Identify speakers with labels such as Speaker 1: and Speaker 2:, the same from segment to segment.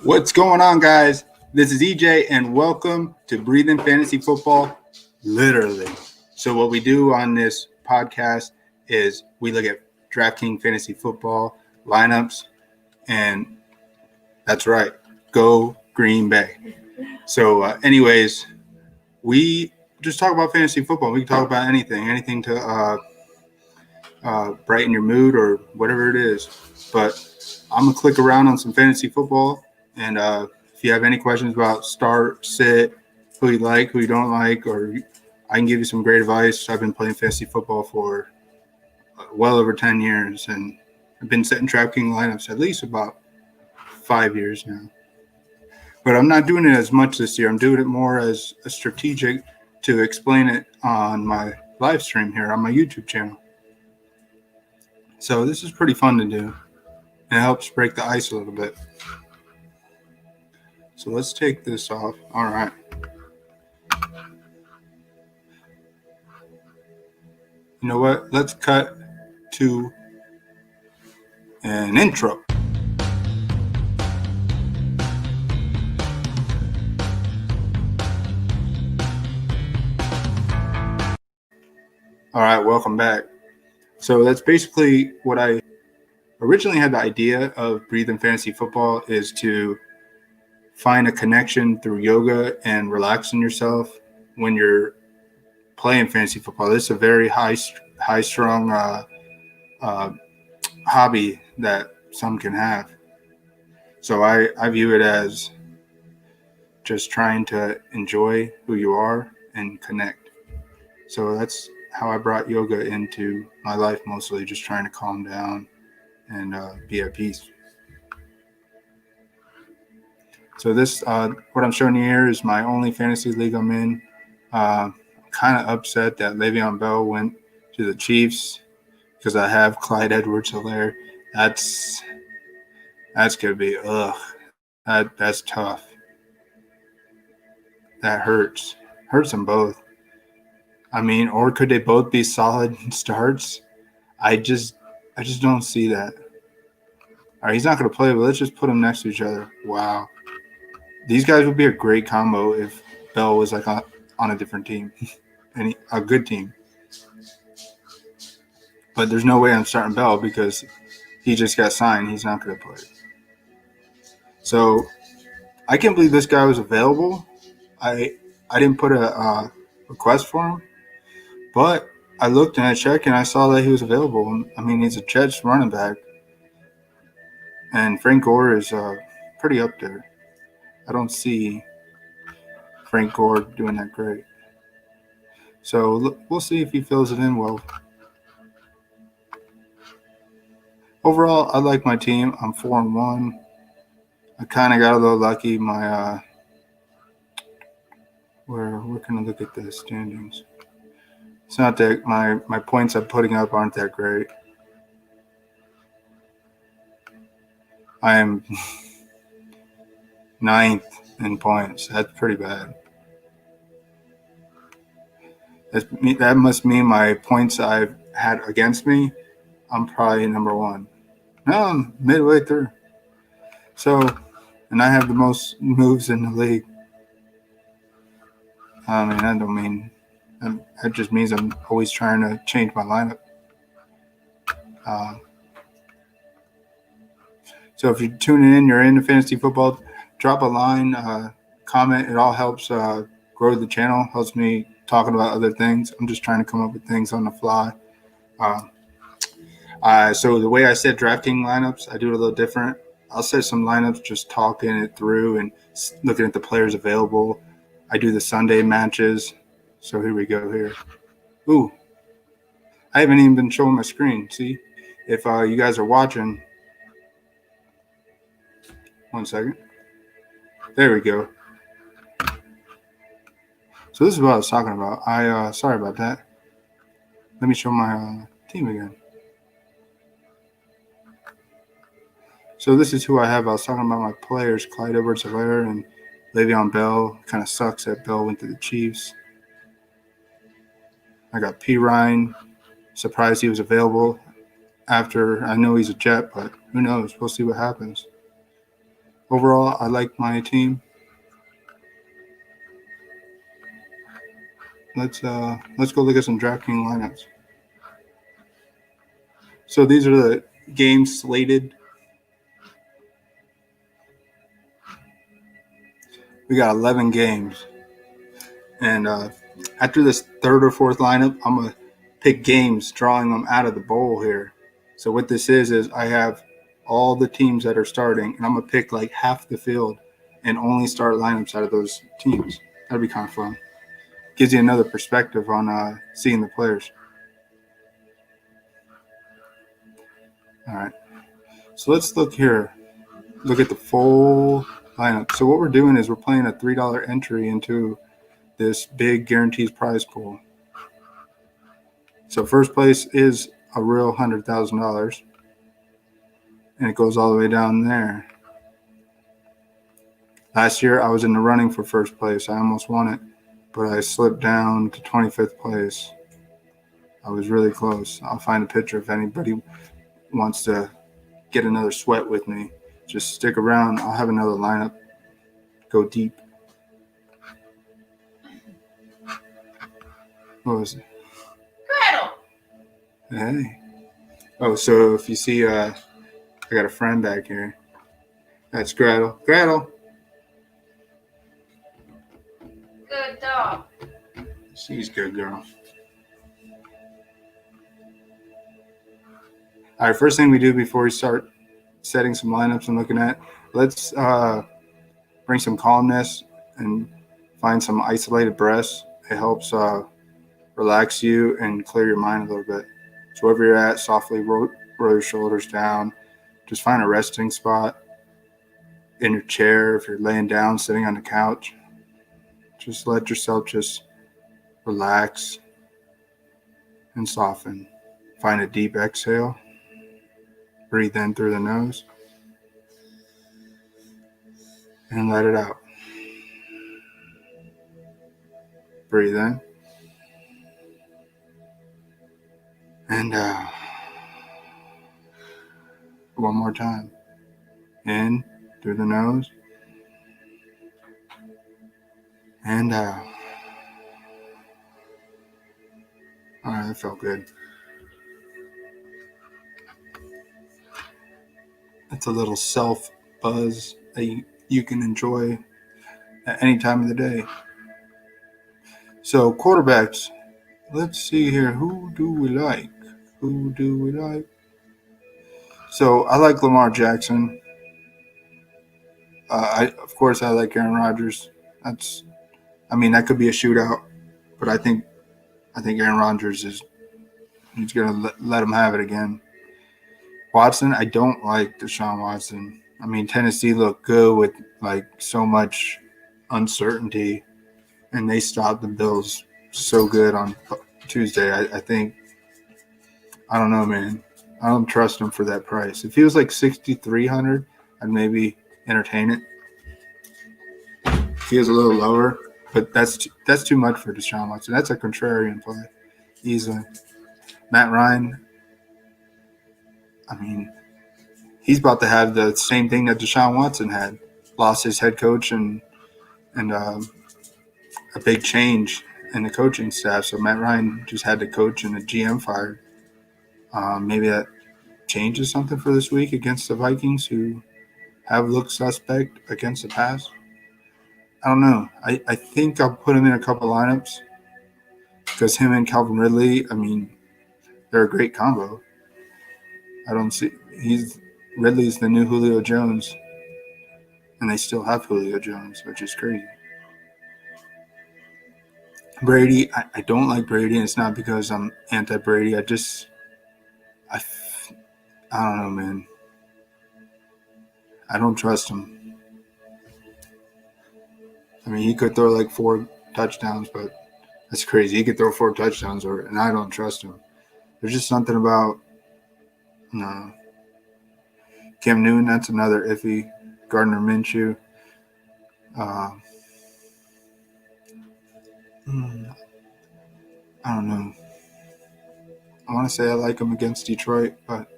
Speaker 1: What's going on, guys? This is EJ, and welcome to Breathing Fantasy Football, literally. So what we do on this podcast is we look at Drafting Fantasy Football lineups, and that's right, go Green Bay. So anyways, we just talk about fantasy football. We can talk about anything to brighten your mood or whatever it is. But I'm going to click around on some fantasy football. And if you have any questions about start, sit, who you like, who you don't like, or I can give you some great advice. I've been playing fantasy football for well over 10 years, and I've been setting Draftking lineups at least about 5 years now. But I'm not doing it as much this year. I'm doing it more as a strategic to explain it on my live stream here on my YouTube channel. So this is pretty fun to do, and it helps break the ice a little bit. So let's take this off. All right. You know what? Let's cut to an intro. All right, welcome back. So that's basically what I originally had the idea of Breathing Fantasy Football, is to find a connection through yoga and relaxing yourself when you're playing fantasy football. This is a very high-strung hobby that some can have. So I view it as just trying to enjoy who you are and connect. So that's how I brought yoga into my life, mostly just trying to calm down and be at peace. So this, what I'm showing you here is my only fantasy league I'm in. Kind of upset that Le'Veon Bell went to the Chiefs because I have Clyde Edwards-Helaire. That's gonna be that's tough. That hurts them both. I mean, or could they both be solid starts? I just don't see that. All right, he's not gonna play, but let's just put them next to each other. Wow. These guys would be a great combo if Bell was like on a different team, and a good team. But there's no way I'm starting Bell because he just got signed. He's not going to play. So I can't believe this guy was available. I didn't put a request for him, but I looked and I checked and I saw that he was available. I mean, he's a Jets running back, and Frank Gore is pretty up there. I don't see Frank Gore doing that great. So we'll see if he fills it in well. Overall, I like my team. I'm 4-1. I kind of got a little lucky. My where can I look at the standings? It's not that my points I'm putting up aren't that great. I am 9th in points. That's pretty bad. That must mean my points I've had against me, I'm probably number 1. No, I'm midway through. So, and I have the most moves in the league. I mean, that don't mean that just means I'm always trying to change my lineup. So if you're tuning in, you're into fantasy football, drop a line, comment. It all helps grow the channel, helps me talking about other things. I'm just trying to come up with things on the fly. So the way I set Drafting lineups, I do it a little different. I'll set some lineups just talking it through and looking at the players available. I do the Sunday matches. So here we go here. Ooh, I haven't even been showing my screen. See, if you guys are watching, 1 second. There we go. So this is what I was talking about. Sorry about that. Let me show my team again. So this is who I have. I was talking about my players, Clyde Edwards-Helaire and Le'Veon Bell. Kind of sucks that Bell went to the Chiefs. I got P. Ryan. Surprised he was available. after. I know he's a Jet, but who knows? We'll see what happens. Overall, I like my team. Let's go look at some Drafting lineups. So these are the games slated. We got 11 games. And after this third or fourth lineup, I'm going to pick games, drawing them out of the bowl here. So what this is I have all the teams that are starting, and I'm going to pick like half the field and only start lineups out of those teams. That'd be kind of fun. Gives you another perspective on seeing the players. All right. So let's look here. Look at the full lineup. So what we're doing is we're playing a $3 entry into this big guaranteed prize pool. So first place is a real $100,000, and it goes all the way down there. Last year I was in the running for first place. I almost won it, but I slipped down to 25th place. I was really close. I'll find a picture if anybody wants to get another sweat with me. Just stick around. I'll have another lineup. Go deep. What was it? Hey. Oh, so if you see, I got a friend back here. That's Gretel. Gretel.
Speaker 2: Good dog.
Speaker 1: She's a good girl. All right, first thing we do before we start setting some lineups and looking at, let's bring some calmness and find some isolated breaths. It helps relax you and clear your mind a little bit. So wherever you're at, softly roll your shoulders down. Just find a resting spot in your chair. If you're laying down, sitting on the couch, just let yourself just relax and soften. Find a deep exhale. Breathe in through the nose and let it out. Breathe in and out. One more time. In through the nose and out. All right, that felt good. That's a little self buzz that you can enjoy at any time of the day. So quarterbacks, let's see here. Who do we like? So I like Lamar Jackson. Of course, I like Aaron Rodgers. That could be a shootout, but I think Aaron Rodgers he's going to let him have it again. Watson, I don't like Deshaun Watson. Tennessee looked good with so much uncertainty, and they stopped the Bills so good on Tuesday. I don't know, man. I don't trust him for that price. If he was like $6,300, I'd maybe entertain it. If he was a little lower, but that's too much for Deshaun Watson. That's a contrarian play, easily. Matt Ryan, he's about to have the same thing that Deshaun Watson had. Lost his head coach and a big change in the coaching staff. So Matt Ryan just had the coach and the GM fired. Maybe that changes something for this week against the Vikings, who have looked suspect against the pass. I don't know. I think I'll put him in a couple lineups because him and Calvin Ridley, they're a great combo. Ridley's the new Julio Jones, and they still have Julio Jones, which is crazy. Brady, I don't like Brady, and it's not because I'm anti-Brady. I don't know, man. I don't trust him. He could throw like 4 touchdowns, but that's crazy. He could throw 4 touchdowns, and I don't trust him. There's just something about no. Cam Newton, that's another iffy. Gardner Minshew. I don't know. I want to say I like him against Detroit, but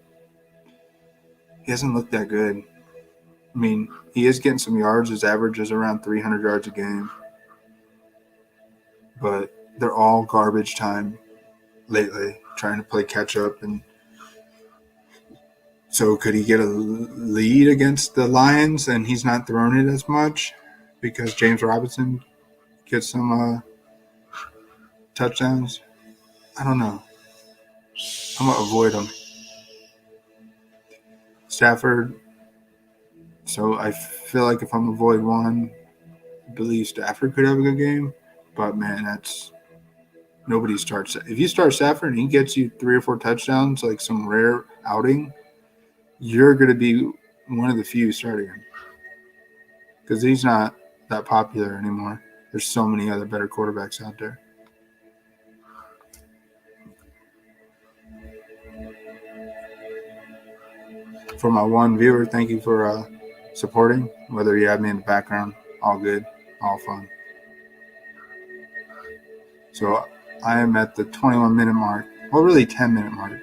Speaker 1: he hasn't looked that good. I mean, he is getting some yards. His average is around 300 yards a game. But they're all garbage time lately, trying to play catch up. And so could he get a lead against the Lions and he's not throwing it as much because James Robinson gets some touchdowns? I don't know. I'm going to avoid him. Stafford. So I feel like if I'm avoid one, I believe Stafford could have a good game. But, man, that's – nobody starts – if you start Stafford and he gets you 3 or 4 touchdowns, like some rare outing, you're going to be one of the few starting him. Because he's not that popular anymore. There's so many other better quarterbacks out there. For my one viewer, thank you for supporting. Whether you have me in the background, all good, all fun. So I am at the 21-minute mark. Well, really 10-minute mark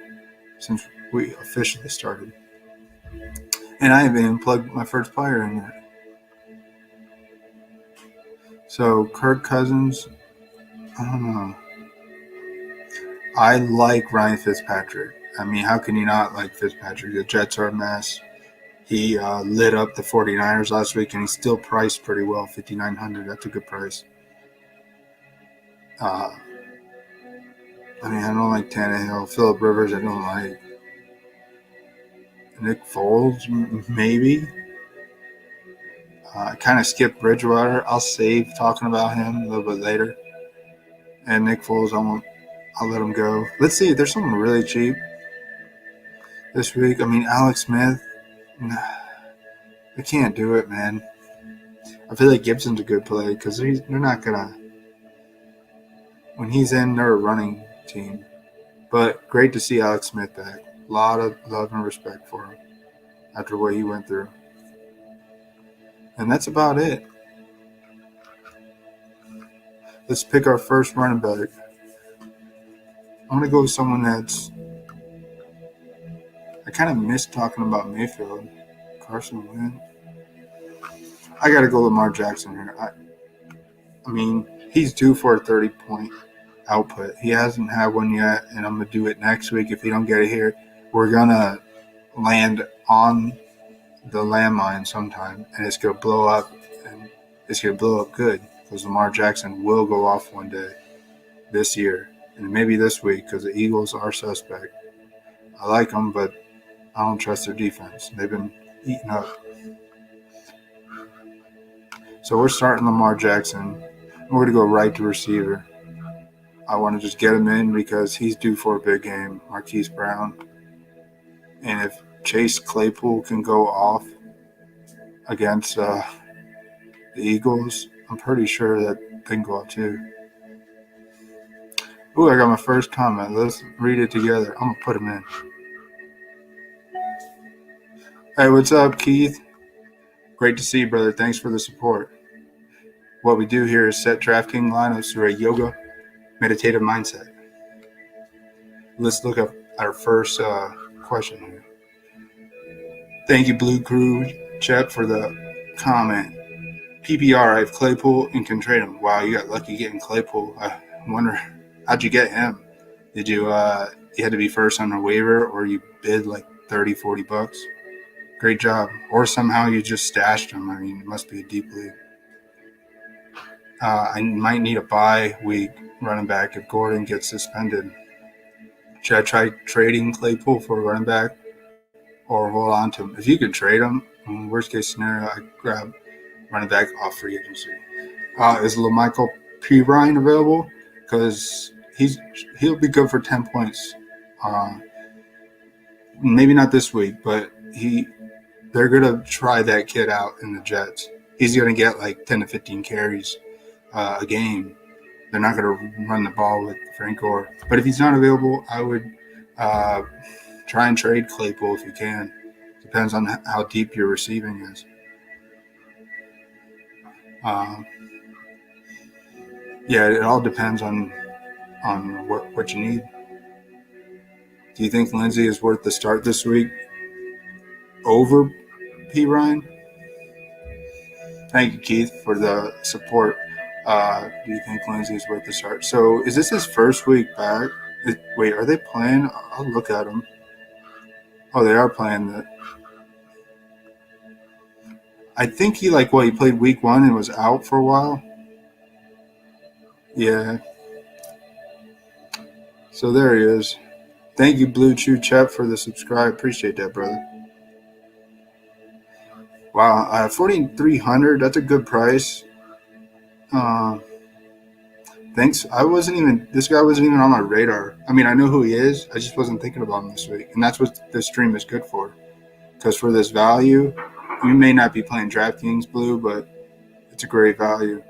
Speaker 1: since we officially started. And I haven't even plugged my first player in yet. So Kirk Cousins, I don't know. I like Ryan Fitzpatrick. I mean, how can you not like Fitzpatrick? The Jets are a mess. He lit up the 49ers last week, and he's still priced pretty well, $5,900. That's a good price. I mean, I don't like Tannehill. Phillip Rivers, I don't like. Nick Foles, maybe. I kind of skipped Bridgewater. I'll save talking about him a little bit later. And Nick Foles, I'll let him go. Let's see. There's someone really cheap this week. I mean, Alex Smith. I can't do it, man. I feel like Gibson's a good play because they're not going to – when he's in, they're a running team. But great to see Alex Smith back. A lot of love and respect for him after what he went through. And that's about it. Let's pick our first running back. I'm going to go with someone that's – I kind of missed talking about Mayfield. Carson Wentz. I got to go Lamar Jackson here. I mean, he's due for a 30-point output. He hasn't had one yet, and I'm going to do it next week if he don't get it here. We're going to land on the landmine sometime, and it's going to blow up, and it's going to blow up good because Lamar Jackson will go off one day this year, and maybe this week because the Eagles are suspect. I like them, but I don't trust their defense. They've been eaten up. So we're starting Lamar Jackson. We're going to go right to receiver. I want to just get him in because he's due for a big game, Marquise Brown. And if Chase Claypool can go off against the Eagles, I'm pretty sure that they can go off too. Ooh, I got my first comment. Let's read it together. I'm going to put him in. Hey, what's up, Keith? Great to see you, brother. Thanks for the support. What we do here is set Drafting Lineups through a yoga meditative mindset. Let's look up our first question here. Thank you, Blue Crew Chet, for the comment. PPR, I have Claypool and can trade him. Wow, you got lucky getting Claypool. I wonder, how'd you get him? Did you had to be first on a waiver or you bid like $30-$40? Great job. Or somehow you just stashed him. I mean, it must be a deep league. I might need a bye week running back if Gordon gets suspended. Should I try trading Claypool for a running back or hold on to him? If you could trade him, in worst case scenario, I grab running back off free agency. Is LaMichael Pirine available? Because he'll be good for 10 points. Maybe not this week, but they're going to try that kid out in the Jets. He's going to get like 10 to 15 carries a game. They're not going to run the ball with Frank Gore. But if he's not available, I would try and trade Claypool if you can. Depends on how deep your receiving is. Yeah, it all depends on what you need. Do you think Lindsey is worth the start this week? over P. Ryan. Thank you, Keith, for the support. Do you think Lindsay is worth the start? So is this his first week back? Wait, are they playing? I'll look at them. Oh, they are playing. I think he played week 1 and was out for a while. Yeah. So there he is. Thank you, Blue Chew Chep, for the subscribe. Appreciate that, brother. Wow, 4,300. That's a good price. Thanks. This guy wasn't even on my radar. I mean, I know who he is. I just wasn't thinking about him this week. And that's what this stream is good for. Because for this value, you may not be playing Draftkings Blue, but it's a great value.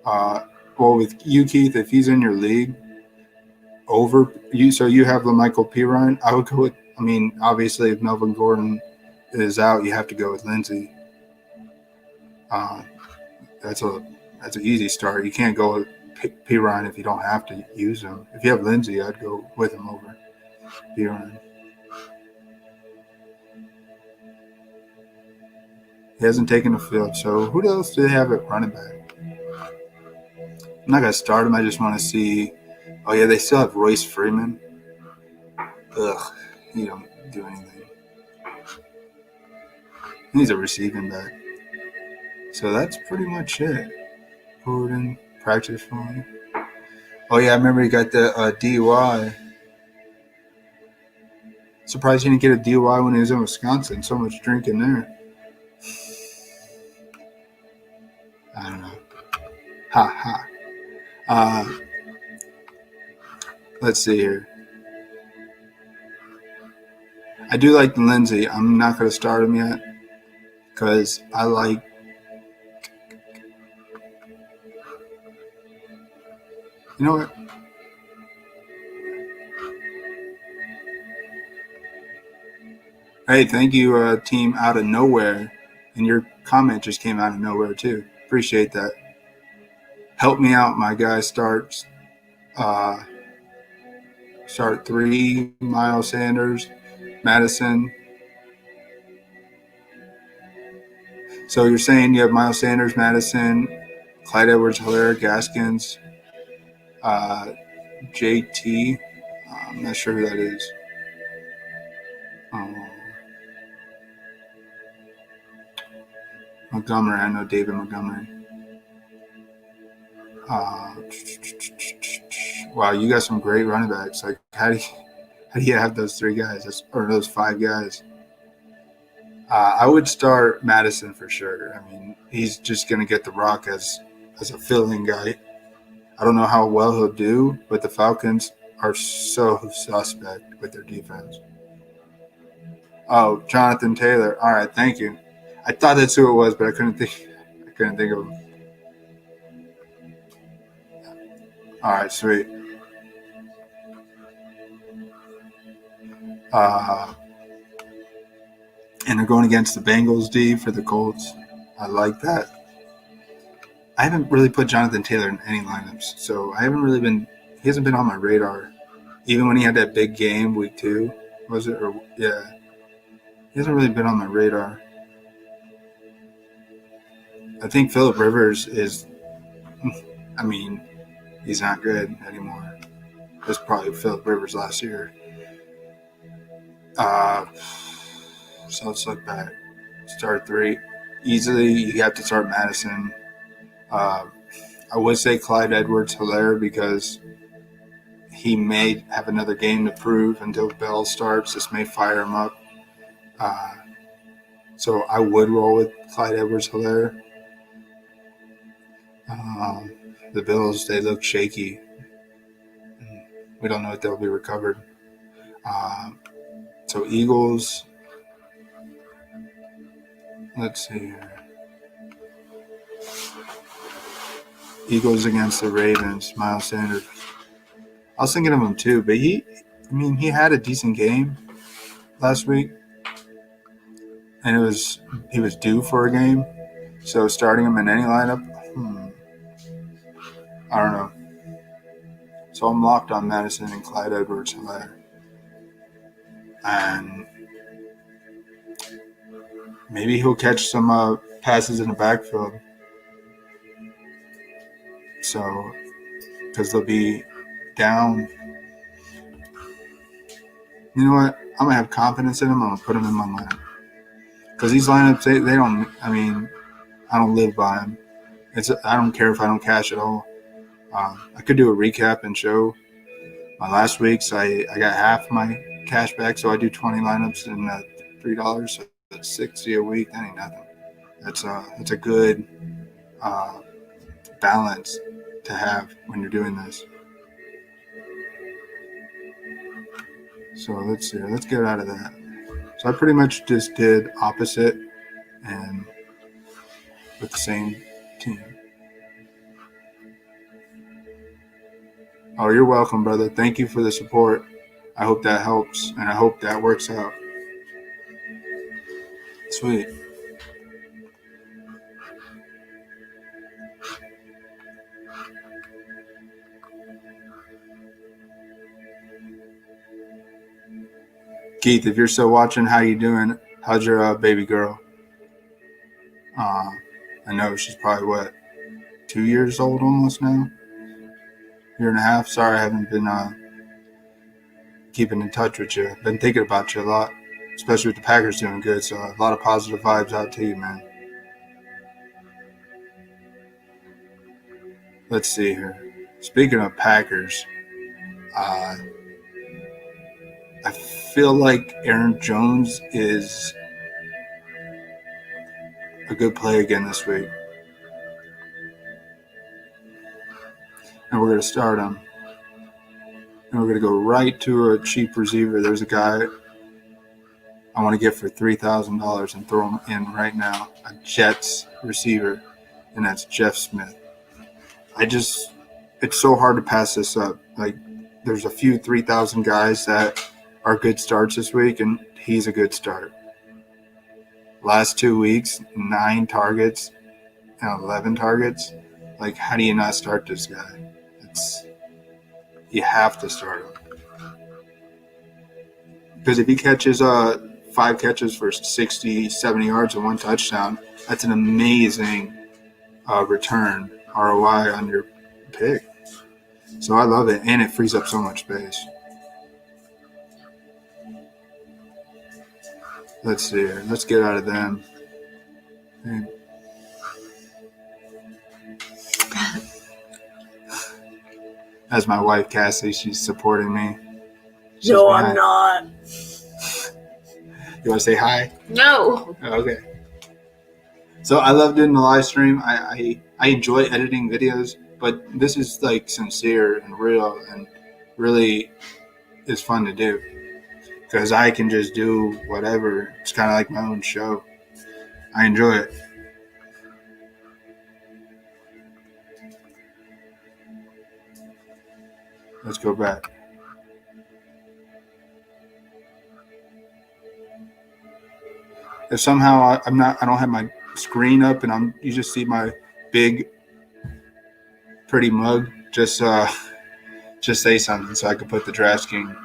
Speaker 1: Well, with you, Keith, if he's in your league, so you have LaMichael Pirine, I would go with, obviously if Melvin Gordon is out, you have to go with Lindsay. That's an easy start. You can't go with Pirine if you don't have to use him. If you have Lindsay, I'd go with him over Pirine. He hasn't taken the field, so who else do they have at running back? I'm not going to start him. I just want to see. Oh, yeah, they still have Royce Freeman. Ugh, he don't do anything. He's a receiving back. So that's pretty much it. Gordon, practice fine. Oh, yeah, I remember he got the DUI. Surprised he didn't get a DUI when he was in Wisconsin. So much drinking there. I don't know. Ha ha. Let's see here. I do like Lindsay. I'm not going to start him yet because I like. You know what? Hey, thank you, team out of nowhere. And your comment just came out of nowhere, too. Appreciate that. Help me out, my guy. Start 3, Miles Sanders, Madison. So you're saying you have Miles Sanders, Madison, Clyde Edwards-Helaire, Gaskins, JT. I'm not sure who that is. Montgomery. I know David Montgomery. Wow, you got some great running backs. Like, how do you have those 3 guys or those 5 guys? I would start Madison for sure. I mean, he's just going to get the rock as a filling guy. I don't know how well he'll do, but the Falcons are so suspect with their defense. Oh, Jonathan Taylor. All right, thank you. I thought that's who it was, but I couldn't think of him. All right, sweet. And they're going against the Bengals D for the Colts. I like that. I haven't really put Jonathan Taylor in any lineups, so he hasn't been on my radar. Even when he had that big game week 2, was it? Yeah. He hasn't really been on my radar. I think Phillip Rivers is, he's not good anymore. It was probably Phillip Rivers last year. So let's look back. Start 3. Easily, you have to start Madison. I would say Clyde Edwards-Helaire because he may have another game to prove until Bell starts. This may fire him up. So I would roll with Clyde Edwards-Helaire. The Bills, they look shaky. We don't know if they'll be recovered. So Eagles, let's see here. Eagles against the Ravens, Miles Sanders. I was thinking of him too, but he had a decent game last week. And he was due for a game. So starting him in any lineup, I don't know. So I'm locked on Madison and Clyde Edwards-Helaire. And maybe he'll catch some passes in the backfield. So, because they'll be down. You know what? I'm going to have confidence in him. I'm going to put him in my lineup. Because these lineups, they don't, I don't live by them. I don't care if I don't cash at all. I could do a recap and show my last week's. I got half my cash back, so I do 20 lineups and $3, so that's $60 a week. That ain't nothing. That's a good balance to have when you're doing this. So let's see. Let's get out of that. So I pretty much just did opposite and with the same team. Oh, you're welcome, brother. Thank you for the support. I hope that helps, and I hope that works out. Sweet. Keith, if you're still watching, how you doing? How's your baby girl? I know she's probably, 2 years old almost now? Year and a half. Sorry I haven't been keeping in touch with you. Been thinking about you a lot, especially with the Packers doing good. So a lot of positive vibes out to you, man. Let's see here. Speaking of Packers, I feel like Aaron Jones is a good play again this week. And we're going to start him. And we're going to go right to a cheap receiver. There's a guy I want to get for $3,000 and throw him in right now. A Jets receiver, and that's Jeff Smith. It's so hard to pass this up. Like, there's a few 3,000 guys that are good starts this week, and he's a good start. Last 2 weeks, 9 targets and 11 targets. Like, how do you not start this guy? You have to start him. Because if he catches 5 catches for 60, 70 yards and 1 touchdown, that's an amazing return, ROI on your pick. So I love it, and it frees up so much space. Let's see here. Let's get out of them. Okay. That's my wife, Cassie. She's supporting me.
Speaker 3: No, I'm not.
Speaker 1: You want to say hi?
Speaker 2: No.
Speaker 1: Okay. So I love doing the live stream. I enjoy editing videos, but this is like sincere and real and really is fun to do because I can just do whatever. It's kind of like my own show. I enjoy it. Let's go back. If somehow I don't have my screen up and you just see my big, pretty mug, just say something so I can put the Draftkings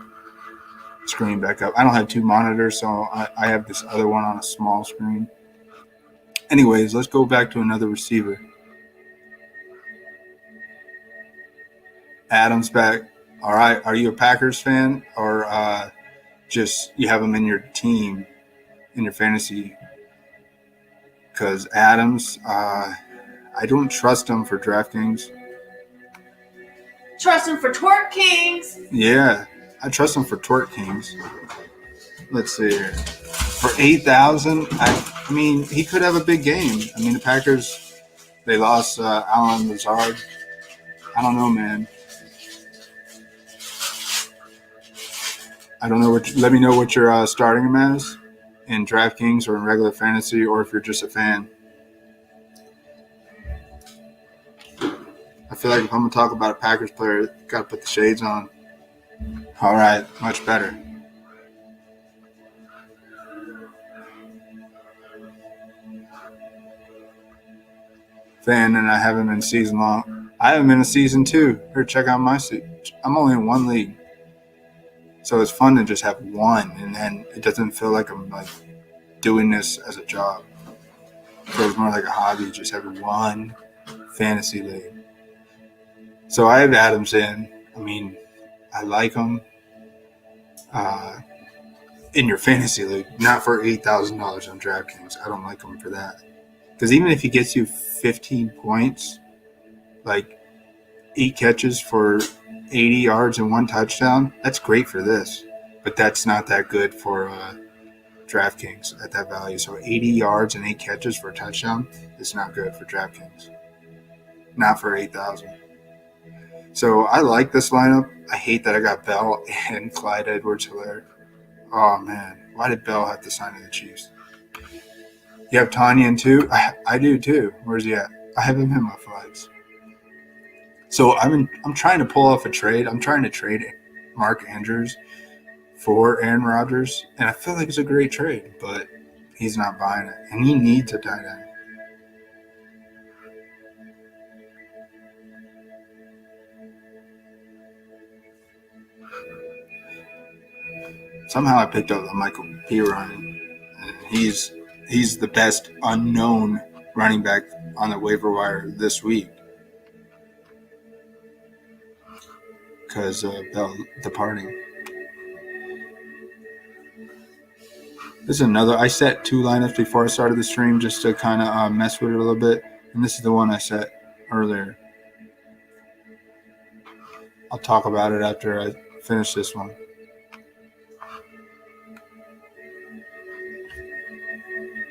Speaker 1: screen back up. I don't have 2 monitors, so I have this other one on a small screen. Anyways, let's go back to another receiver. Adam's back. All right. Are you a Packers fan or just you have him in your team, in your fantasy? Because Adams, I don't trust him for Draftkings.
Speaker 2: Trust him for Draftkings.
Speaker 1: Yeah, I trust him for Draftkings. Let's see here. For 8,000, I mean, he could have a big game. I mean, the Packers, they lost Allen Lazard. I don't know, man. I don't know. Let me know what you're starting him as in Draftkings or in regular fantasy, or if you're just a fan. I feel like if I'm going to talk about a Packers player, got to put the shades on. All right, much better. Fan, and I have him in season long. I have him in a season 2. Here, check out my season. I'm only in 1 league. So it's fun to just have 1, and then it doesn't feel like I'm like doing this as a job. So it's more like a hobby, just having one fantasy league. So I have Adams in. I mean, I like him in your fantasy league, not for $8,000 on DraftKings. I don't like him for that. Because even if he gets you 15 points, like 8 catches for 80 yards and 1 touchdown, that's great for this. But that's not that good for DraftKings at that value. So 80 yards and 8 catches for a touchdown is not good for DraftKings. Not for 8,000. So I like this lineup. I hate that I got Bell and Clyde Edwards-Helaire. Oh, man. Why did Bell have to sign to the Chiefs? You have Tanyan too? I do too. Where's he at? I have him in my flags. So I'm trying to pull off a trade. I'm trying to trade Mark Andrews for Aaron Rodgers, and I feel like it's a great trade, but he's not buying it, and he needs a tight end. Somehow I picked up the Michael P. Ryan, and he's the best unknown running back on the waiver wire this week because of Bell departing. This is another. I set 2 lineups before I started the stream just to kind of mess with it a little bit, and this is the one I set earlier. I'll talk about it after I finish this one.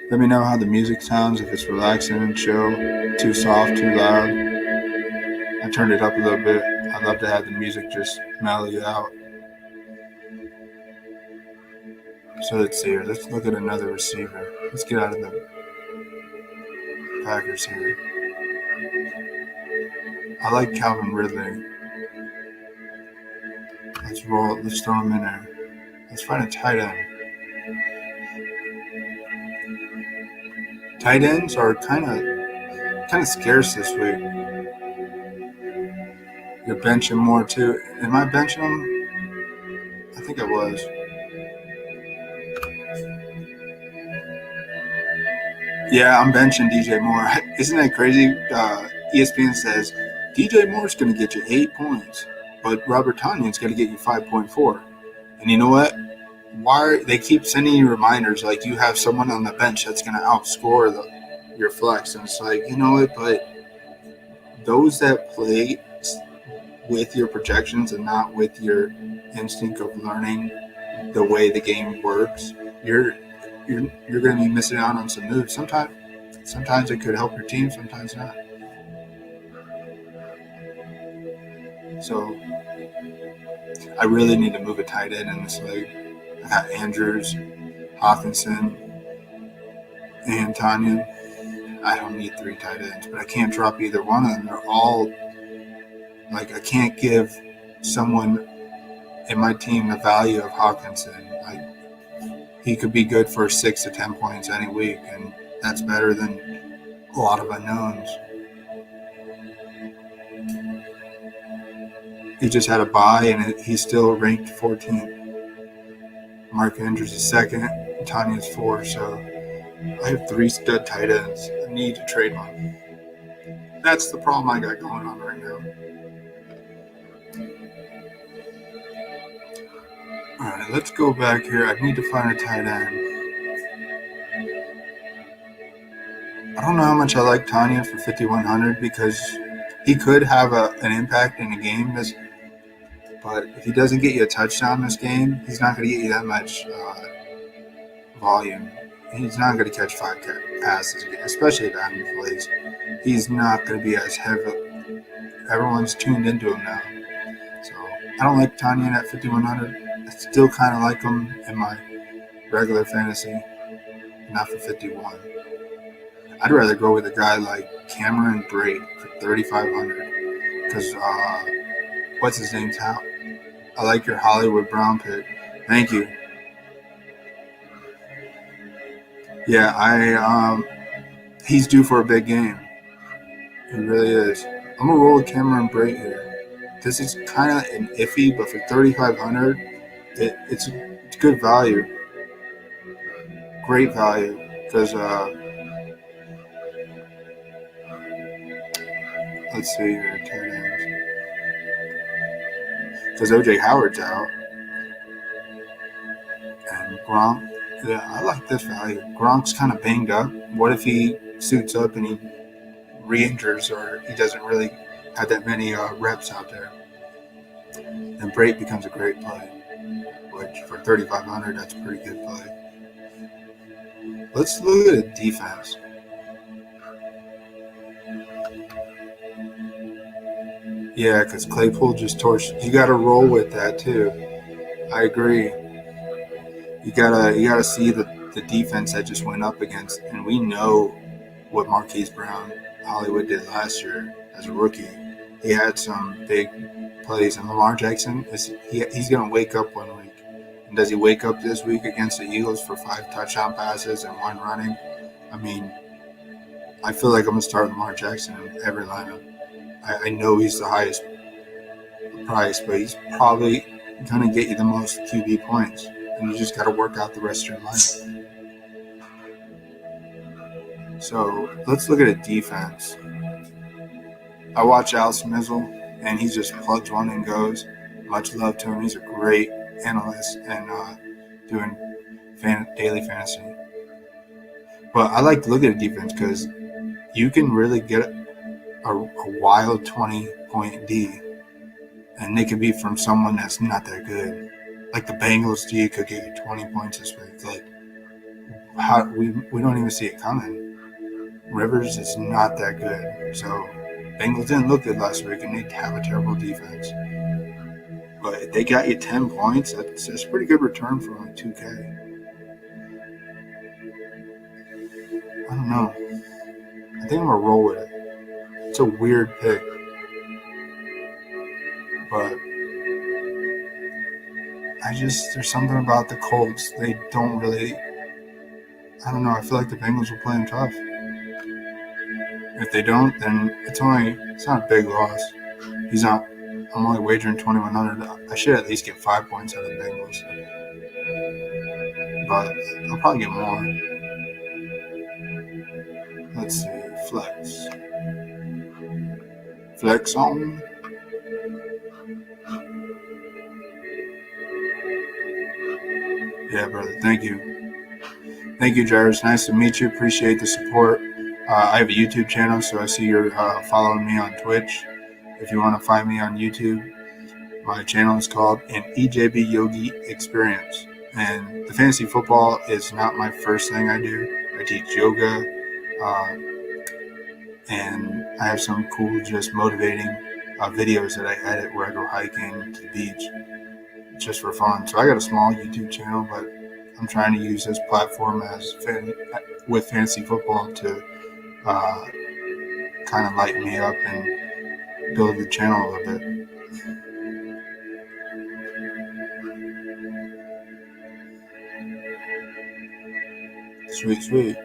Speaker 1: Let me know how the music sounds, if it's relaxing and chill, too soft, too loud. I turned it up a little bit. I'd love to have the music just mellow you out. So let's see here. Let's look at another receiver. Let's get out of the Packers here. I like Calvin Ridley. Let's roll it. Let's throw him in there. Let's find a tight end. Tight ends are kind of scarce this week. You're benching more too. Am I benching them? I think I was. Yeah, I'm benching DJ Moore. Isn't that crazy? ESPN says DJ Moore's going to get you 8 points, but Robert Tonyan's going to get you 5.4. And you know what? Why they keep sending you reminders like you have someone on the bench that's going to outscore your flex, and it's like, you know what? But those that play with your projections and not with your instinct of learning the way the game works, you're going to be missing out on some moves. Sometimes it could help your team, sometimes not. So I really need to move a tight end in this league. I got Andrews, Hawkinson, and Tanyan. I don't need 3 tight ends, but I can't drop either one of them. They're all like, I can't give someone in my team the value of Hawkinson. Like, he could be good for 6 to 10 points any week, and that's better than a lot of unknowns. He just had a bye, and he's still ranked 14th. Mark Andrews is 2nd, Tanya's 4th, so I have 3 stud tight ends. I need to trade one. That's the problem I got going on right now. All right, let's go back here. I need to find a tight end. I don't know how much I like Tanya for 5,100 because he could have an impact in a game. But if he doesn't get you a touchdown this game, he's not going to get you that much volume. He's not going to catch 5 passes, especially if Adam plays. He's not going to be as heavy. Everyone's tuned into him now. So I don't like Tanya at 5,100. I still kind of like him in my regular fantasy, not for 51. I'd rather go with a guy like Cameron Brate for 3,500 because what's his name's out. I like your Hollywood Brown pick. Thank you. Yeah, he's due for a big game. He really is. I'm gonna roll with Cameron Brate here. This is kind of an iffy, but for 3,500, it's good value. great value because let's see here, tight ends. Because OJ Howard's out and Gronk. Yeah, I like this value. Gronk's kind of banged up. What if he suits up and he re-injures or he doesn't really have that many reps out there? Then Brate becomes a great play, which for 3,500, that's a pretty good play. Let's look at a defense. Yeah, because Claypool just torched. You got to roll with that too. I agree. You gotta see the defense that just went up against, and we know what Marquise Brown Hollywood did last year as a rookie. He had some big plays, and Lamar Jackson he's gonna wake up one week. And does he wake up this week against the Eagles for 5 touchdown passes and 1 running? I mean, I feel like I'm gonna start Lamar Jackson in every lineup. I know he's the highest price, but he's probably gonna get you the most QB points. And you just got to work out the rest of your lineup. So let's look at a defense. I watch Al Smizzle, and he just plugs one and goes. Much love to him. He's a great analyst and doing daily fantasy. But I like to look at a defense because you can really get a wild 20-point D, and they could be from someone that's not that good. Like the Bengals D could get you 20 points this week. Like we don't even see it coming. Rivers is not that good. So Bengals didn't look good last week, and they have a terrible defense. But if they got you 10 points, that's a pretty good return for only 2K. I don't know. I think I'm gonna roll with it. It's a weird pick, but there's something about the Colts. They don't really, I don't know. I feel like the Bengals will play them tough. If they don't, then it's not a big loss. I'm only wagering 2,100. I should at least get 5 points out of the Bengals. But I'll probably get more. Let's see. Flex on. Yeah, brother. Thank you. Thank you, Jarvis. Nice to meet you. Appreciate the support. I have a YouTube channel, so I see you're following me on Twitch. If you want to find me on YouTube, my channel is called An EJB Yogi Experience. And the fantasy football is not my first thing I do. I teach yoga, and I have some cool, just motivating videos that I edit where I go hiking to the beach just for fun. So I got a small YouTube channel, but I'm trying to use this platform with fantasy football to kind of lighten me up and build the channel a little bit. Sweet.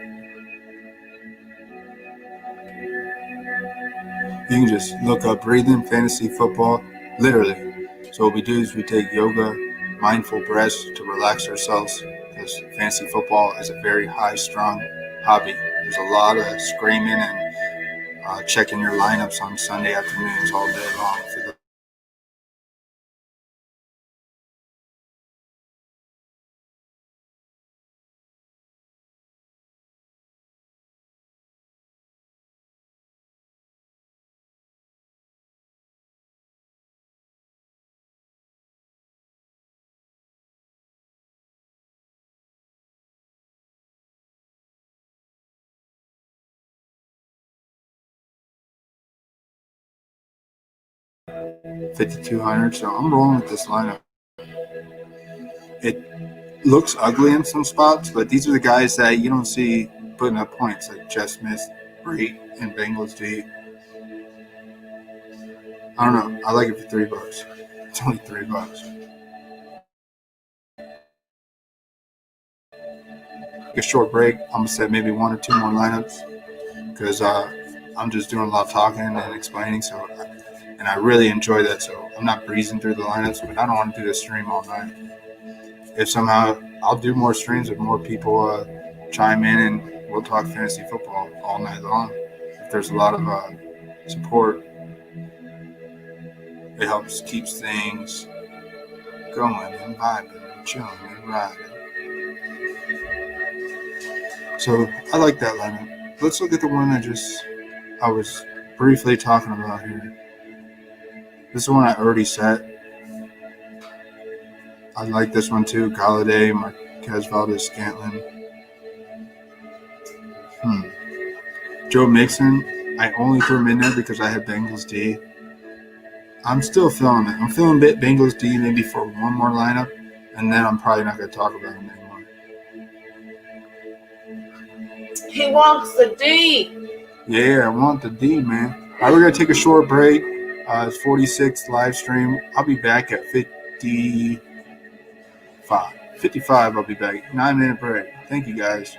Speaker 1: You can just look up Breathing Fantasy Football, literally. So what we do is we take yoga, mindful breaths to relax ourselves, because fantasy football is a very high-strung hobby. There's a lot of screaming and checking your lineups on Sunday afternoons all day long. $5,200, so I'm rolling with this lineup. It looks ugly in some spots, but these are the guys that you don't see putting up points, like Jeff Smith, Brate, and Bengals D. I don't know. I like it for $3. It's only $3. A short break. I'm gonna set maybe 1 or 2 more lineups because I'm just doing a lot of talking and explaining. So, and I really enjoy that. So I'm not breezing through the lineups, but I don't want to do the stream all night. If somehow I'll do more streams with more people chime in and we'll talk fantasy football all night long. If there's a lot of support, it helps keeps things going and vibing and chilling and riding. So I like that lineup. Let's look at the one I was briefly talking about here. This is one I already set. I like this one too. Galladay, Marquez Valdez-Scantling. Joe Mixon, I only threw him in there because I had Bengals D. I'm still feeling it. I'm feeling a bit Bengals D maybe for one more lineup, and then I'm probably not going to talk about him anymore.
Speaker 2: He wants the D.
Speaker 1: Yeah, I want the D, man. All right, we're going to take a short break. It's 46 live stream. I'll be back at 55. 55, I'll be back. 9-minute break. Thank you, guys.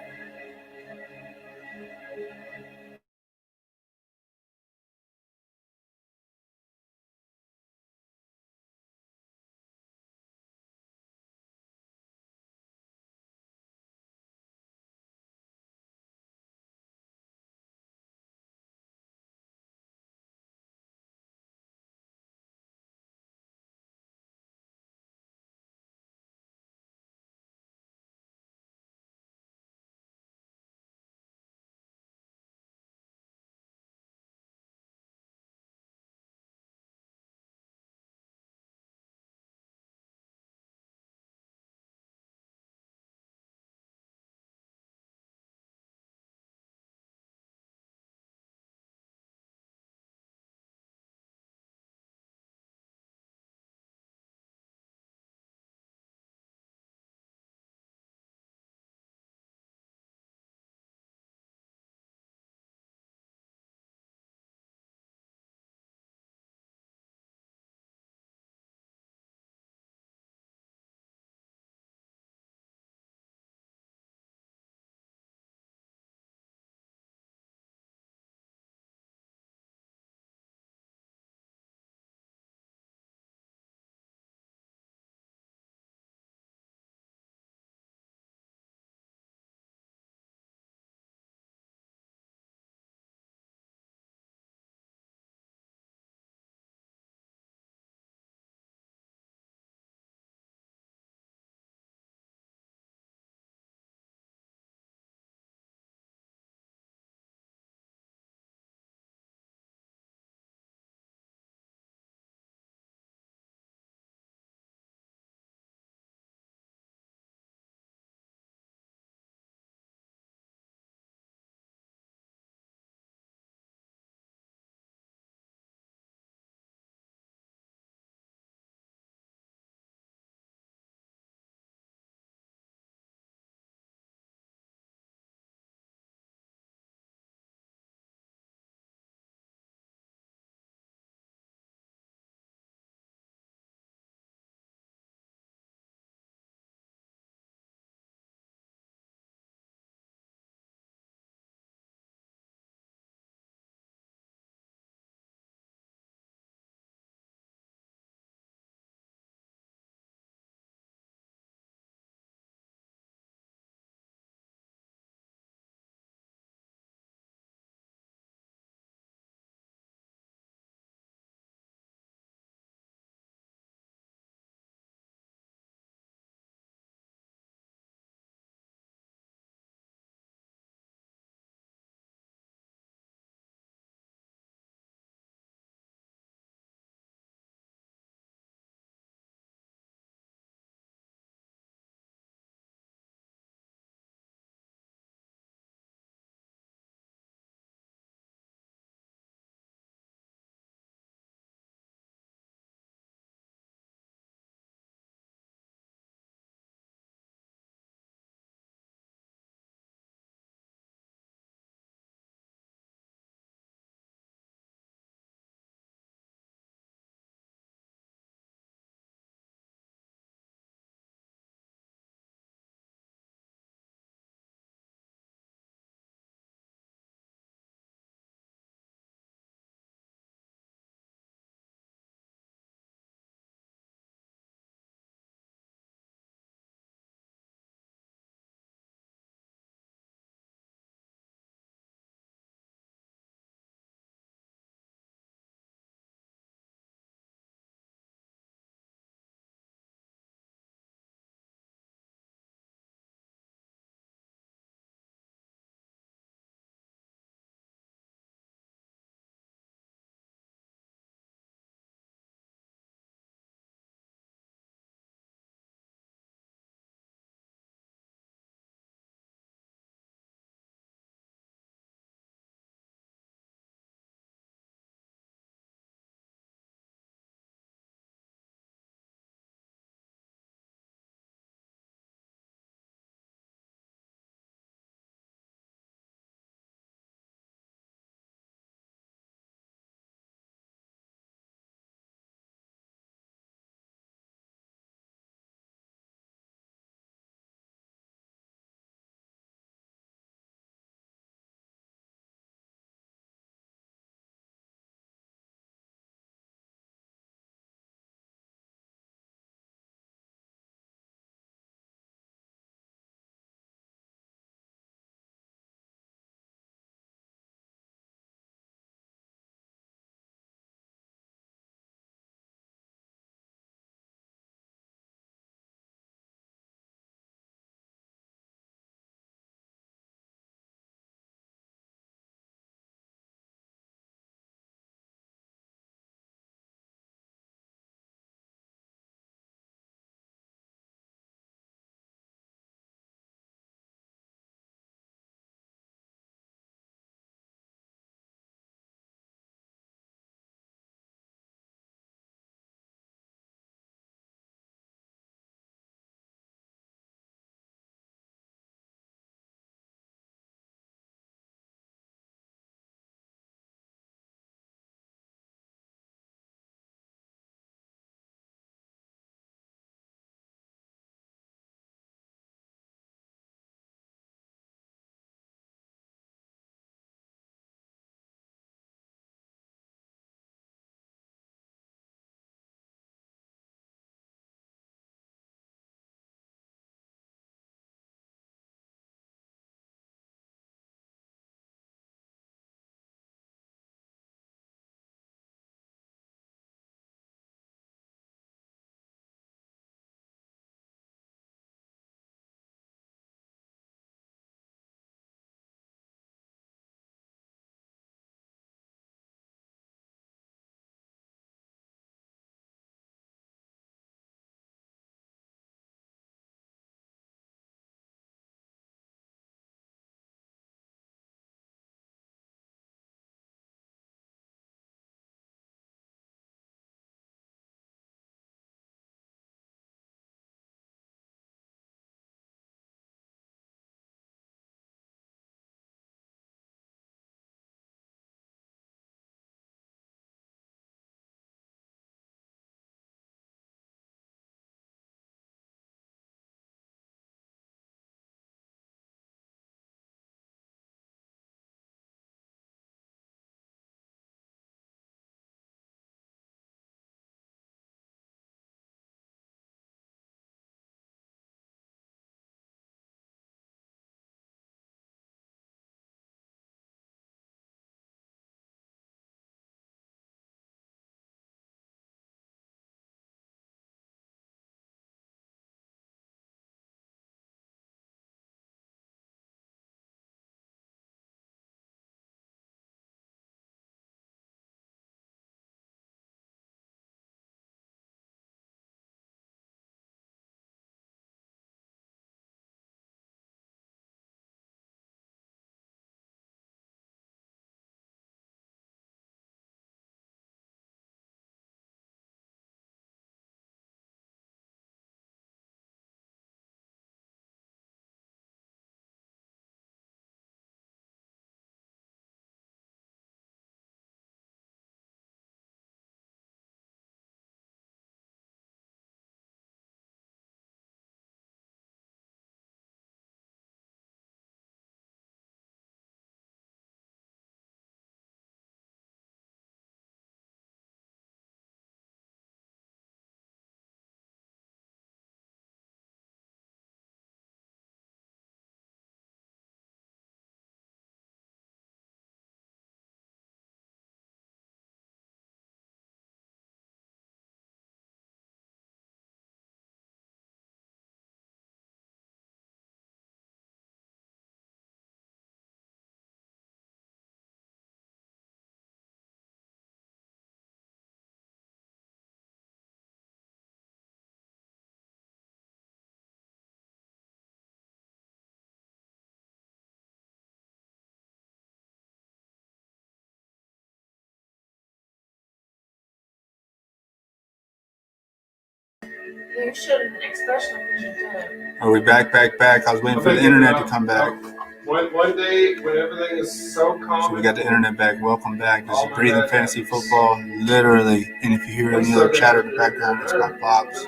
Speaker 2: You shouldn't, especially because you're dead.
Speaker 1: Are we back? I was waiting for the internet to come back.
Speaker 4: One day, when everything is so calm.
Speaker 1: So we got the internet back. Welcome back. This is Breathing Fantasy Football, literally. And if you hear any other chatter in the background, it's my pops.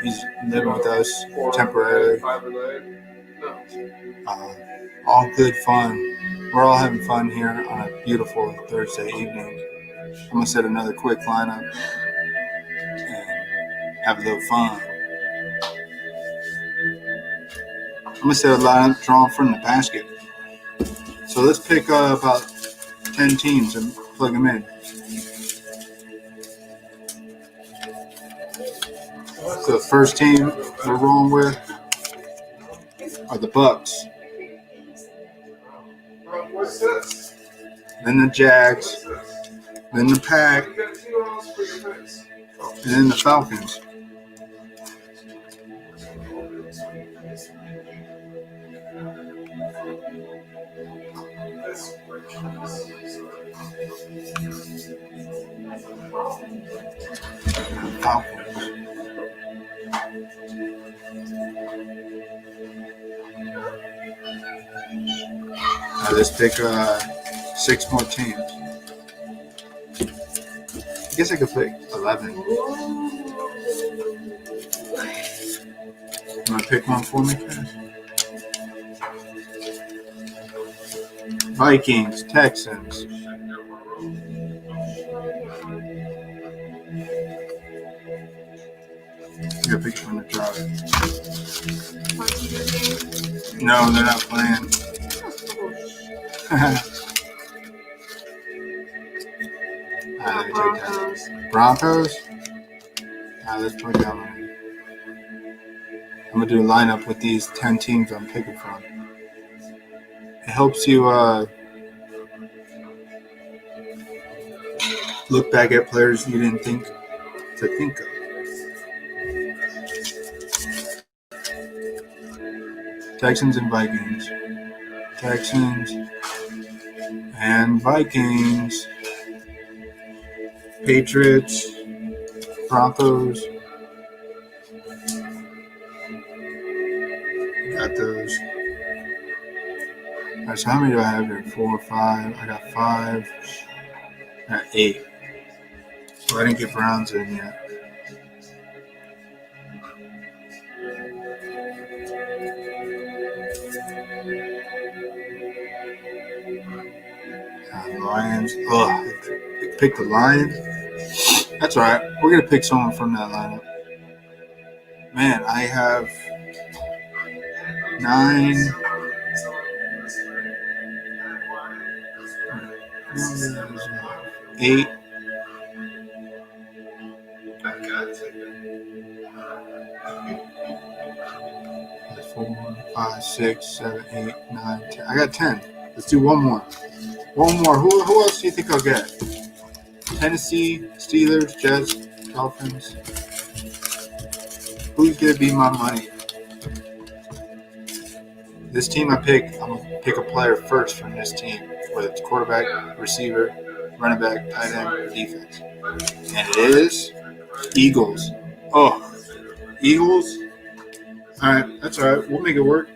Speaker 1: He's living with us temporarily. All good fun. We're all having fun here on a beautiful Thursday evening. I'm going to set another quick lineup and have a little fun. I'm going to set a lineup drawn from the basket. So let's pick about 10 teams and plug them in. So the first team we're rolling with are the Bucks.
Speaker 4: What's this?
Speaker 1: Then the Jags. Then the Pack. And then the Falcons. Let's pick 6 more teams. I guess I could pick 11. You want to pick one for me, Cass? Vikings, Texans. You gotta pick one to drive. No, they're not playing. Broncos? Let's put that one. I'm going to do a lineup with these 10 teams I'm picking from. It helps you look back at players you didn't think to think of. Texans and Vikings. Texans and Vikings. Patriots. Broncos. Got those. All right, so how many do I have here? 4 or 5. I got 5. I got 8. So I didn't get Browns in yet. Lions. Pick the Lions. That's all right. We're going to pick someone from that lineup. Man, I have 9. 8. 4, 5, 6, 7, 8, 9, 10. I got 10. Let's do one more. One more. Who else do you think I'll get? Tennessee, Steelers, Jets, Dolphins. Who's going to be my money? This team I pick, I'm going to pick a player first from this team, whether it's quarterback, receiver, running back, tight end, or defense. And it is Eagles. Oh, Eagles? All right, that's all right. We'll make it work.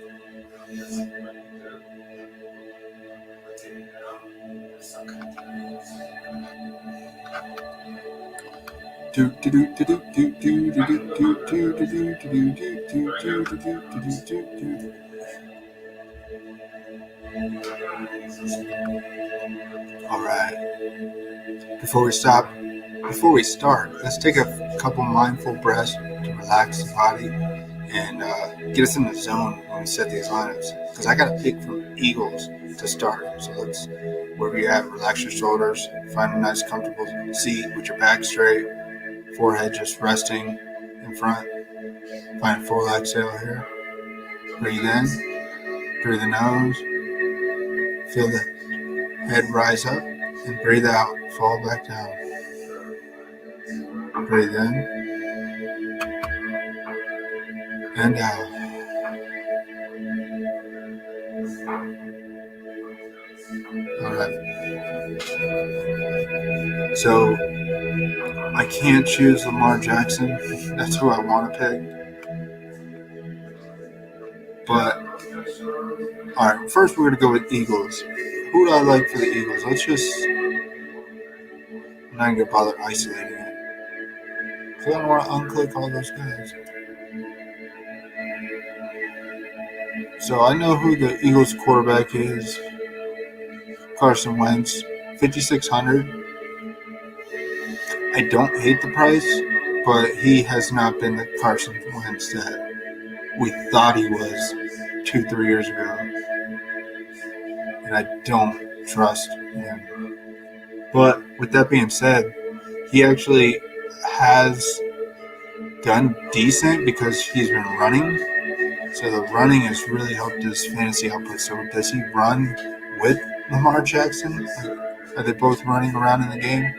Speaker 1: All right. Before we start, let's take a couple mindful breaths to relax the body and get us in the zone when we set these lineups. Because I got to pick from Eagles to start. So let's, wherever you're at, relax your shoulders, find a nice comfortable seat with your back straight, forehead just resting in front. Find a full exhale here. Breathe in through the nose. Feel the head rise up and breathe out. Fall back down. Breathe in and out. All right. So I can't choose Lamar Jackson. That's who I want to pick. But, all right, first we're going to go with Eagles. Who do I like for the Eagles? I'm not going to bother isolating it. Because I don't want to unclick all those guys. So I know who the Eagles quarterback is. Carson Wentz, 5,600. I don't hate the price, but he has not been the Carson Wentz that we thought he was 2-3 years ago. And I don't trust him. But with that being said, he actually has done decent because he's been running. So the running has really helped his fantasy output. So does he run with Lamar Jackson? Are they both running around in the game?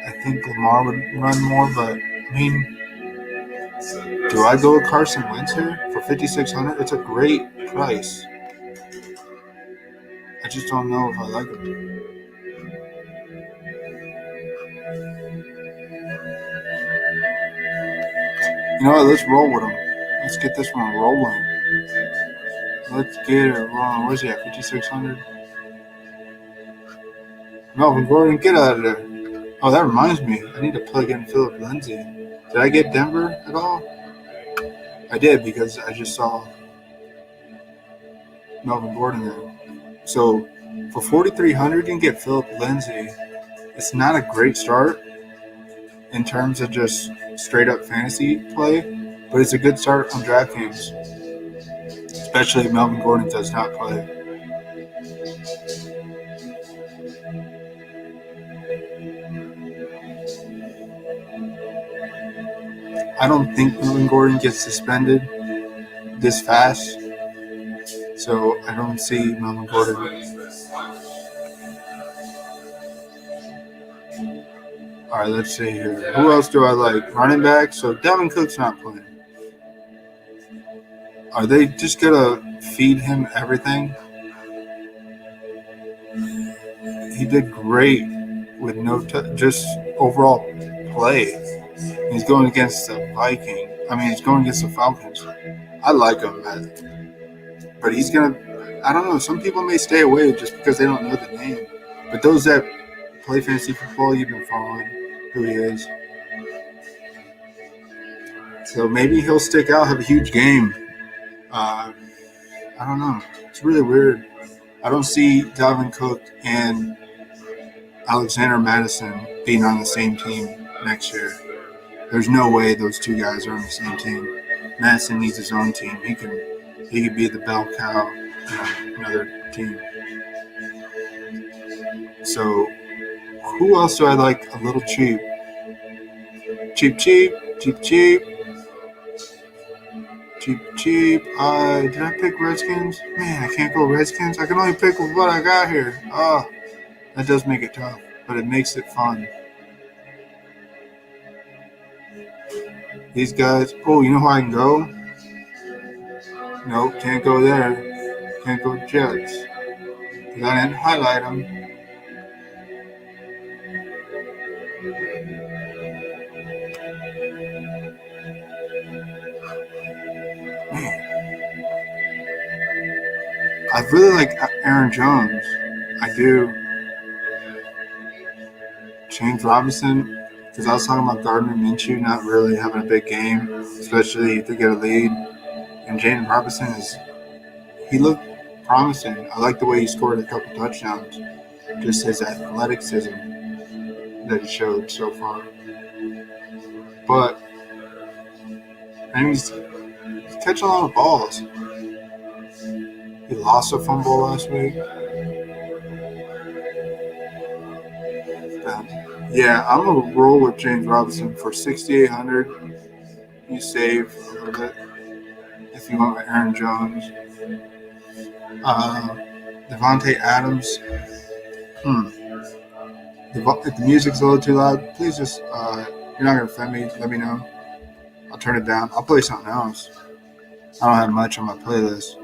Speaker 1: I think Lamar would run more, but I mean, do I go with Carson Wentz here for 5,600? It's a great price. I just don't know if I like it. You know what? Let's roll with him. Let's get this one rolling. Let's get it rolling. Where's he at? 5,600? Melvin Gordon, get out of there. Oh, that reminds me. I need to plug in Philip Lindsay. Did I get Denver at all? I did because I just saw Melvin Gordon there. So for 4,300, you can get Philip Lindsay. It's not a great start in terms of just straight up fantasy play, but it's a good start on Draftkings, especially if Melvin Gordon does not play. I don't think Melvin Gordon gets suspended this fast, so I don't see Melvin Gordon. All right, let's see here. Who else do I like? Running back. So Devin Cook's not playing. Are they just going to feed him everything? He did great with no just overall play. He's going against the he's going against the Falcons. I like him, man. But he's going to, I don't know, some people may stay away just because they don't know the name. But those that play fantasy football, you've been following who he is. So maybe he'll stick out, have a huge game. I don't know. It's really weird. I don't see Dalvin Cook and Alexander Madison being on the same team next year. There's no way those two guys are on the same team. Madison needs his own team. He can be the bell cow on another team. So who else do I like a little cheap? Cheap. Did I pick Redskins? Man, I can't go Redskins. I can only pick with what I got here. Oh, that does make it tough, but it makes it fun. These guys. Oh, you know how I can go? Nope, can't go there. Can't go Jets. Because I didn't highlight them. Man. I really like Aaron Jones. I do. James Robinson, because I was talking about Gardner Minshew not really having a big game, especially if they get a lead. And James Robinson he looked promising. I like the way he scored a couple touchdowns. Just his athleticism that he showed so far. But he's catching a lot of balls. He lost a fumble last week. Yeah, I'm going to roll with James Robinson for 6,800. You save a little bit if you want with Aaron Jones. Devontae Adams. If the music's a little too loud, please just, you're not going to offend me, let me know. I'll turn it down. I'll play something else. I don't have much on my playlist.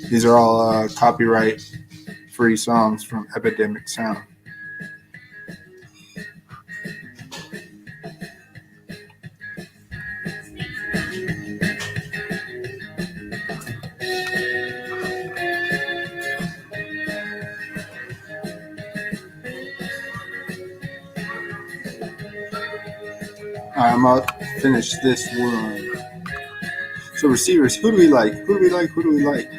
Speaker 1: These are all copyright free songs from Epidemic Sound. I'm going to finish this one. So receivers, who do we like? Who do we like?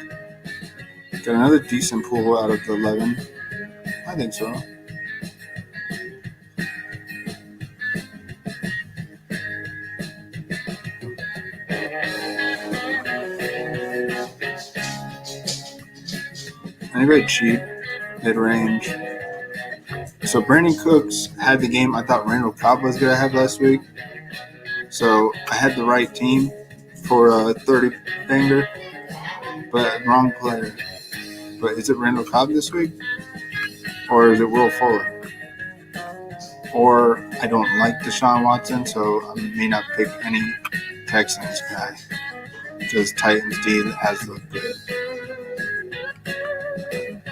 Speaker 1: Got another decent pool out of the 11. I think so. Anybody cheap, mid-range. So Brandon Cooks had the game I thought Randall Cobb was going to have last week. So I had the right team for a 30-banger, but wrong player. But is it Randall Cobb this week? Or is it Will Fuller? Or I don't like Deshaun Watson, so I may not pick any Texans guy. Because Titans D has looked good.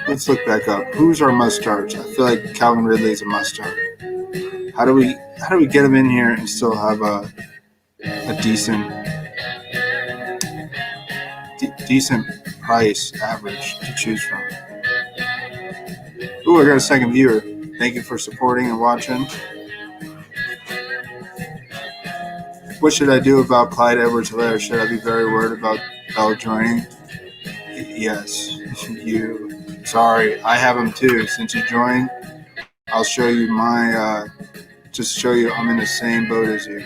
Speaker 1: Let's look back up. Who's our must-starts? I feel like Calvin Ridley is a must-start. How do we get him in here and still have a decent price average to choose from? Ooh, I got a second viewer. Thank you for supporting and watching. What should I do about Clyde Edwards-Helaire? Should I be very worried about Bell joining? Yes, you. Sorry, I have him too. Since you joined, I'll show you my. Just show you I'm in the same boat as you.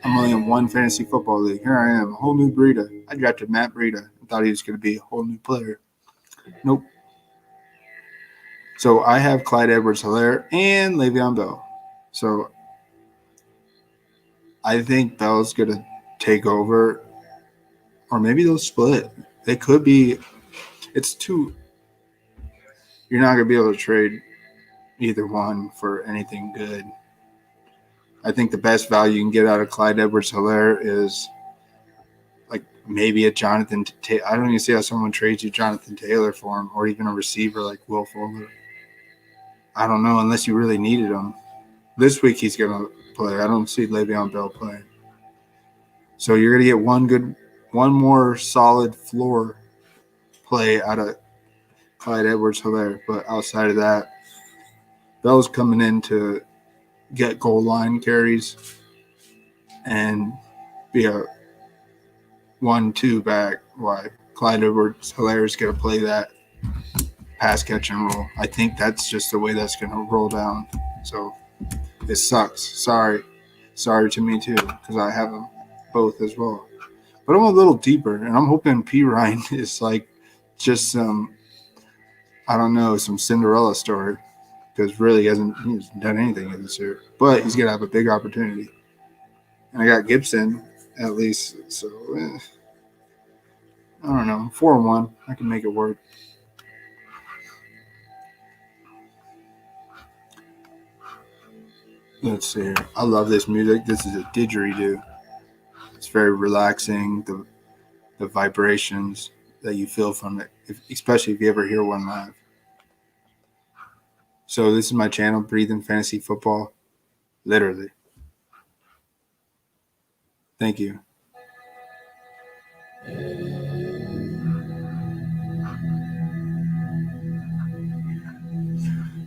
Speaker 1: I'm only in one fantasy football league. Here I am, a whole new Breida. I drafted Matt Breida. I thought he was going to be a whole new player. Nope. So I have Clyde Edwards-Helaire and Le'Veon Bell. So I think Bell's going to take over, or maybe they'll split. They could be. It's too. You're not going to be able to trade either one for anything good. I think the best value you can get out of Clyde Edwards-Helaire is like maybe a Jonathan Taylor. I don't even see how someone trades you Jonathan Taylor for him, or even a receiver like Will Fuller. I don't know, unless you really needed him. This week he's going to play. I don't see Le'Veon Bell playing. So you're going to get one more solid floor play out of Clyde Edwards-Helaire. But outside of that, Bell's coming in to get goal line carries and be a 1-2 back. Why Clyde Edwards-Helaire is going to play that pass catching role. I think that's just the way that's going to roll down. So it sucks. Sorry to me too, because I have them both as well. But I'm a little deeper, and I'm hoping P. Ryan is like just some Cinderella story, because really he's done anything this year. But he's going to have a big opportunity. And I got Gibson at least, so I don't know. 4-1, I can make it work. Let's see here. I love this music. This is a didgeridoo. It's very relaxing. The vibrations that you feel from it, especially if you ever hear one live. So this is my channel, Breathing Fantasy Football, literally. Thank you.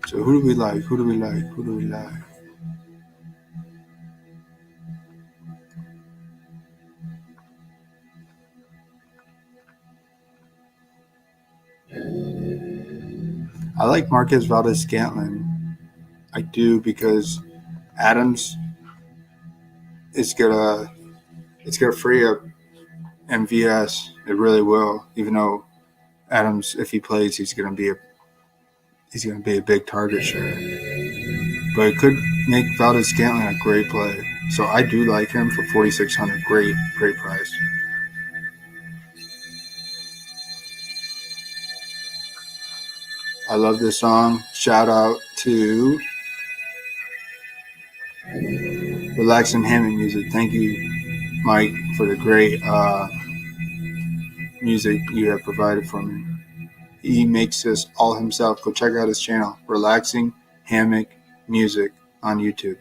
Speaker 1: So who do we like? I like Marquez Valdes-Scantling. I do, because Adams is gonna free up MVS. It really will. Even though Adams, if he plays, he's gonna be a big target share. But it could make Valdes-Scantling a great play. So I do like him for $4,600. Great price. I love this song. Shout out to Relaxing Hammond Music. Thank you, Mike, for the great music you have provided for me. He makes this all himself. Go check out his channel, Relaxing Hammock Music on YouTube.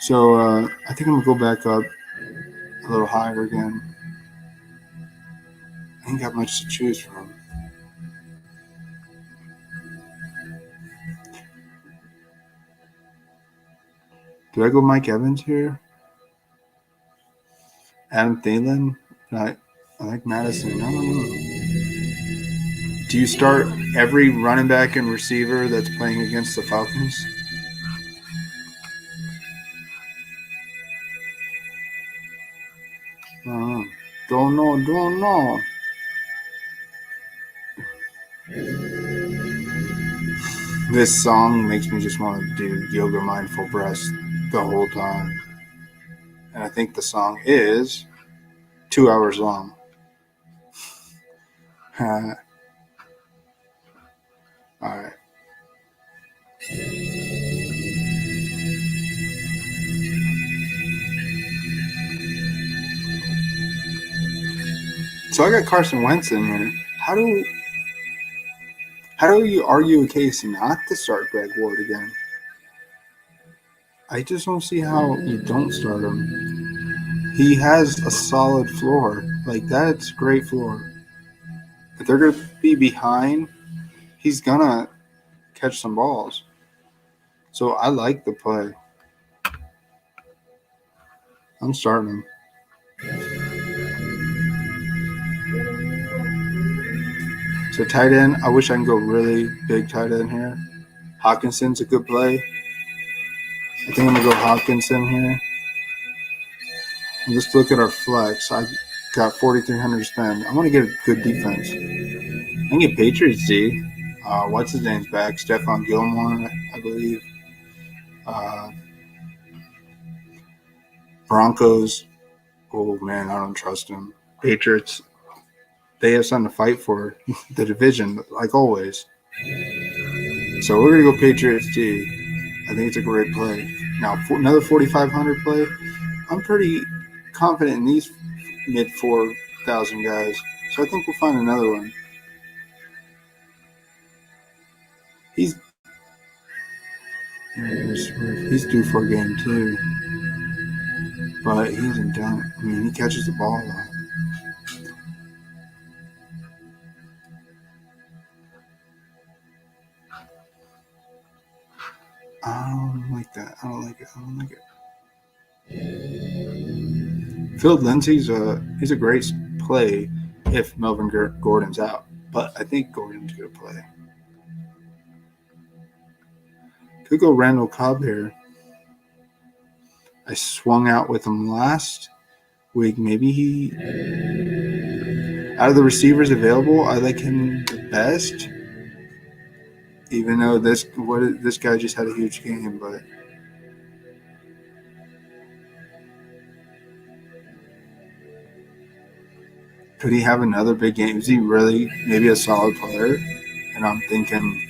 Speaker 1: So I think I'm going to go back up a little higher again. I ain't got much to choose from. Do I go Mike Evans here? Adam Thielen? I like Madison. I don't know. Do you start every running back and receiver that's playing against the Falcons? Don't know. This song makes me just want to do yoga mindful breaths the whole time. And I think the song is 2 hours long. All right. So I got Carson Wentz in here. How do you argue a case not to start Greg Ward again? I just don't see how you don't start him. He has a solid floor. Like, that's great floor. If they're going to be behind, he's going to catch some balls. So I like the play. I'm starting him. So tight end, I wish I can go really big tight end here. Hawkinson's a good play. I think I'm going to go Hawkinson here. And just look at our flex. I got 4,300 to spend. I want to get a good defense. I can get Patriots D. What's his name's back? Stephon Gilmore, I believe. Broncos. Oh, man, I don't trust him. Patriots, they have something to fight for. The division, like always. So we're going to go Patriots D. I think it's a great play. Now, another 4,500 play. I'm pretty confident in these mid 4,000 guys. So I think we'll find another one. He's due for a game too. But he hasn't done it. I mean, he catches the ball a lot. I don't like that. I don't like it. Phil Lindsay's he's a great play if Melvin Gordon's out. But I think Gordon's going to play. Could go Randall Cobb here. I swung out with him last week. Maybe he, out of the receivers available, I like him the best. Even though this guy just had a huge game, but could he have another big game? Is he really maybe a solid player? And I'm thinking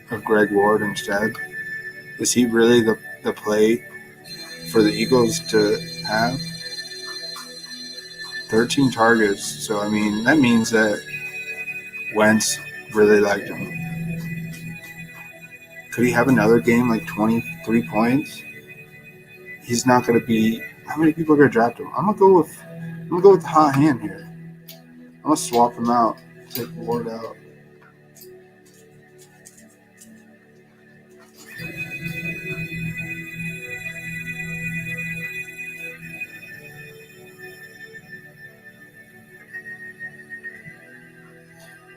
Speaker 1: of Greg Ward instead. Is he really the play for the Eagles to have? 13 targets. So, I mean, that means that Wentz really liked him. Could he have another game like 23 points? He's not going to be – how many people are going to draft him? I'm going to go with the hot hand here. I'm going to swap him out, take Ward out.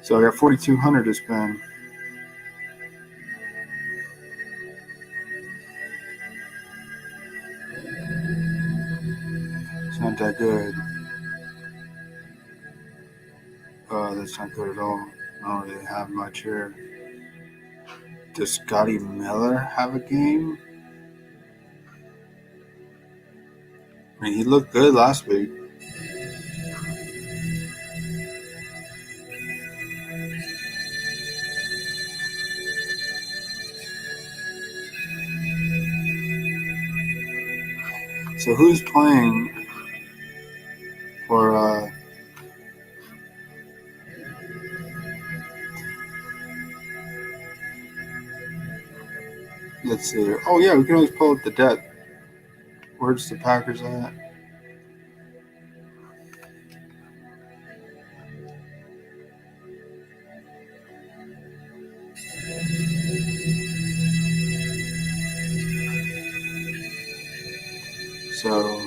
Speaker 1: So I got 4,200 to spend. It's not that good. That's not good at all. I don't really have much here. Does Scotty Miller have a game? I mean, he looked good last week. So who's playing for let's see here. Oh yeah, we can always pull up the depth. Where's the Packers at? So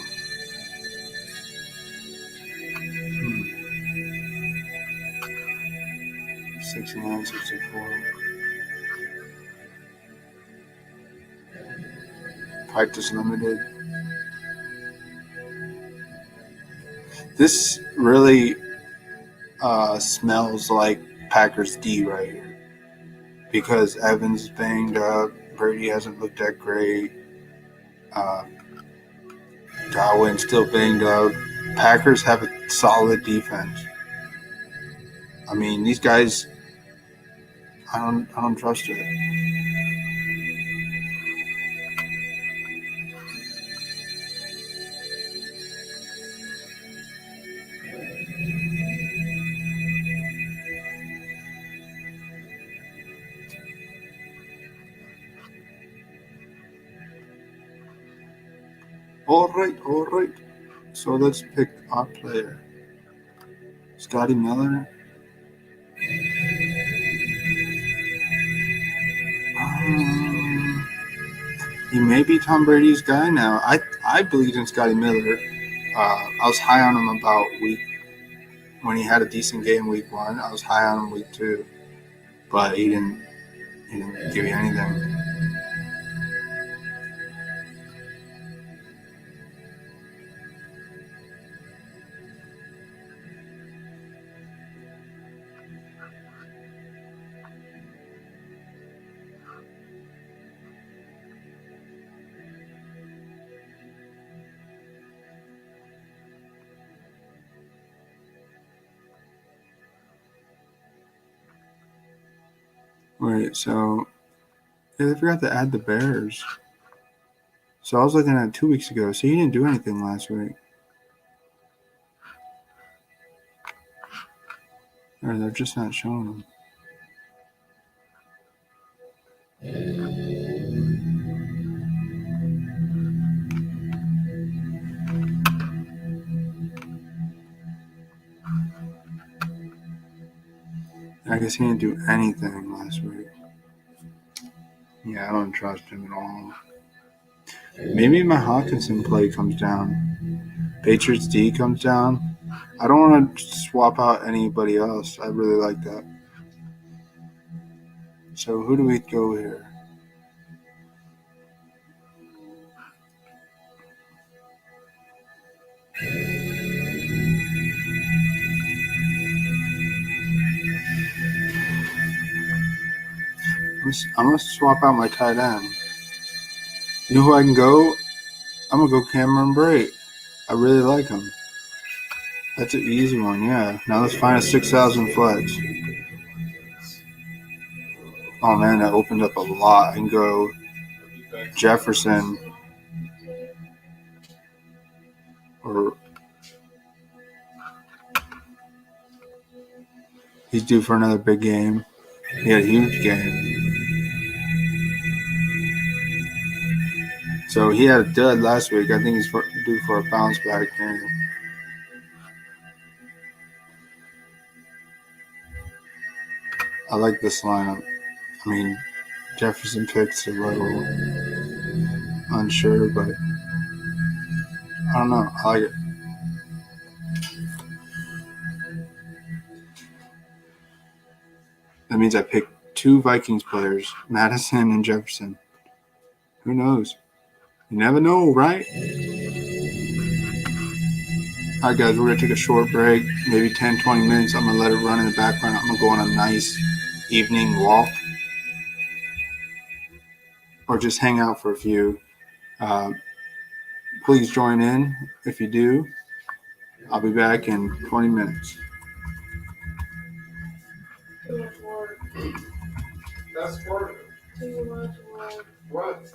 Speaker 1: 69, 64. Practice limited. This really smells like Packers D right here because Evans is banged up. Brady hasn't looked that great. Darwin's still banged up. Packers have a solid defense. I mean, these guys, I don't trust it. All right. So let's pick our player. Scotty Miller. He may be Tom Brady's guy now. I believed in Scotty Miller. I was high on him about when he had a decent game week 1. I was high on him week 2, but he didn't give you anything. Wait, so yeah, they forgot to add the Bears. So I was looking at 2 weeks ago. So he didn't do anything last week. Or they're just not showing him. I guess he didn't do anything last week. Yeah, I don't trust him at all. Maybe my Hawkinson play comes down. Patriots D comes down. I don't want to swap out anybody else. I really like that. So who do we go here? I'm going to swap out my tight end. You know who I can go? I'm going to go Cameron Brate. I really like him. That's an easy one, yeah. Now let's find a 6,000 flex. Oh, man, that opened up a lot. I can go Jefferson or he's due for another big game. He had a huge game. So he had a dud last week. I think he's due for a bounce back game. I like this lineup. I mean, Jefferson picks a little unsure, but I don't know. I like it. That means I picked 2 Vikings players, Madison and Jefferson. Who knows? You never know, right? All right, guys, we're going to take a short break, maybe 10, 20 minutes. I'm going to let it run in the background. I'm going to go on a nice evening walk or just hang out for a few. Please join in if you do. I'll be back in 20 minutes.
Speaker 2: Too much work.
Speaker 4: That's part of it.
Speaker 2: Too much work.
Speaker 4: What?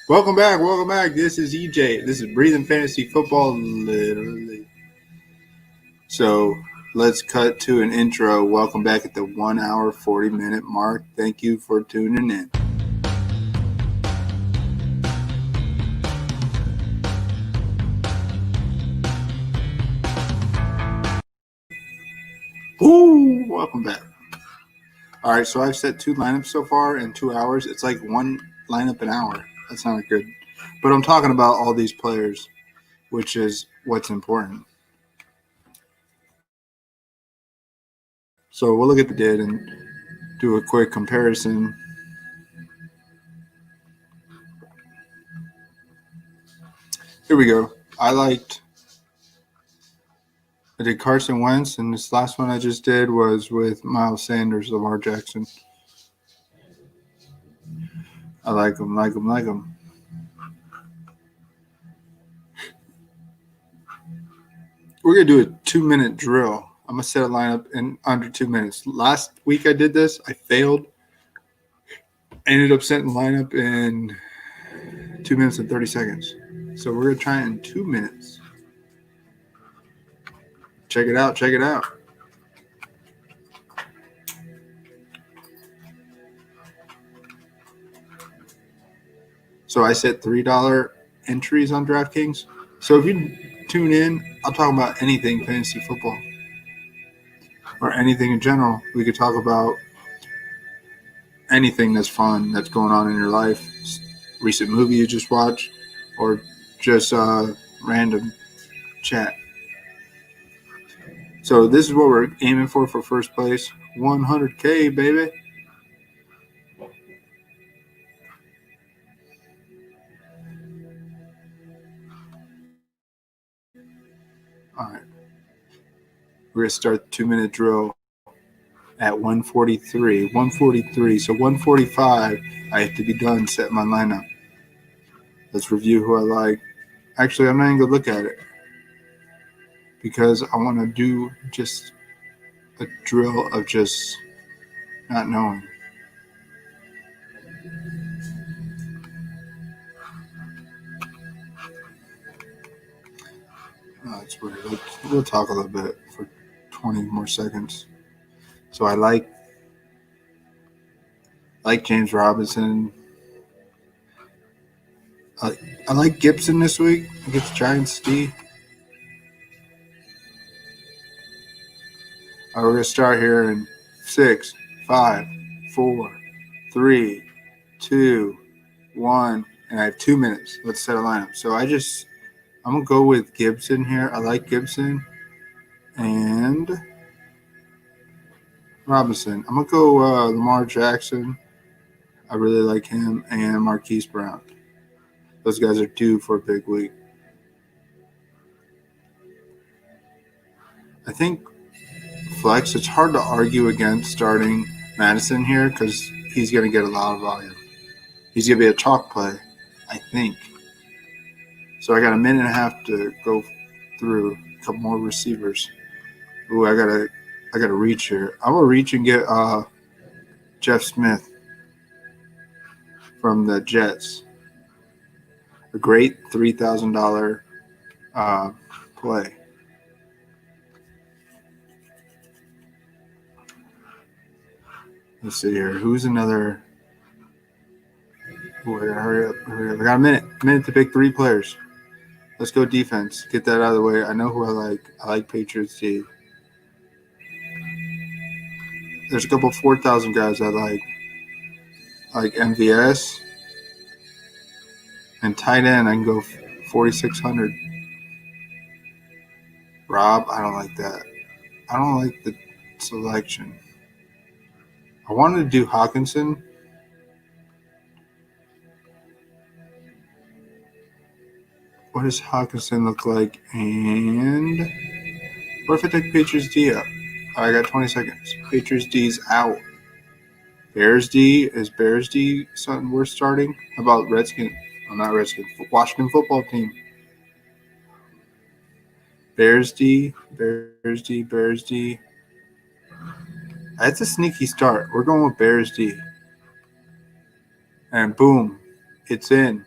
Speaker 1: Welcome back. This is EJ. This is Breathing Fantasy Football, literally. So let's cut to an intro. Welcome back at the 1 hour, 40-minute mark. Thank you for tuning in. Woo! Welcome back. All right, so I've set 2 lineups so far in 2 hours. It's like 1 lineup an hour. That's not good. But I'm talking about all these players, which is what's important. So we'll look at the did and do a quick comparison. Here we go. I did Carson Wentz, and this last one I just did was with Miles Sanders, Lamar Jackson. I like him. We're going to do a 2-minute drill. I'm going to set a lineup in under 2 minutes. Last week I did this. I failed. I ended up setting the lineup in 2 minutes and 30 seconds. So we're going to try it in 2 minutes. Check it out. So I set $3 entries on Draftkings. So if you tune in, I'll talk about anything fantasy football or anything in general. We could talk about anything that's fun that's going on in your life, recent movie you just watched, or just random chat. So this is what we're aiming for first place. 100K, baby. All right. We're going to start the 2-minute drill at 1:43. 1:43. So 1:45, I have to be done setting my lineup. Let's review who I like. Actually, I'm not even going to look at it because I want to do just a drill of just not knowing. Oh, that's weird. We'll talk a little bit for 20 more seconds. So I like James Robinson. I like Gibson this week against Giants D. All right, we're going to start here in 6, 5, 4, 3, 2, 1, and I have 2 minutes. Let's set a lineup. So I'm going to go with Gibson here. I like Gibson and Robinson. I'm going to go Lamar Jackson. I really like him, and Marquise Brown. Those guys are due for a big week. I think flex, it's hard to argue against starting Madison here because he's going to get a lot of volume. He's going to be a chalk play, I think. So I got a minute and a half to go through a couple more receivers. Ooh, I gotta reach here. I'm gonna reach and get Jeff Smith from the Jets. A great $3,000 play. Let's see here. Who's another? Ooh, I gotta hurry up. I got a minute to pick 3 players. Let's go defense. Get that out of the way. I know who I like. I like Patriots D. There's a couple 4,000 guys I like. I like MVS. And tight end, I can go 4,600. Rob, I don't like that. I don't like the selection. I wanted to do Hawkinson. What does Hawkinson look like? And what if I take Patriots D up? I got 20 seconds. Patriots D's out. Bears D. Is Bears D something worth starting? How about Redskins? Oh, not Redskins. Washington football team. Bears D. That's a sneaky start. We're going with Bears D. And boom, it's in.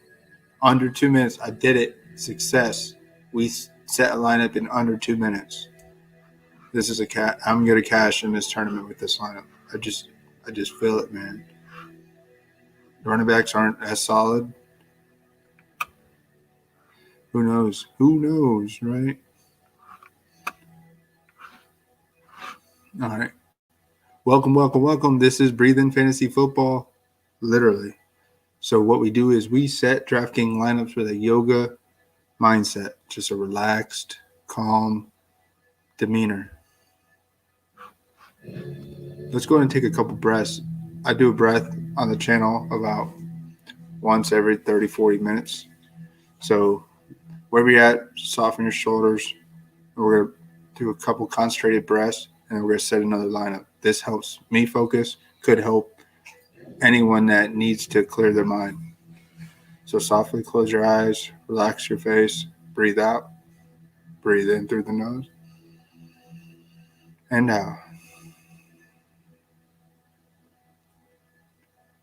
Speaker 1: Under 2 minutes. I did it. Success. We set a lineup in under 2 minutes. This is I'm going to cash in this tournament with this lineup. I just feel it, man. The running backs aren't as solid. Who knows? Who knows, right? All right. Welcome. This is Breathing Fantasy Football, literally. So what we do is we set Drafting lineups with a yoga mindset, just a relaxed, calm demeanor. Let's go ahead and take a couple breaths. I do a breath on the channel about once every 30, 40 minutes. So wherever you're at, soften your shoulders. We're going to do a couple concentrated breaths, and we're going to set another lineup. This helps me focus, could help anyone that needs to clear their mind. So softly close your eyes, relax your face, breathe out, breathe in through the nose, and out.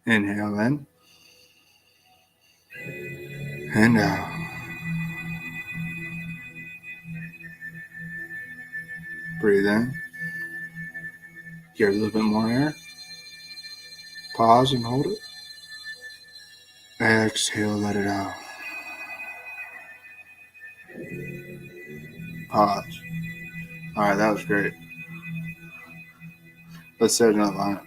Speaker 1: Inhale in, and out. Breathe in. Get a little bit more air. Pause and hold it. Exhale, let it out. Pause. All right, that was great. Let's set another lineup.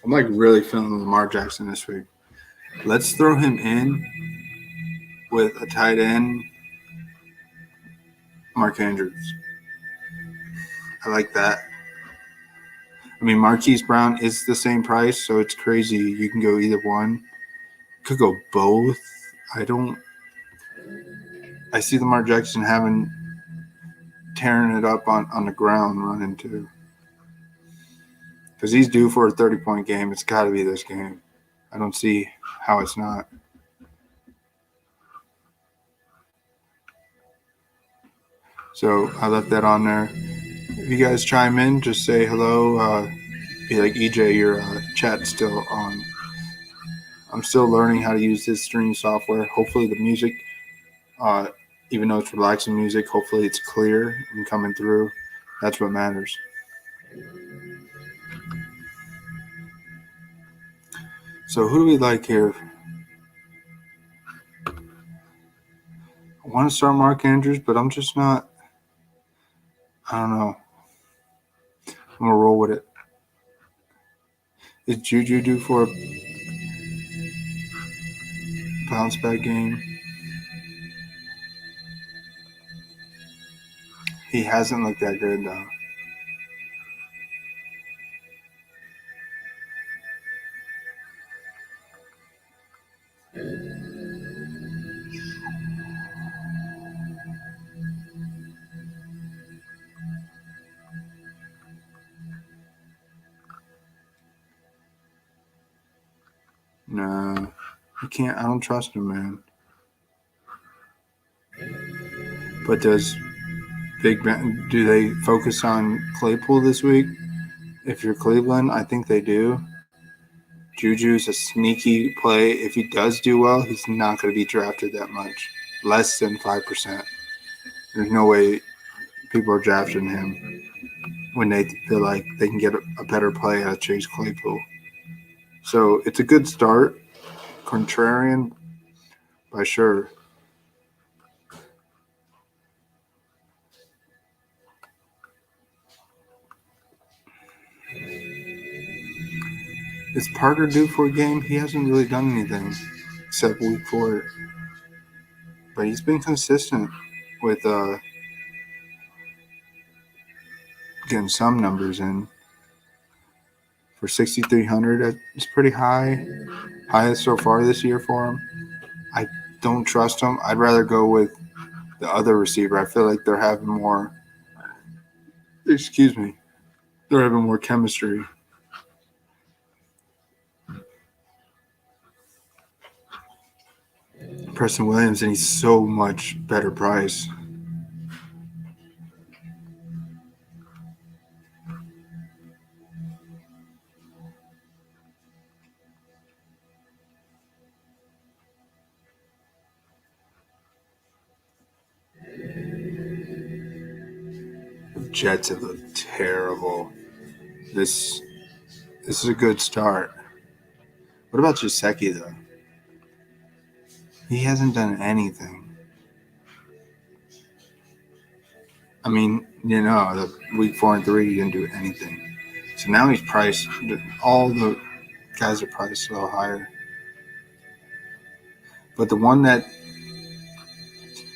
Speaker 1: I'm really feeling Lamar Jackson this week. Let's throw him in with a tight end, Mark Andrews. I like that. I mean, Marquise Brown is the same price, so it's crazy. You can go either one. Could go both. I see Lamar Jackson tearing it up on the ground running too. Because he's due for a 30-point game. It's got to be this game. I don't see how it's not. So I left that on there. If you guys chime in, just say hello. Be like, EJ, your chat's still on. I'm still learning how to use this stream software. Hopefully the music, even though it's relaxing music, hopefully it's clear and coming through. That's what matters. So who do we like here? I want to start Mark Andrews, but I'm just not. I don't know. I'm going to roll with it. Is Juju due for a bounce back game? He hasn't looked that good, though. No, I can't. I don't trust him, man. But do they focus on Claypool this week? If you're Cleveland, I think they do. Juju's a sneaky play. If he does do well, he's not going to be drafted that much. Less than 5%. There's no way people are drafting him when they feel like they can get a better play out of Chase Claypool. So it's a good start. Contrarian, by sure. Is Parker due for a game? He hasn't really done anything except week 4. But he's been consistent with getting some numbers in. For 6,300, it's pretty high. Highest so far this year for him. I don't trust him. I'd rather go with the other receiver. I feel like they're having more chemistry. Preston Williams, and he's so much better price. Jets have looked terrible. This is a good start. What about Gesicki, though? He hasn't done anything. I mean, the week 4 and 3, he didn't do anything. So now he's priced. All the guys are priced a little higher. But the one that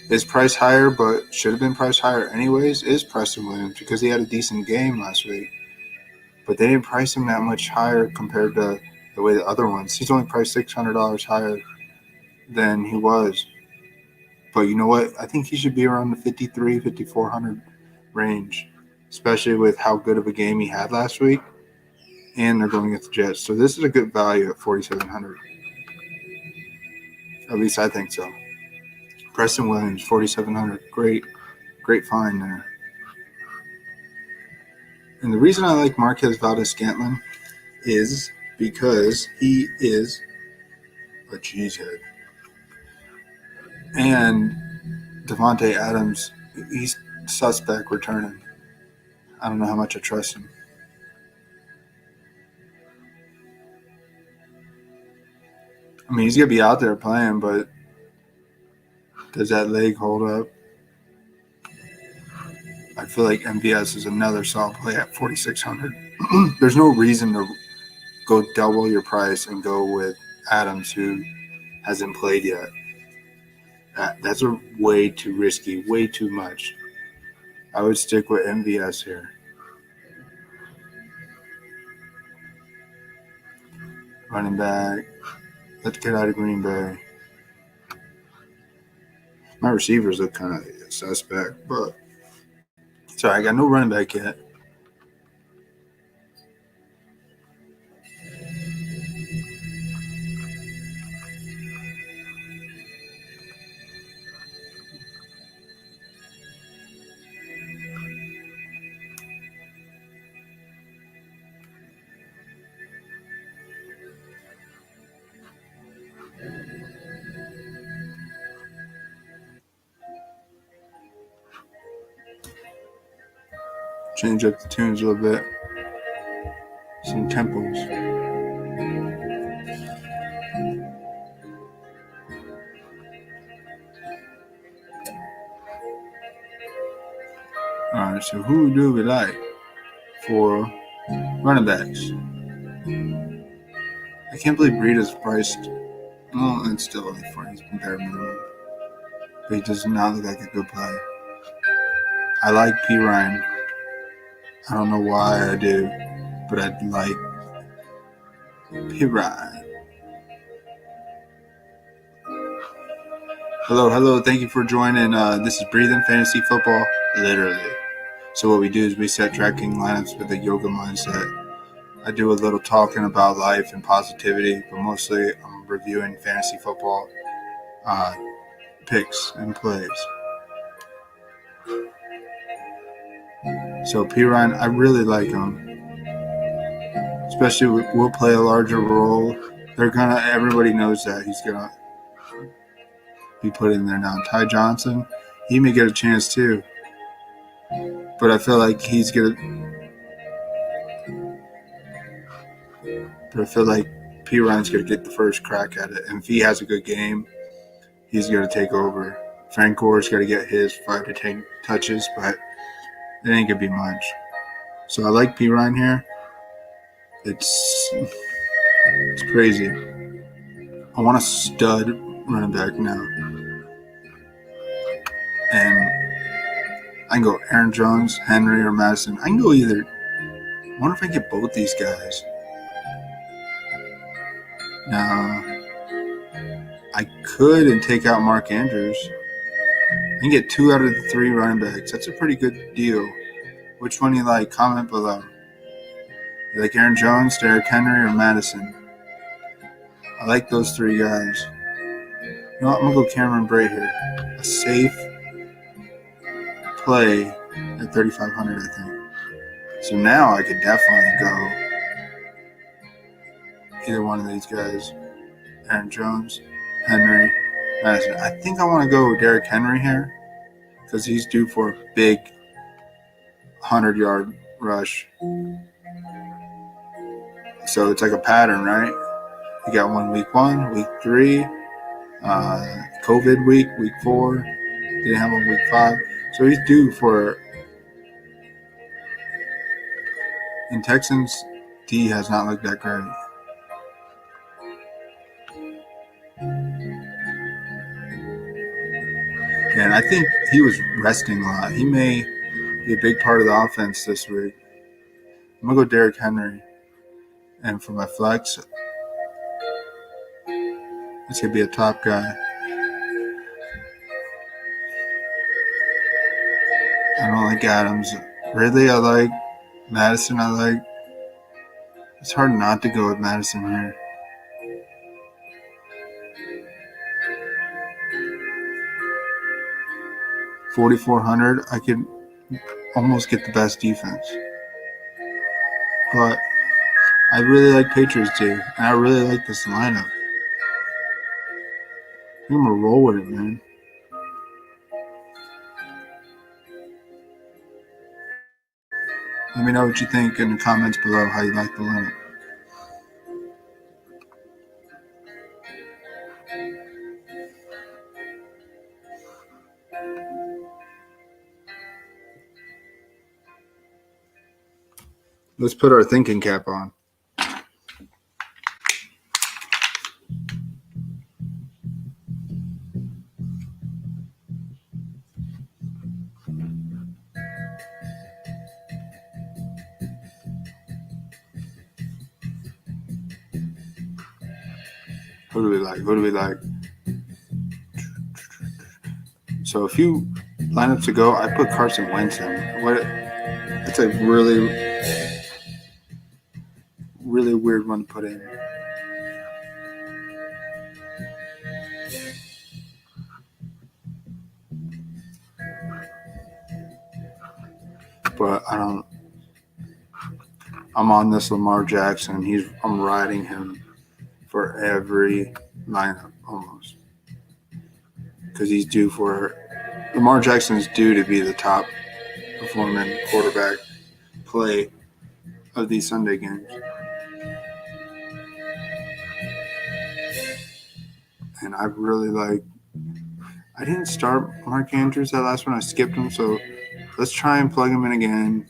Speaker 1: is priced higher but should have been priced higher anyways is Preston Williams because he had a decent game last week. But they didn't price him that much higher compared to the way the other ones. He's only priced $600 higher than he was. But you know what? I think he should be around the $5,400 range, especially with how good of a game he had last week. And they're going against the Jets. So this is a good value at $4,700. At least I think so. Preston Williams, $4,700. Great find there. And the reason I like Marquez Valdez-Scantling is because he is a cheesehead. And Devontae Adams, he's suspect returning. I don't know how much I trust him. I mean, he's going to be out there playing, but does that leg hold up? I feel like MVS is another solid play at $4,600. There's no reason to go double your price and go with Adams, who hasn't played yet. That's way too risky, way too much. I would stick with MVS here. Running back. Let's get out of Green Bay. My receivers look kind of suspect, but sorry, I got no running back yet. Change up the tunes a little bit. Some tempos. All right, so who do we like for running backs? I can't believe Breeda's priced. Well, it's still only for his compare minimum. But he does not look like a good play. I like P. Ryan. I don't know why I do, but I like P. Ryan. Hello. Thank you for joining. This is Breathing Fantasy Football, literally. So what we do is we set Draftking Lineups with a yoga mindset. I do a little talking about life and positivity, but mostly I'm reviewing fantasy football picks and plays. So P. Ryan, I really like him. Especially will play a larger role. Everybody knows that he's gonna be put in there now. Ty Johnson, he may get a chance too. But I feel like P. Ryan's gonna get the first crack at it. And if he has a good game, he's gonna take over. Frank Gore's gotta get his 5 to 10 touches, but it ain't gonna be much. So I like P. Ryan here. It's crazy. I want a stud running back now. And I can go Aaron Jones, Henry, or Madison. I can go either. I wonder if I get both these guys. Now, I could and take out Mark Andrews. I can get 2 out of the 3 running backs. That's a pretty good deal. Which one do you like? Comment below. You like Aaron Jones, Derrick Henry, or Madison? I like those 3 guys. You know what? I'm going to go Cameron Bray here. A safe play at $3,500, I think. So now I could definitely go either one of these guys. Aaron Jones, Henry, Madison. I think I want to go with Derrick Henry here because he's due for a big 100-yard rush. So it's like a pattern, right? You got one week 1, week 3, COVID week 4, didn't have one week 5. So he's due for. And Texans D has not looked that great. And I think he was resting a lot. He may be a big part of the offense this week. I'm going to go Derrick Henry. And for my flex, it's going to be a top guy. I don't like Adams. Ridley, I like. Madison, I like. It's hard not to go with Madison here. $4,400, I could almost get the best defense. But I really like Patriots too, and I really like this lineup. I think I'm going to roll with it, man. Let me know what you think in the comments below, how you like the lineup. Let's put our thinking cap on. Who do we like? Who do we like? So a few lineups ago, I put Carson Wentz in. That's a really weird one to put in. But I'm on this Lamar Jackson. I'm riding him for every lineup almost. Because he's due for Lamar Jackson is due to be the top performing quarterback play of these Sunday games. And I really like. I didn't start Mark Andrews that last one. I skipped him, so let's try and plug him in again.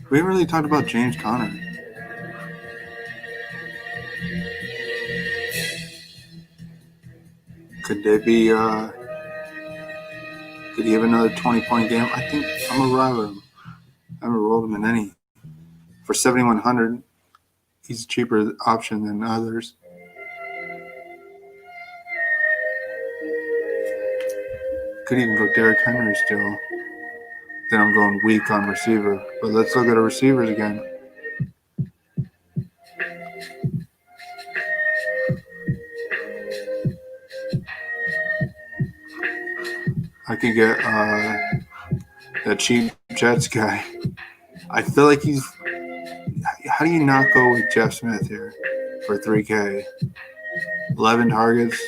Speaker 1: We haven't really talked about James Conner. Could they be? Could he have another 20-point game? I think I'm gonna ride with him. I haven't rolled him in any. For $7,100, he's a cheaper option than others. Could even go Derrick Henry still. Then I'm going weak on receiver. But let's look at our receivers again. I could get that cheap Jets guy. I feel like he's. How do you not go with Jeff Smith here for $3K? 11 targets,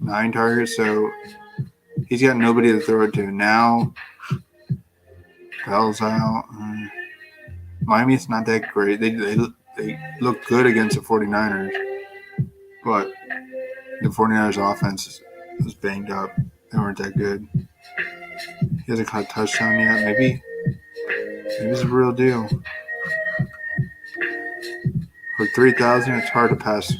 Speaker 1: 9 targets, so he's got nobody to throw it to. Now, Bell's out. Miami's not that great. They look good against the 49ers, but the 49ers offense was banged up. They weren't that good. He hasn't caught a touchdown yet. Maybe it's a real deal. For $3,000, it's hard to pass.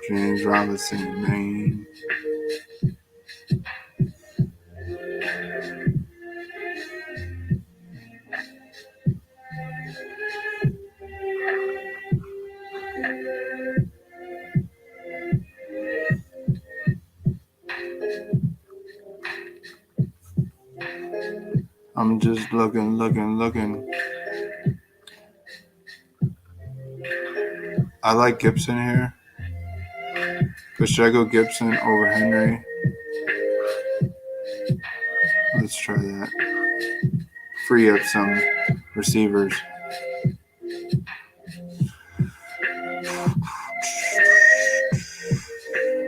Speaker 1: James Robinson, Maine. I'm just looking. I like Gibson here. But should I go Gibson over Henry? Let's try that. free up some receivers.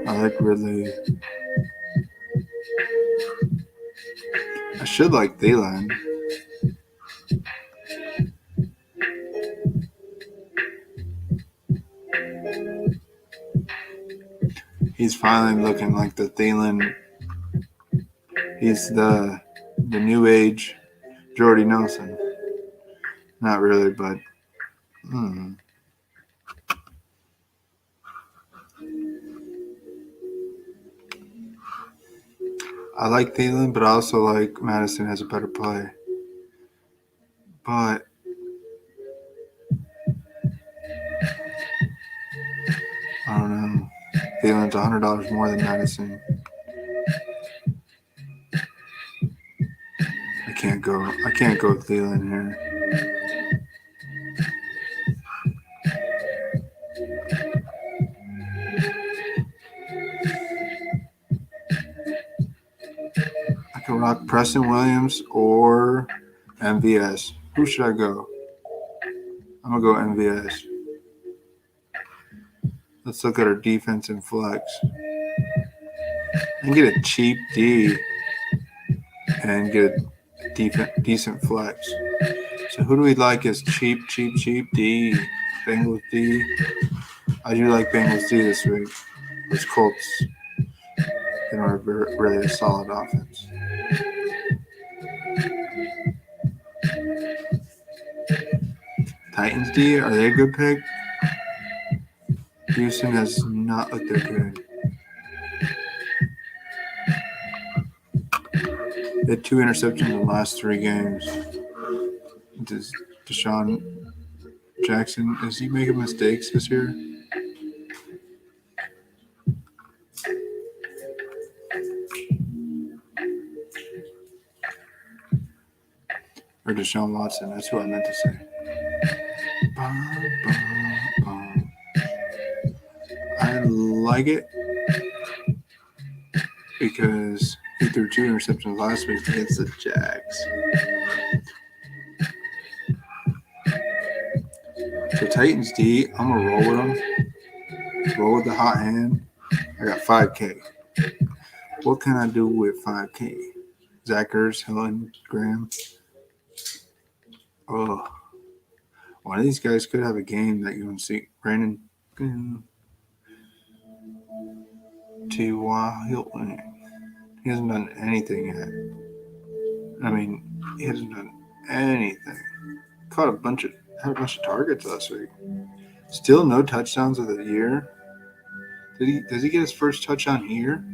Speaker 1: I like Ridley. I should like Thielen. He's finally looking like the Thielen. He's the new age Jordy Nelson. Not really, but I like Thielen, but I also like Madison has a better play. But I don't know. Thielen's $100 more than Madison. I can't go with Thielen here. I can rock Preston Williams or MVS. Who should I go? I'm going to go MVS. Let's look at our defense and flex. And get a cheap D and get a decent flex. So who do we like as cheap D? Bengals D. I do like Bengals D this week. Those Colts, they don't have really a solid offense. Titans D, are they a good pick? Houston has not looked that good. They had 2 interceptions in the last 3 games. Desean Jackson, is he making mistakes this year? Or Deshaun Watson, that's who I meant to say. I like it because he threw 2 interceptions last week against the Jags. So Titans D, I'm going to roll with them. Roll with the hot hand. I got $5K. What can I do with $5K? Zachers, Helen, Graham. Oh. One of these guys could have a game that you want to see. Brandon T.Y. Hilton. He hasn't done anything yet. I mean, he hasn't done anything. Had a bunch of targets last week. Still no touchdowns of the year. Does he get his first touchdown here?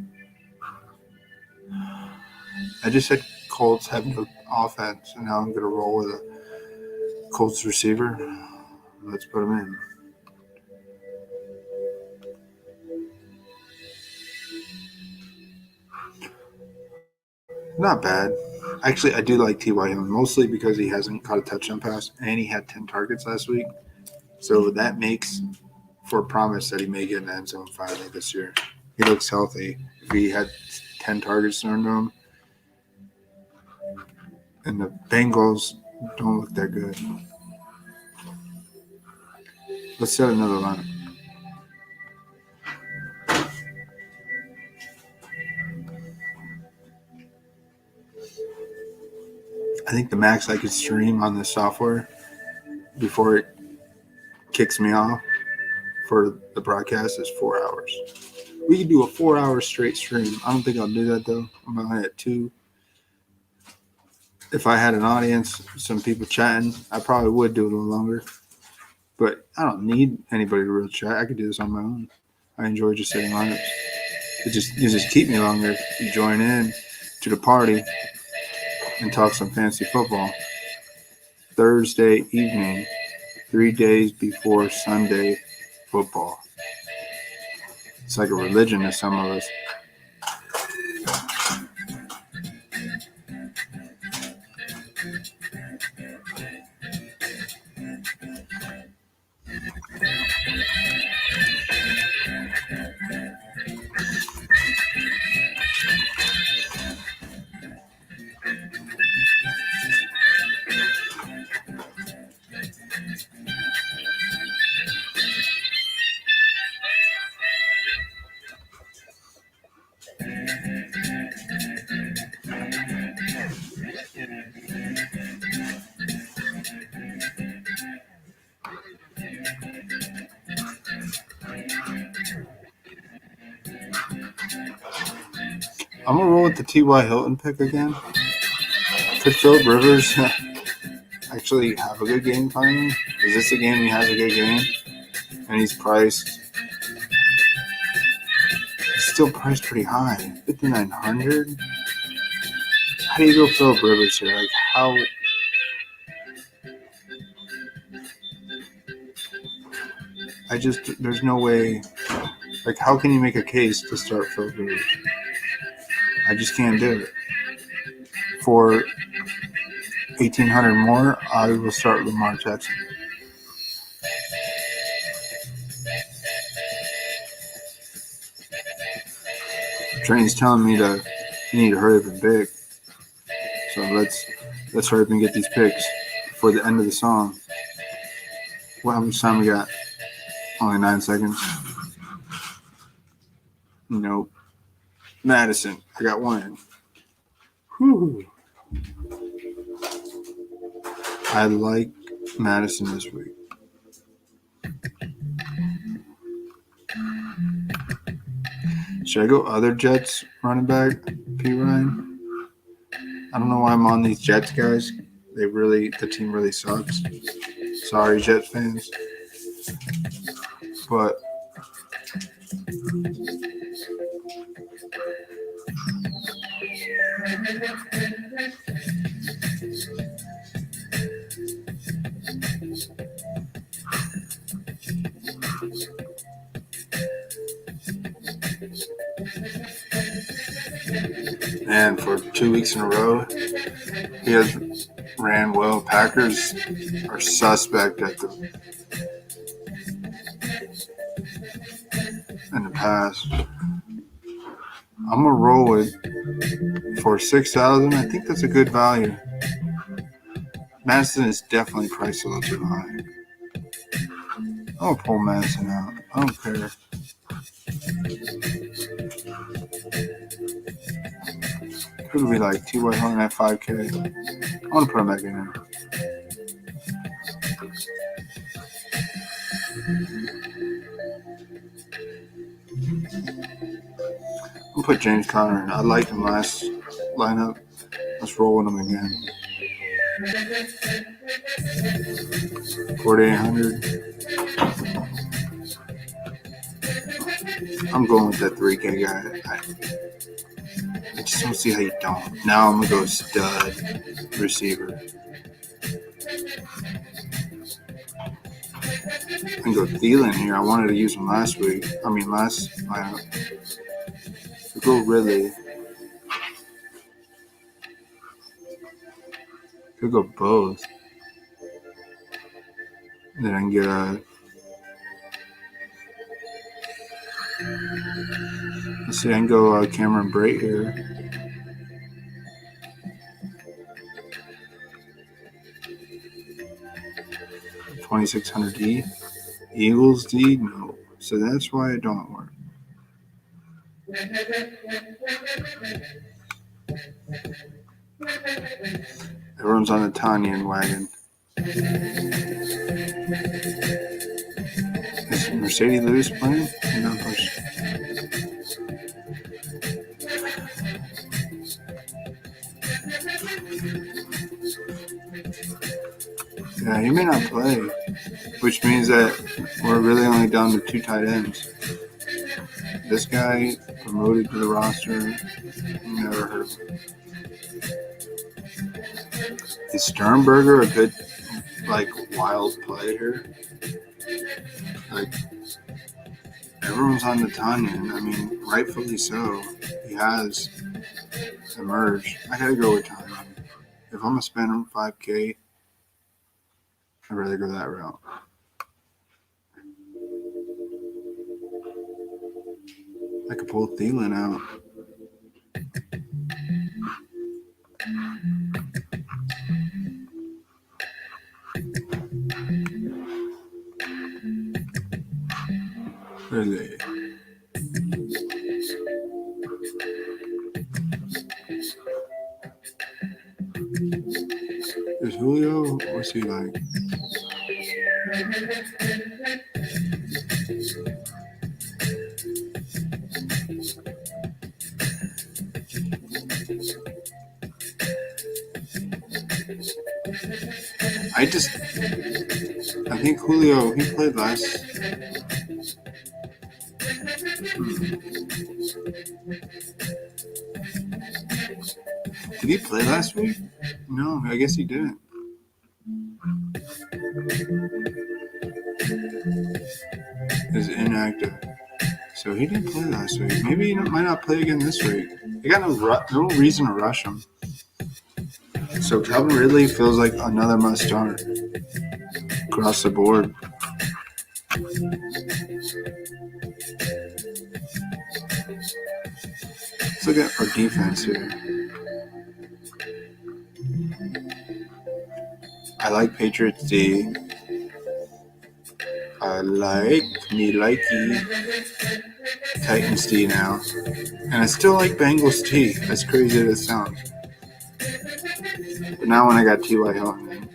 Speaker 1: I just said Colts have no offense, and now I'm going to roll with a Colts receiver. Let's put him in. Not bad. Actually, I do like T.Y. Hilton, mostly because he hasn't caught a touchdown pass, and he had 10 targets last week. So that makes for a promise that he may get an end zone finally this year. He looks healthy. If he had 10 targets thrown to him, and the Bengals don't look that good. Let's set another lineup. I think the max I could stream on this software before it kicks me off for the broadcast is 4 hours. We could do a 4-hour straight stream. I don't think I'll do that, though. I'm only at 2. If I had an audience, some people chatting, I probably would do it a little longer. But I don't need anybody to real chat. I could do this on my own. I enjoy just setting lineups. You just keep me longer if you join in to the party and talk some fantasy football. Thursday evening, 3 days before Sunday football. It's like a religion to some of us. I'm going to roll with the T.Y. Hilton pick again. Could Phillip Rivers actually have a good game finally? Is this a game he has a good game? And he's still priced pretty high. 5,900? How do you go Phillip Rivers here? Like, how? There's no way. Like, how can you make a case to start Phillip Rivers? I just can't do it. For 1,800 more, I will start Lamar Jackson. Train's telling me you need to hurry up and pick. So let's hurry up and get these picks before the end of the song. How much time we got? Only 9 seconds. Nope. Madison. I got one. Whew. I like Madison this week. Should I go other Jets running back, P. Ryan? I don't know why I'm on these Jets guys. The team really sucks. Sorry, Jets fans. But and for 2 weeks in a row, he has ran well. Packers are suspect in the past. I'm gonna roll with for 6,000. I think that's a good value. Madison is definitely priced a little too high. I'm gonna pull Madison out. I don't care. Could be like T.Y. Hilton at 5K. I'm gonna put him back in there. I'm gonna put James Conner in. I liked him last lineup. Let's roll with him again. 4,800. I'm going with that 3K guy. I just don't see how you don't. Now I'm going to go stud receiver. I can go Thielen here. I wanted to use him last lineup. We'll go Ridley. Could go both. Then I can get let's see, I can go Cameron Brate here. $2,600 D. Eagles D? No. So that's why it don't work. Everyone's on the Tanyan wagon. Is Mercedes Lewis playing? No, yeah, he may not play, which means that we're really only down to 2 tight ends. This guy promoted to the roster, never heard of him. Is Sternberger a good, wild player? Everyone's on the Tanyan. I mean, rightfully so. He has emerged. I gotta go with Tanyan. If I'm gonna spend him 5K, I'd rather go that route. I could pull Thielen out. Really? Is Julio? What's he like? I think Julio, he played last. Did he play last week? No, I guess he didn't. He's inactive. So he didn't play last week. Maybe he might not play again this week. They got no reason to rush him. So Calvin Ridley feels like another must start across the board. Let's look at our defense here. I like Patriots D. I like Titans D now. And I still like Bengals T, as crazy as it sounds. But now when I got T.Y. Hilton in.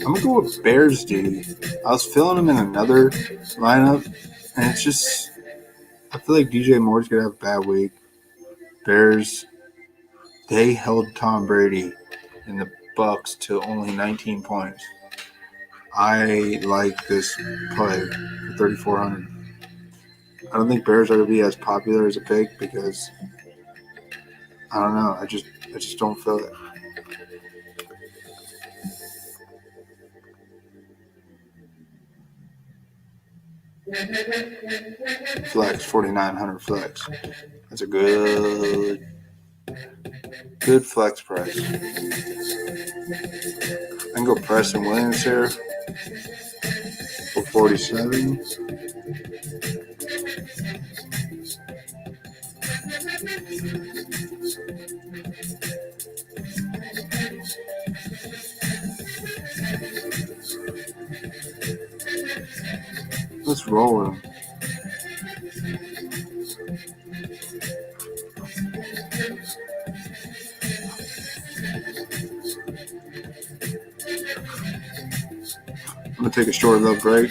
Speaker 1: I'm going to go with Bears D. I was filling him in another lineup, and it's just, I feel like DJ Moore's going to have a bad week. Bears, they held Tom Brady in the Bucks to only 19 points. I like this play for 3,400. I don't think Bears are going to be as popular as a pick because, I don't know, I just don't feel it. Flex, 4,900 flex. That's a good flex price. I can go Preston Williams here for 47. Let's roll with him. I'm going to take a short little break.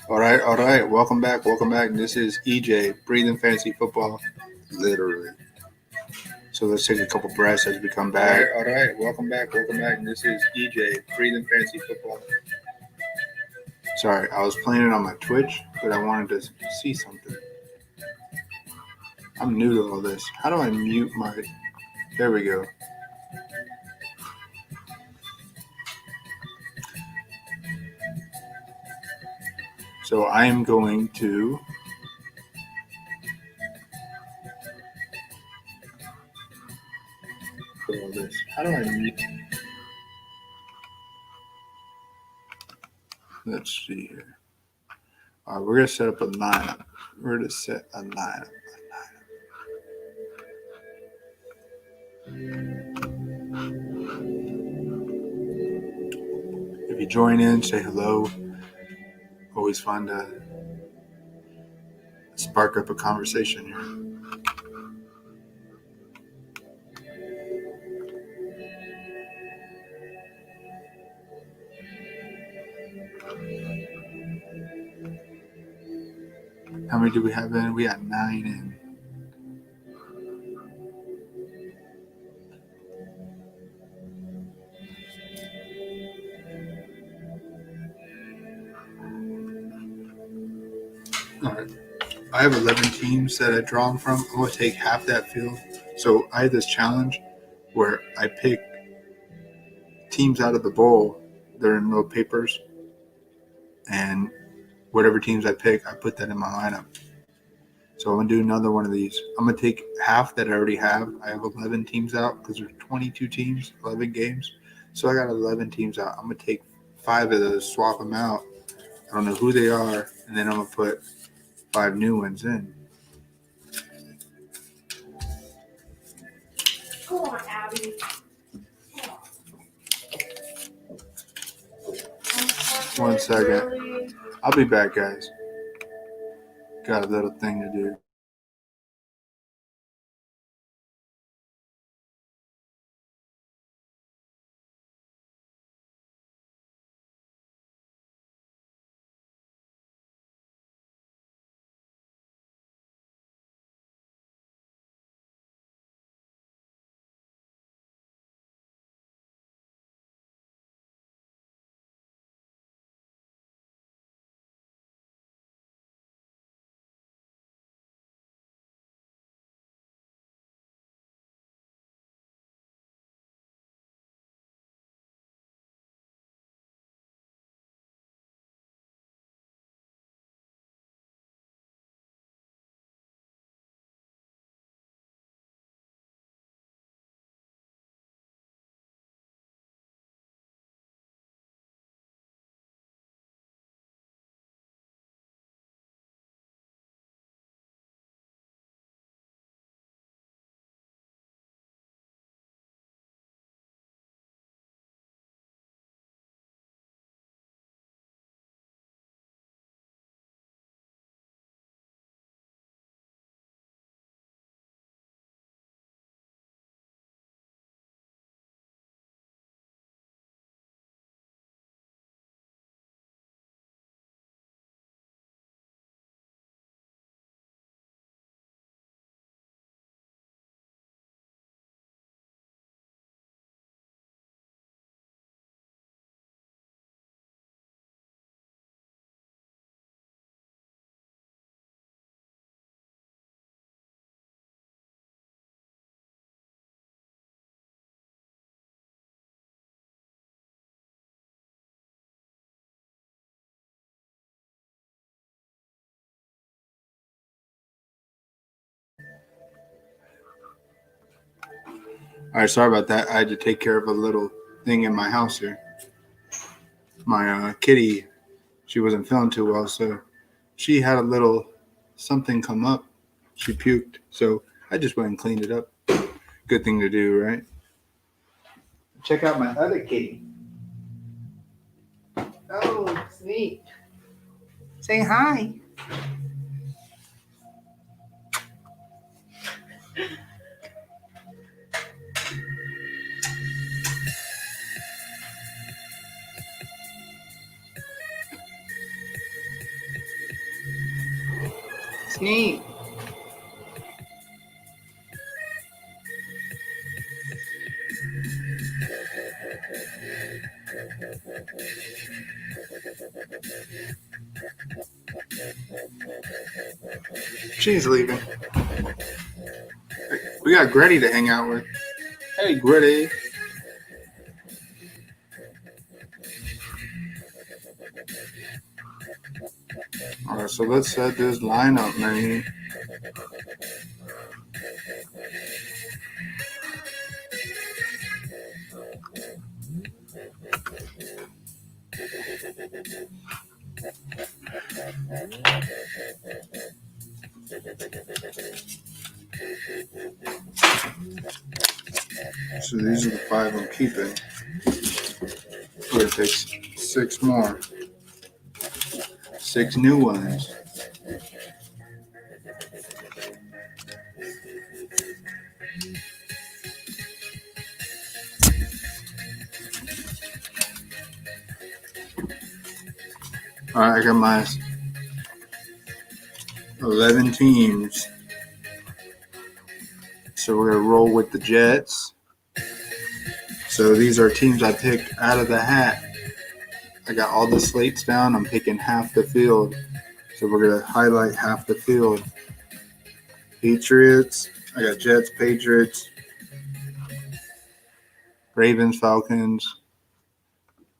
Speaker 1: All right. Welcome back. This is EJ, Breathing Fantasy Football, literally. So let's take a couple breaths as we come back. All right. Welcome back. This is EJ, Breathing Fantasy Football. Sorry, I was playing it on my Twitch, but I wanted to see something. I'm new to all this. How do I mute my... There we go. So I am going to... put all this. How do I mute... Let's see here. All right, we're going to set up a lineup. We're going to set a lineup. If you join in, say hello. Always fun to spark up a conversation here. How many do we have in? We got 9 in. All right. I have 11 teams that I drawn from. I'm going to take half that field. So I had this challenge where I picked teams out of the bowl. They're in little papers. And whatever teams I pick, I put that in my lineup. So I'm going to do another one of these. I'm going to take half that I already have. I have 11 teams out because there's 22 teams, 11 games. So I got 11 teams out. I'm going to take 5 of those, swap them out. I don't know who they are. And then I'm going to put 5 new ones in.
Speaker 2: Go on, Abby.
Speaker 1: One second. I'll be back, guys. Got a little thing to do. All right, sorry about that. I had to take care of a little thing in my house here. My kitty, she wasn't feeling too well, so she had a little something come up. She puked, so I just went and cleaned it up. Good thing to do, right? Check out my other kitty.
Speaker 3: Oh, sweet.
Speaker 1: Say hi. Sneak. She's leaving. We got Gretty to hang out with. Hey, Gretty. All right, so let's set this lineup, man. So these are the 5 I'm keeping. We're going to take 6 more. 6 new ones. All right, I got my 11 teams. So we're going to roll with the Jets. So these are teams I picked out of the hat. I got all the slates down. I'm picking half the field. So we're going to highlight half the field. Patriots. I got Jets, Patriots, Ravens, Falcons,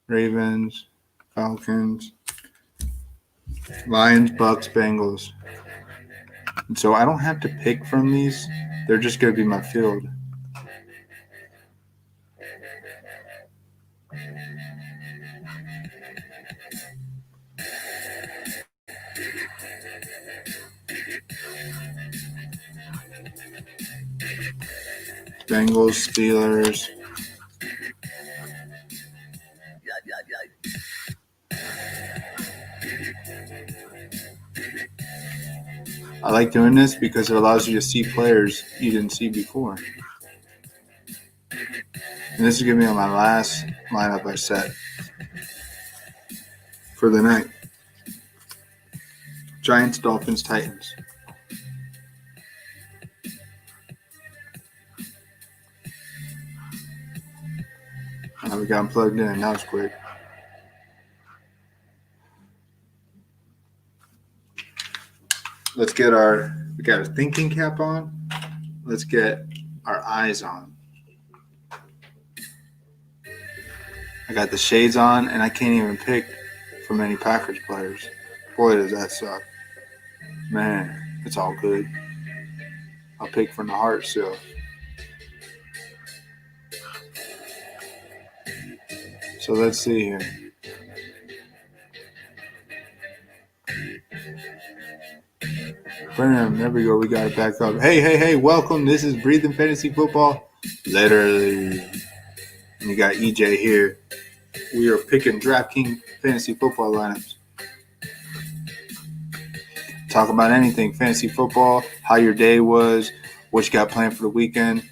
Speaker 1: Lions, Bucks, Bengals. And so I don't have to pick from these. They're just going to be my field. Bengals, Steelers. I like doing this because it allows you to see players you didn't see before. And this is going to be on my last lineup I set for the night. Giants, Dolphins, Titans. We got them plugged in. That was quick. Let's get we got our thinking cap on. Let's get our eyes on. I got the shades on, and I can't even pick from any Packers players. Boy, does that suck. Man, it's all good. I'll pick from the heart still. So let's see here. Bam, there we go. We got it back up. Hey, welcome. This is Breathing Fantasy Football. Literally. And you got EJ here. We are picking Draftkings Fantasy Football lineups. Talk about anything. Fantasy football, how your day was, what you got planned for the weekend.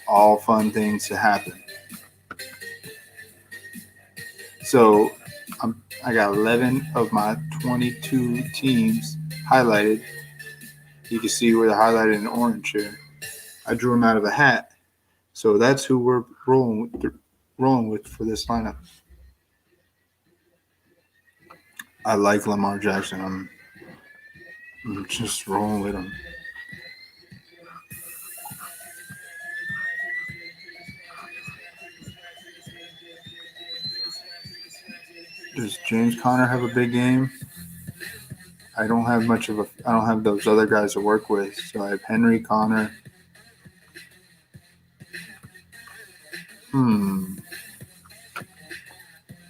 Speaker 1: All fun things to happen. So I got 11 of my 22 teams highlighted. You can see where they're highlighted in orange here. I drew them out of a hat. So that's who we're rolling with for this lineup. I like Lamar Jackson. I'm just rolling with him. Does James Conner have a big game? I don't have those other guys to work with. So I have Henry, Conner.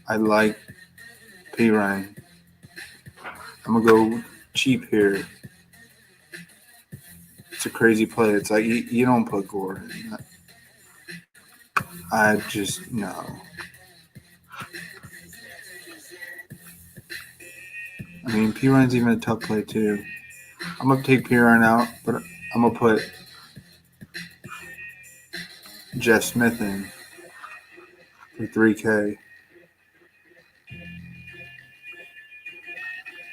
Speaker 1: I like P. Ryan. I'm going to go cheap here. It's a crazy play. It's like you don't put Gore in that. I just, no. I mean, P. Ryan's even a tough play, too. I'm going to take P. Ryan out, but I'm going to put Jeff Smith in for $3K.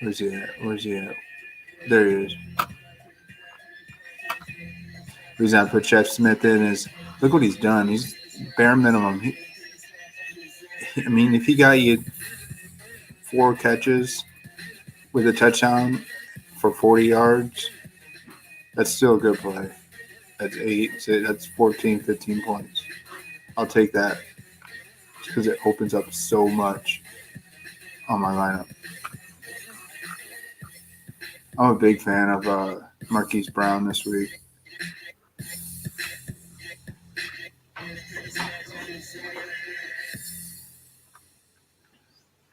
Speaker 1: Where's he at? There he is. reason I put Jeff Smith in is look what he's done. He's bare minimum. If he got you 4 catches with a touchdown for 40 yards, that's still a good play. That's 8. So that's 14, 15 points. I'll take that because it opens up so much on my lineup. I'm a big fan of Marquise Brown this week.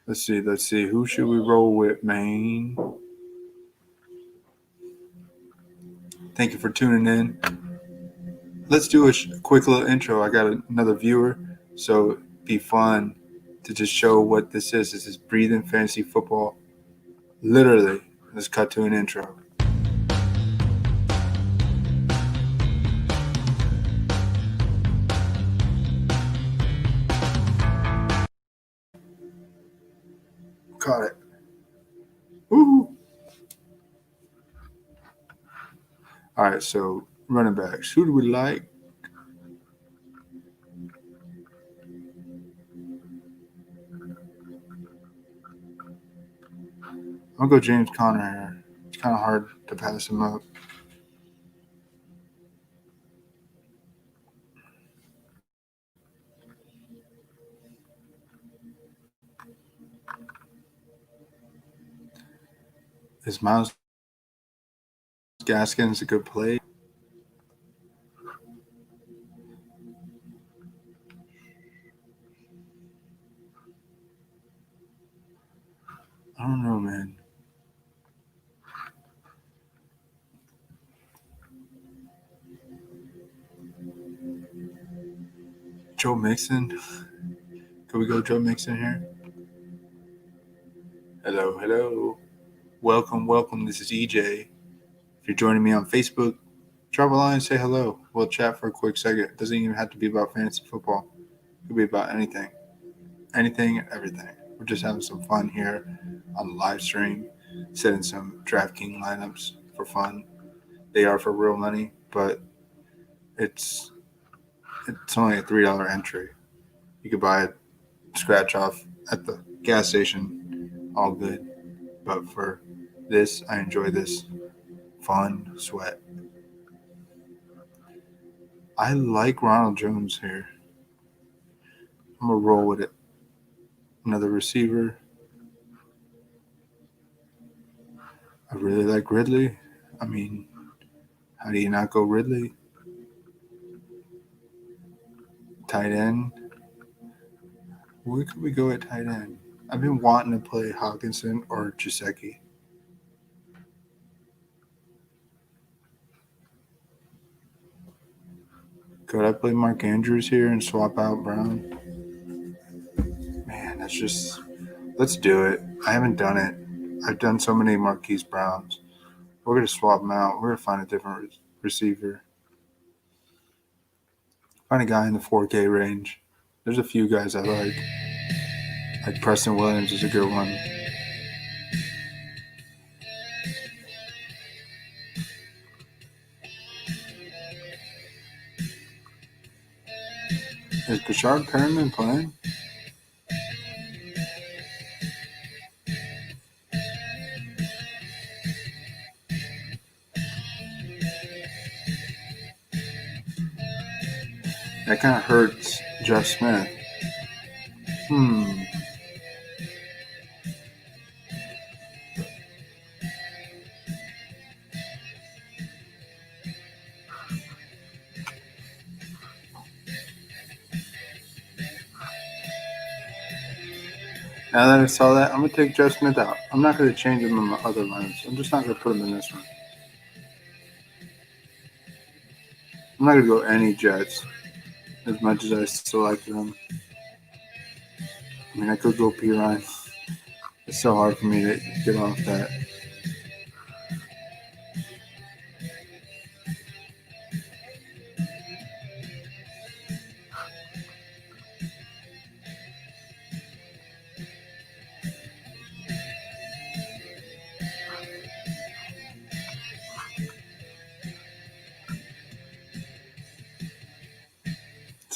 Speaker 1: Let's see. Who should we roll with, man? Thank you for tuning in. Let's do a quick little intro. I got another viewer, so it'd be fun to just show what this is. This is Breathing Fantasy Football. Literally, let's cut to an intro. Caught it. Woo! All right, so running backs. Who do we like? I'll go James Conner here. It's kind of hard to pass him up. Is Myles Gaskins a good play? I don't know, man. Joe Mixon? Can we go Joe Mixon here? Hello. Welcome. This is EJ. If you're joining me on Facebook, drop a line and say hello. We'll chat for a quick second. It doesn't even have to be about fantasy football. It could be about anything. Anything and everything. We're just having some fun here on the live stream, setting some Drafting Lineups for fun. They are for real money, but it's only a $3 entry. You could buy it, scratch off at the gas station, all good. But for this, I enjoy this fun sweat. I like Ronald Jones here. I'm going to roll with it. Another receiver. I really like Ridley. How do you not go Ridley? Tight end. Where could we go at tight end? I've been wanting to play Hawkinson or Gesicki. Could I play Mark Andrews here and swap out Brown? Man, let's do it. I haven't done it. I've done so many Marquise Browns. We're going to swap them out. We're going to find a different receiver. Find a guy in the 4K range. There's a few guys I like. Like Preston Williams is a good one. Is Bashard Perriman playing? That kind of hurts Jeff Smith. Now that I saw that, I'm going to take Jeff Smith out. I'm not going to change him in my other lineups. I'm just not going to put him in this one. I'm not going to go any Jets as much as I still like them. I could go P. Ryan. It's so hard for me to get off that.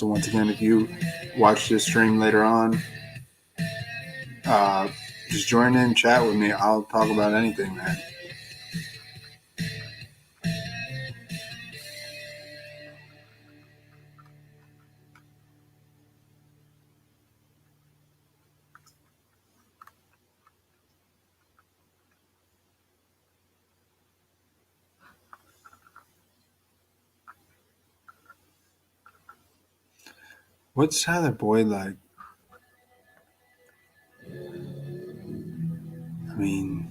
Speaker 1: So once again, if you watch this stream later on, just join in, chat with me. I'll talk about anything, man. What's Tyler Boyd like? I mean,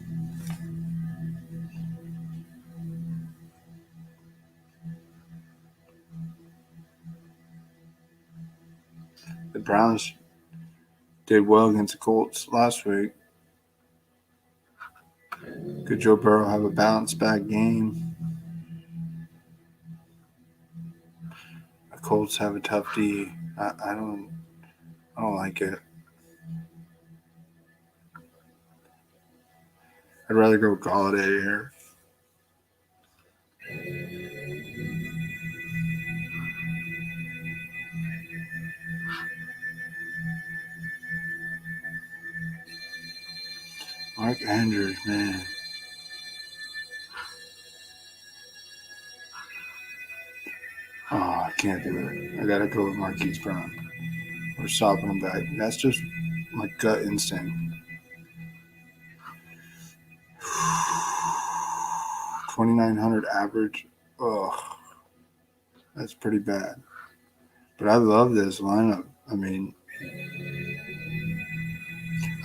Speaker 1: the Browns did well against the Colts last week. Could Joe Burrow have a bounce back game? The Colts have a tough D. I don't like it. I'd rather go Galladay here. Mark Andrews, man. Oh, I can't do it. I gotta go with Marquise Brown. We're stopping him back. That's just my gut instinct. 2,900 average. Ugh, that's pretty bad. But I love this lineup. I mean,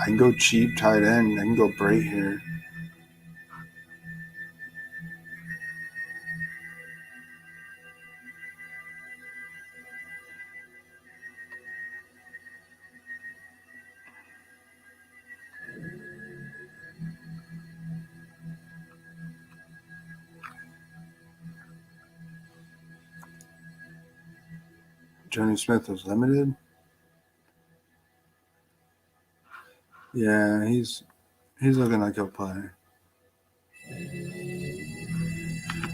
Speaker 1: I can go cheap tight end. I can go Bray here. Johnny Smith was limited. Yeah, he's looking like he'll play.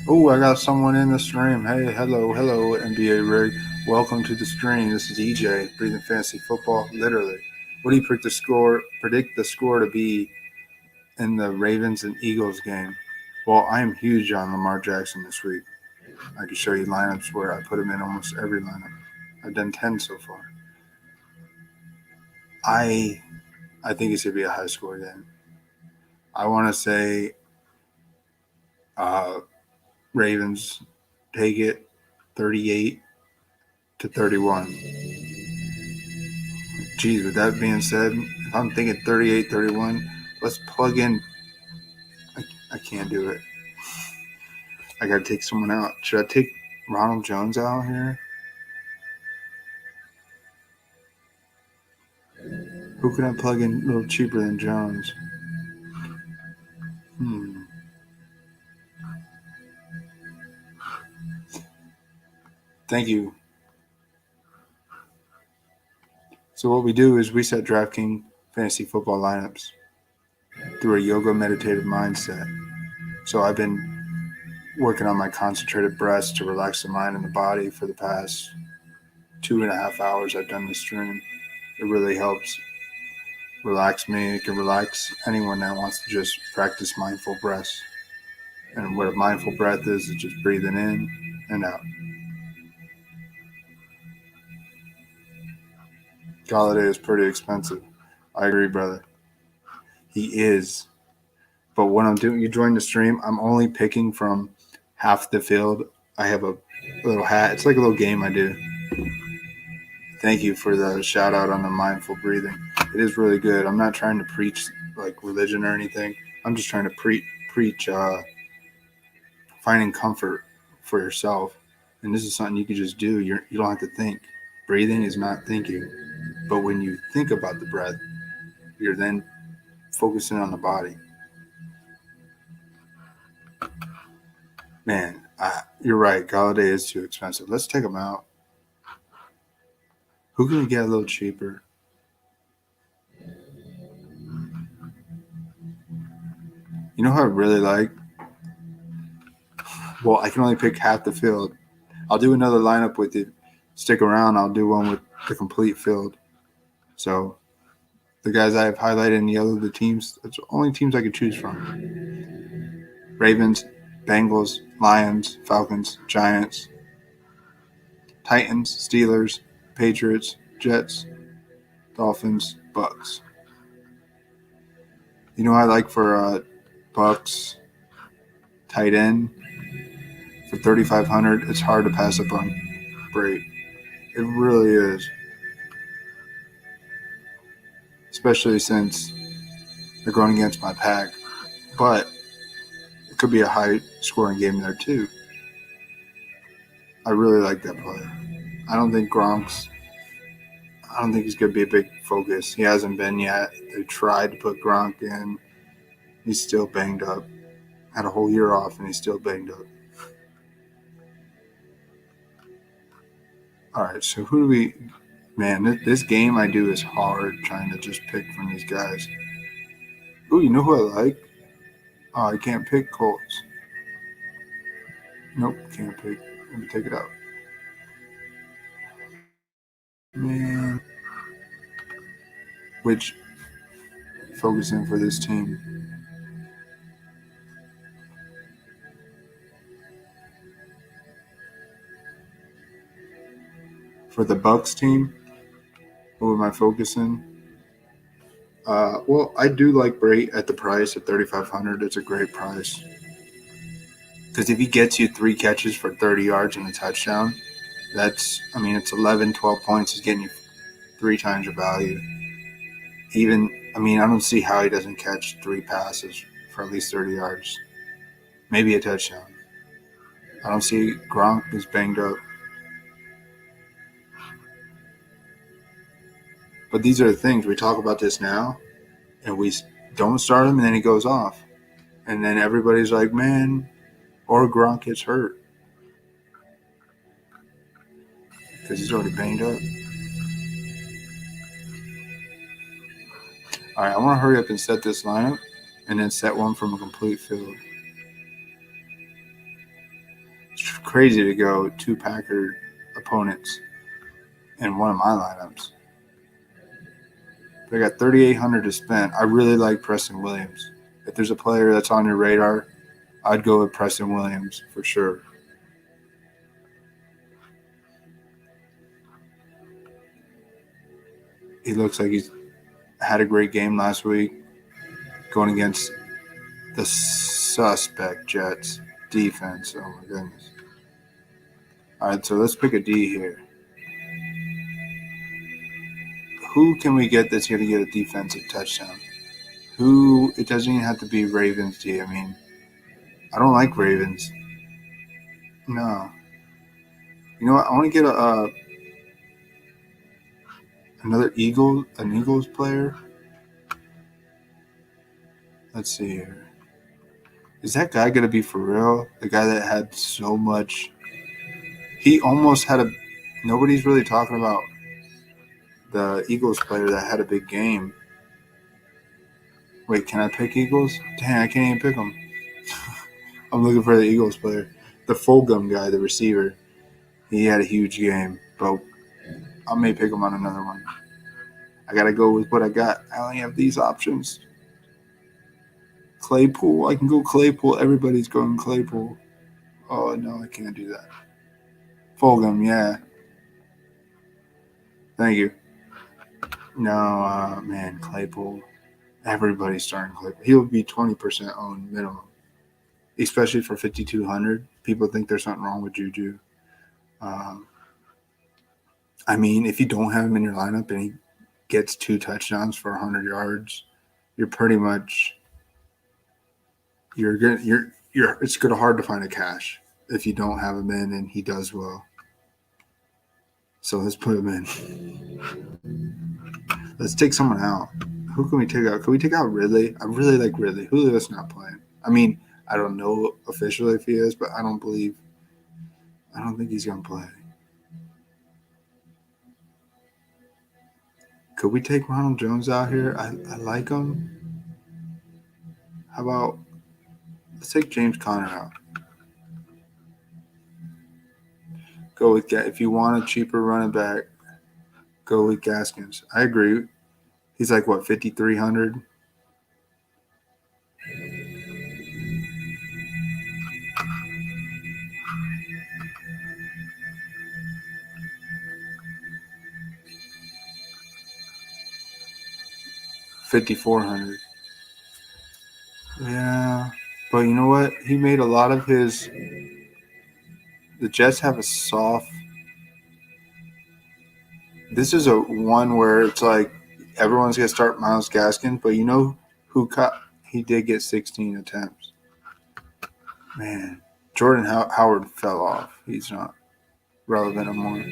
Speaker 1: Oh, I got someone in the stream. Hey, hello, NBA Rig. Welcome to the stream. This is EJ, Breathing Fantasy Football, literally. What do you predict the score to be in the Ravens and Eagles game? Well, I am huge on Lamar Jackson this week. I can show you lineups where I put him in almost every lineup. I've done 10 so far. I think it's going to be a high-score game. I want to say Ravens take it 38-31. Geez, with that being said, if I'm thinking 38-31, let's plug in. I can't do it. I got to take someone out. Should I take Ronald Jones out here? Who can I plug in a little cheaper than Jones? Thank you. So what we do is we set Draftkings fantasy football lineups through a yoga meditative mindset. So I've been working on my concentrated breaths to relax the mind and the body for the past 2.5 hours I've done this stream. It really helps relax me. It can relax anyone that wants to just practice mindful breaths. And what a mindful breath is just breathing in and out. Galladay is pretty expensive. I agree, brother. He is. But what I'm doing, you join the stream, I'm only picking from half the field. I have a little hat. It's like a little game I do. Thank you for the shout out on the mindful breathing. It is really good. I'm not trying to preach like religion or anything. I'm just trying to preach finding comfort for yourself. And this is something you can just do. You don't have to think. Breathing is not thinking. But when you think about the breath, you're then focusing on the body. Man, you're right. Galladay is too expensive. Let's take him out. Who can we get a little cheaper? You know who I really like? Well, I can only pick half the field. I'll do another lineup with you stick around, I'll do one with the complete field. So the guys I have highlighted in yellow, the teams, that's the only teams I could choose from. Ravens, Bengals, Lions, Falcons, Giants, Titans, Steelers, Patriots, Jets, Dolphins, Bucks. You know what I like for Bucks tight end for 3,500? It's hard to pass up on Brate. It really is. Especially since they're going against my pack. But it could be a high-scoring game there, too. I really like that player. I don't think he's going to be a big focus. He hasn't been yet. They tried to put Gronk in. He's still banged up. Had a whole year off, and he's still banged up. All right, so who do we – man, this game I do is hard trying to just pick from these guys. Ooh, you know who I like? Oh, I can't pick Colts. Nope, can't pick. Let me take it out. Man. Which focusing for this team? For the Bucks team, who am I focusing? Well, I do like Brate at the price at 3,500. It's a great price. Because if he gets you 3 catches for 30 yards and a touchdown, it's 11, 12 points. He's getting you 3 times your value. I don't see how he doesn't catch 3 passes for at least 30 yards. Maybe a touchdown. I don't see Gronk is banged up. But these are the things. We talk about this now, and we don't start him, and then he goes off. And then everybody's like, man, or Gronk gets hurt. Because he's already banged up. All right, I want to hurry up and set this lineup, and then set one from a complete field. It's crazy to go 2 Packer opponents in one of my lineups. But I got 3,800 to spend. I really like Preston Williams. If there's a player that's on your radar, I'd go with Preston Williams for sure. He looks like he's had a great game last week going against the suspect Jets defense. Oh, my goodness. All right, so let's pick a D here. Who can we get that's going to get a defensive touchdown? It doesn't even have to be Ravens D. I don't like Ravens. No. You know what? I want to get an Eagles player. Let's see here. Is that guy going to be for real? The guy that had so much. He almost had nobody's really talking about the Eagles player that had a big game. Wait, can I pick Eagles? Dang, I can't even pick them. I'm looking for the Eagles player. The Fulgham guy, the receiver. He had a huge game, but I may pick him on another one. I got to go with what I got. I only have these options. Claypool. I can go Claypool. Everybody's going Claypool. Oh, no, I can't do that. Fulgham, yeah. Thank you. No, man, Claypool. Everybody's starting Claypool. He'll be 20% owned minimum, especially for 5,200. People think there's something wrong with Juju. If you don't have him in your lineup and he gets 2 touchdowns for 100 yards, you're pretty much it's good hard to find a cash if you don't have him in and he does well. So let's put him in. Let's take someone out. Who can we take out? Can we take out Ridley? I really like Ridley. Julio's not playing. I don't know officially if he is, but I don't think he's going to play. Could we take Ronald Jones out here? I like him. How about let's take James Conner out. go with if you want a cheaper running back, go with Gaskins. I agree. He's like what 5,300. $5,400. Yeah, but you know what? He made a lot of his. The Jets have a soft. This is a one where it's like everyone's gonna start Myles Gaskin, but you know who cut? He did get 16 attempts. Man, Jordan Howard fell off. He's not relevant anymore.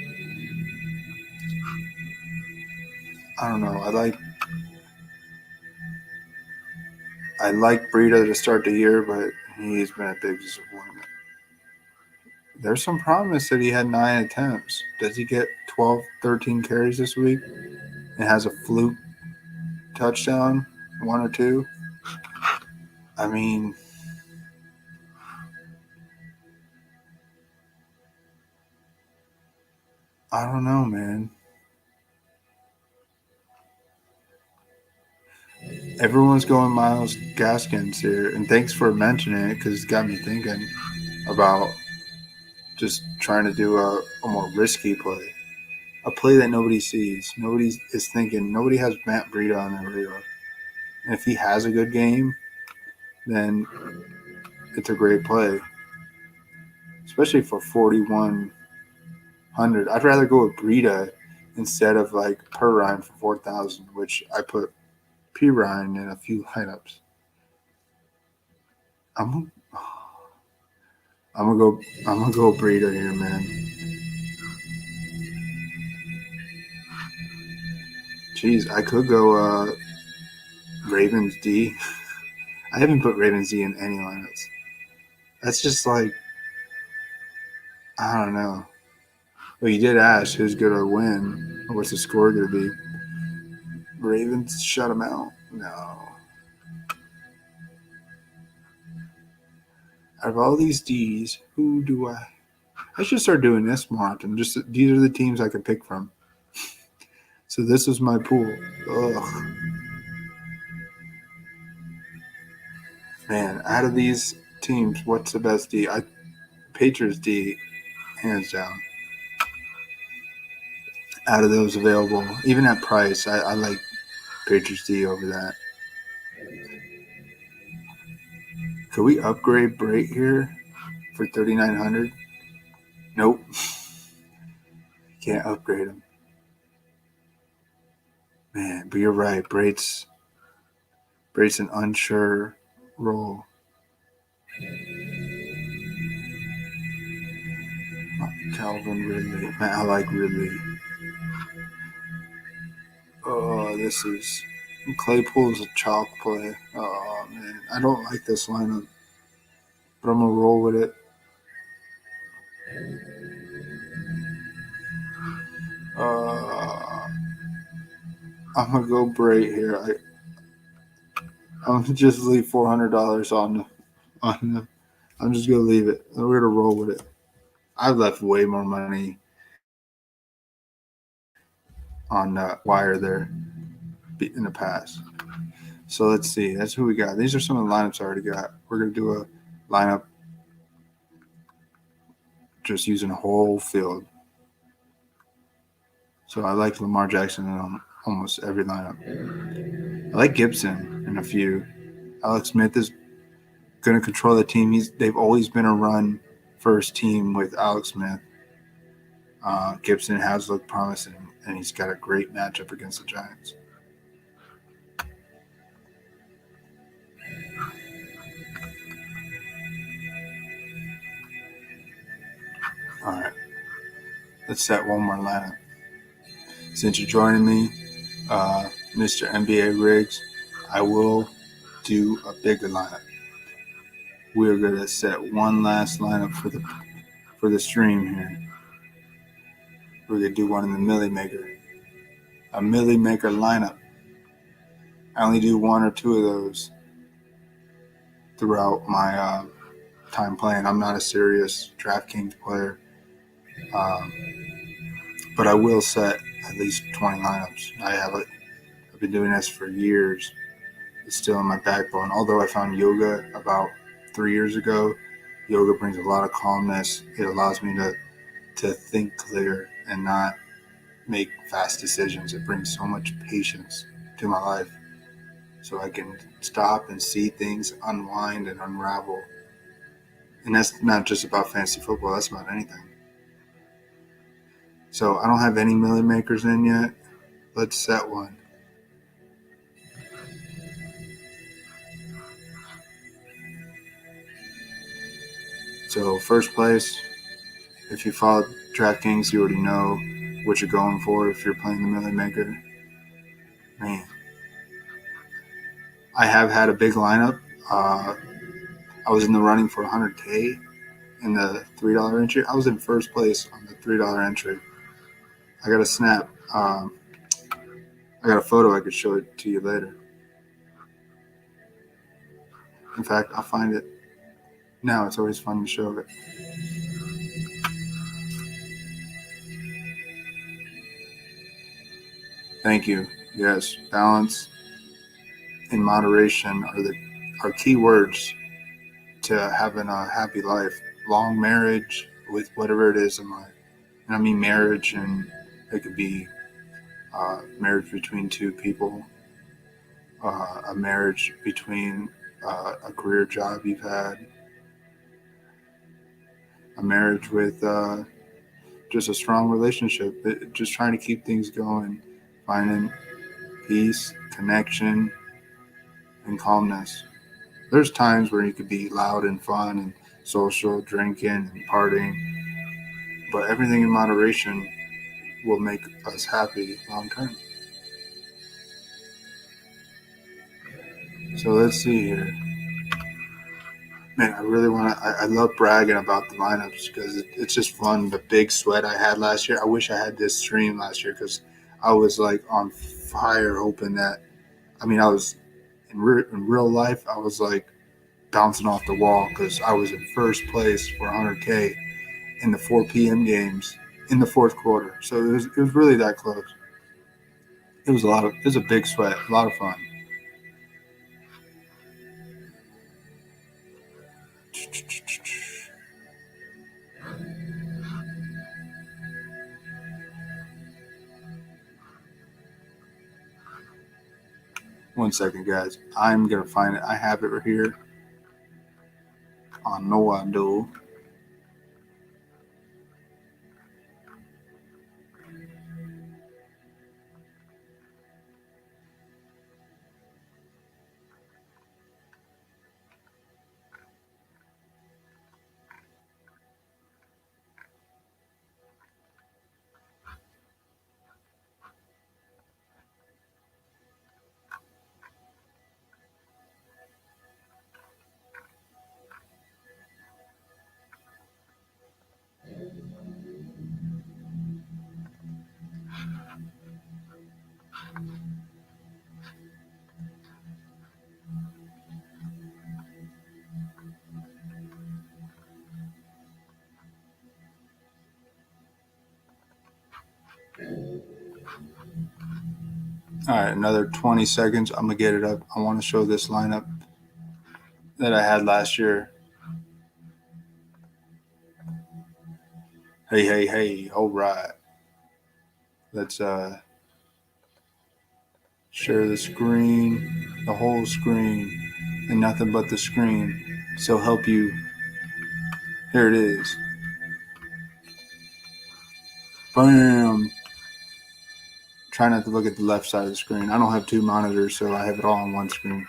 Speaker 1: I don't know. I like Breida to start the year, but he's been a big disappointment. There's some promise that he had 9 attempts. Does he get 12, 13 carries this week and has a fluke touchdown, 1 or 2? I mean, I don't know, man. Everyone's going Myles Gaskins here, and thanks for mentioning it because it's got me thinking about just trying to do a more risky play, a play that nobody sees. Nobody is thinking. Nobody has Matt Breida on their radar, and if he has a good game, then it's a great play, especially for 4,100. I'd rather go with Breida instead of like Perrine for 4,000, which I put P Ryan in a few lineups. I'm gonna go Breida here, man. Jeez, I could go Ravens D. I haven't put Ravens D in any lineups. That's just like I don't know. Well, you did ask who's gonna win or what's the score gonna be. Ravens shut them out. No. Out of all these D's, who do I? I should start doing this more often. Just these are the teams I can pick from. So this is my pool. Ugh. Man, out of these teams, what's the best D? Patriots D, hands down. Out of those available, even at price, I like Patriots D over that. Could we upgrade Brait here for 3,900? Nope. Can't upgrade him. Man, but you're right. Brait's an unsure role. Calvin Ridley. Man, I like Ridley. Oh, this is Claypool's a chalk play. Oh man, I don't like this lineup, but I'm gonna roll with it. I'm gonna go Brait here. I'm gonna just leave $400 on them. I'm just gonna leave it. We're gonna roll with it. I've left way more money on wire there in the past. So let's see. That's who we got. These are some of the lineups I already got. We're gonna do a lineup just using a whole field. So I like Lamar Jackson in almost every lineup. I like Gibson in a few. Alex Smith is going to control the team. They've always been a run first team with Alex Smith. Gibson has looked promising, and he's got a great matchup against the Giants. All right. Let's set one more lineup. Since you're joining me, Mr. NBA Riggs, I will do a bigger lineup. We're going to set one last lineup for the stream here. We're going to do one in the Millie Maker. A Millie Maker lineup. I only do 1 or 2 of those throughout my time playing. I'm not a serious Draftkings player. But I will set at least 20 lineups. I've been doing this for years. It's still in my backbone. Although I found yoga about 3 years ago, yoga brings a lot of calmness. It allows me to think clear and not make fast decisions. It brings so much patience to my life, so I can stop and see things unwind and unravel. And that's not just about fantasy football, that's about anything. So I don't have any million makers in yet. Let's set one. So first place, if you follow Draftkings, you already know what you're going for if you're playing the million maker. Man, I have had a big lineup. I was in the running for 100K in the $3 entry. I was in first place on the $3 entry. I got a snap. I got a photo. I could show it to you later. In fact, I'll find it now. It's always fun to show it. Thank you. Yes, balance and moderation are key words to having a happy life. Long marriage with whatever it is in life. And I mean marriage, and it could be marriage between two people, a marriage between a career job you've had, a marriage with just a strong relationship, just trying to keep things going, finding peace, connection, and calmness. There's times where you could be loud and fun and social, drinking and partying, but everything in moderation will make us happy long term. So let's see here. Man, I really want to. I love bragging about the lineups because it's just fun. The big sweat I had last year. I wish I had this stream last year because I was like on fire, hoping that. I mean, I was in real life. I was like bouncing off the wall because I was in first place for 100K in the 4 p.m. games in the fourth quarter. So it was really that close. It was a big sweat, a lot of fun. One second, guys. I'm going to find it. I have it right here. I know I do. All right, another 20 seconds. I'm going to get it up. I want to show this lineup that I had last year. Hey. All right. Let's share the screen, the whole screen, and nothing but the screen. So help you. Here it is. Bam. Try not to look at the left side of the screen. I don't have two monitors, so I have it all on one screen.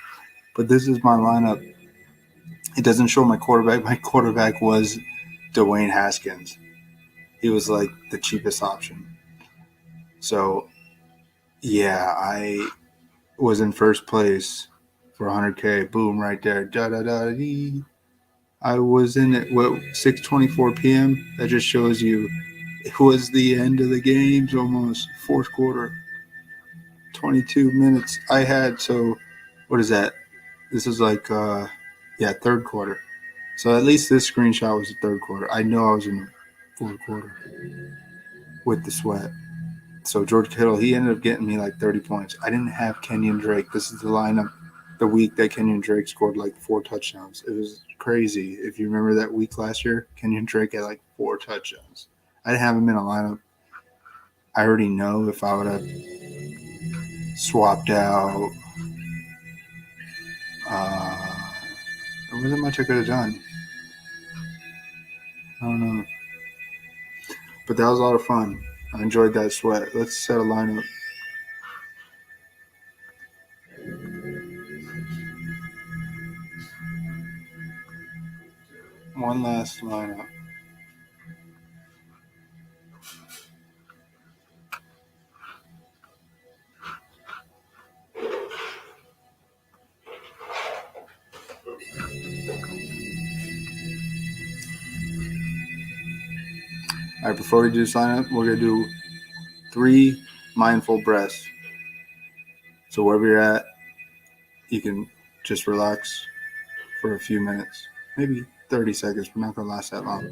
Speaker 1: But this is my lineup. It doesn't show my quarterback. My quarterback was Dwayne Haskins. He was like the cheapest option. So, yeah, I was in first place for 100K. Boom, right there. Da-da-da-dee. I was in it, 6:24 p.m. That just shows you it was the end of the games almost. Fourth quarter. 22 minutes I had. So, what is that? This is like, third quarter. So at least this screenshot was the third quarter. I know I was in fourth quarter with the sweat. So George Kittle, he ended up getting me like 30 points. I didn't have Kenyon Drake. This is the lineup the week that Kenyon Drake scored like 4 touchdowns. It was crazy. If you remember that week last year, Kenyon Drake had like 4 touchdowns. I didn't have him in a lineup. I already know if I would have swapped out, there wasn't much I could have done. I don't know. But that was a lot of fun. I enjoyed that sweat. Let's set a lineup. One last lineup. All right, before we do this lineup, we're going to do 3 mindful breaths. So wherever you're at, you can just relax for a few minutes, maybe 30 seconds. We're not going to last that long.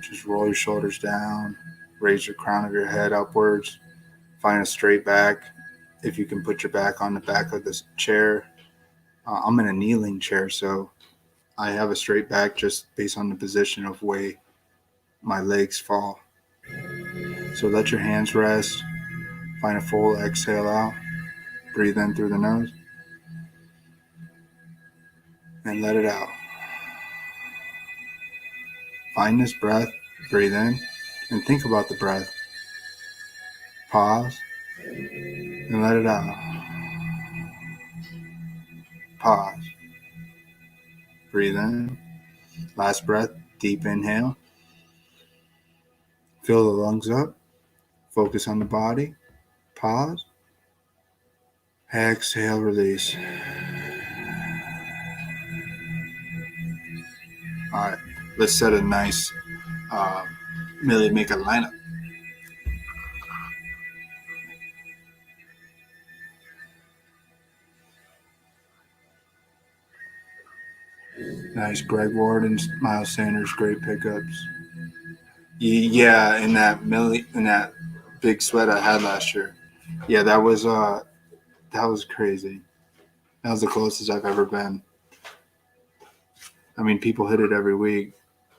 Speaker 1: Just roll your shoulders down, raise your crown of your head upwards, find a straight back. If you can put your back on the back of this chair. I'm in a kneeling chair, so I have a straight back just based on the position of way my legs fall. So let your hands rest. Find a full exhale out. Breathe in through the nose. And let it out. Find this breath. Breathe in. And think about the breath. Pause. And let it out. Pause. Breathe in. Last breath. Deep inhale. Fill the lungs up. Focus on the body. Pause. Exhale, release. All right, let's set a nice Millie make a lineup. Nice Greg Ward and Miles Sanders, great pickups. Yeah, in that big sweat I had last year. Yeah, that was crazy. That was the closest I've ever been. I mean, people hit it every week.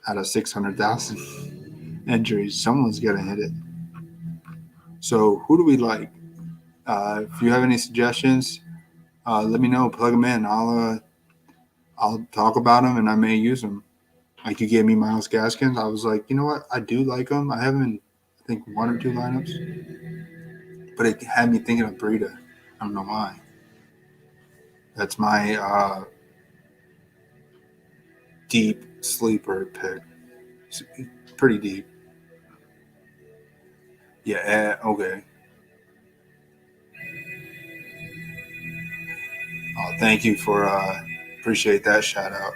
Speaker 1: Out of 600,000 entries, someone's gonna hit it. So, who do we like? If you have any suggestions, let me know. Plug them in. I'll talk about them and I may use them. Like you gave me Myles Gaskins. I was like, you know what? I do like him. I have him in, I think, 1 or 2 lineups. But it had me thinking of Breida. I don't know why. That's my deep sleeper pick. It's pretty deep. Yeah, okay. Oh, thank you for appreciate that shout out.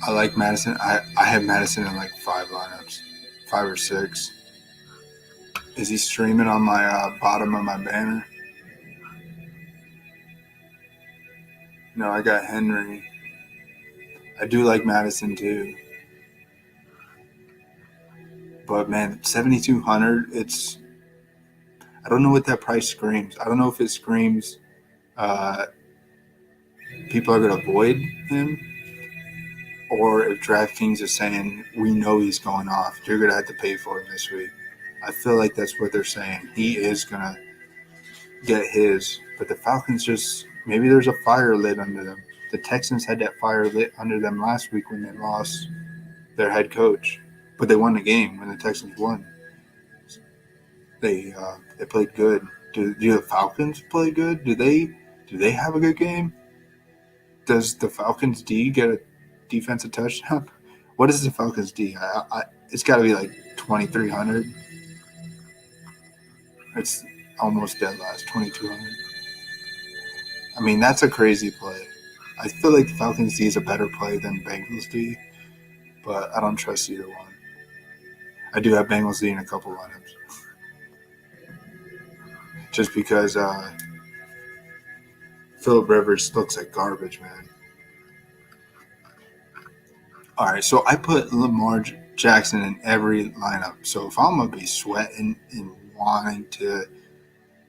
Speaker 1: I like Madison. I have Madison in like 5 lineups, 5 or 6. Is he streaming on my bottom of my banner? No, I got Henry. I do like Madison too. But man, 7,200. I don't know what that price screams. I don't know if it screams people are going to avoid him, or if Draftkings is saying, we know he's going off. You're going to have to pay for him this week. I feel like that's what they're saying. He is going to get his. But the Falcons maybe there's a fire lit under them. The Texans had that fire lit under them last week when they lost their head coach. But they won the game when the Texans won. They played good. Do the Falcons play good? Do they have a good game? Does the Falcons D get a defensive touchdown? What is the Falcons D? It's got to be like 2,300. It's almost dead last, 2,200. I mean, that's a crazy play. I feel like the Falcons D is a better play than Bengals D, but I don't trust either one. I do have Bengals D in a couple lineups. Just because Phillip Rivers looks like garbage, man. All right, so I put Lamar Jackson in every lineup. So if I'm going to be sweating and wanting to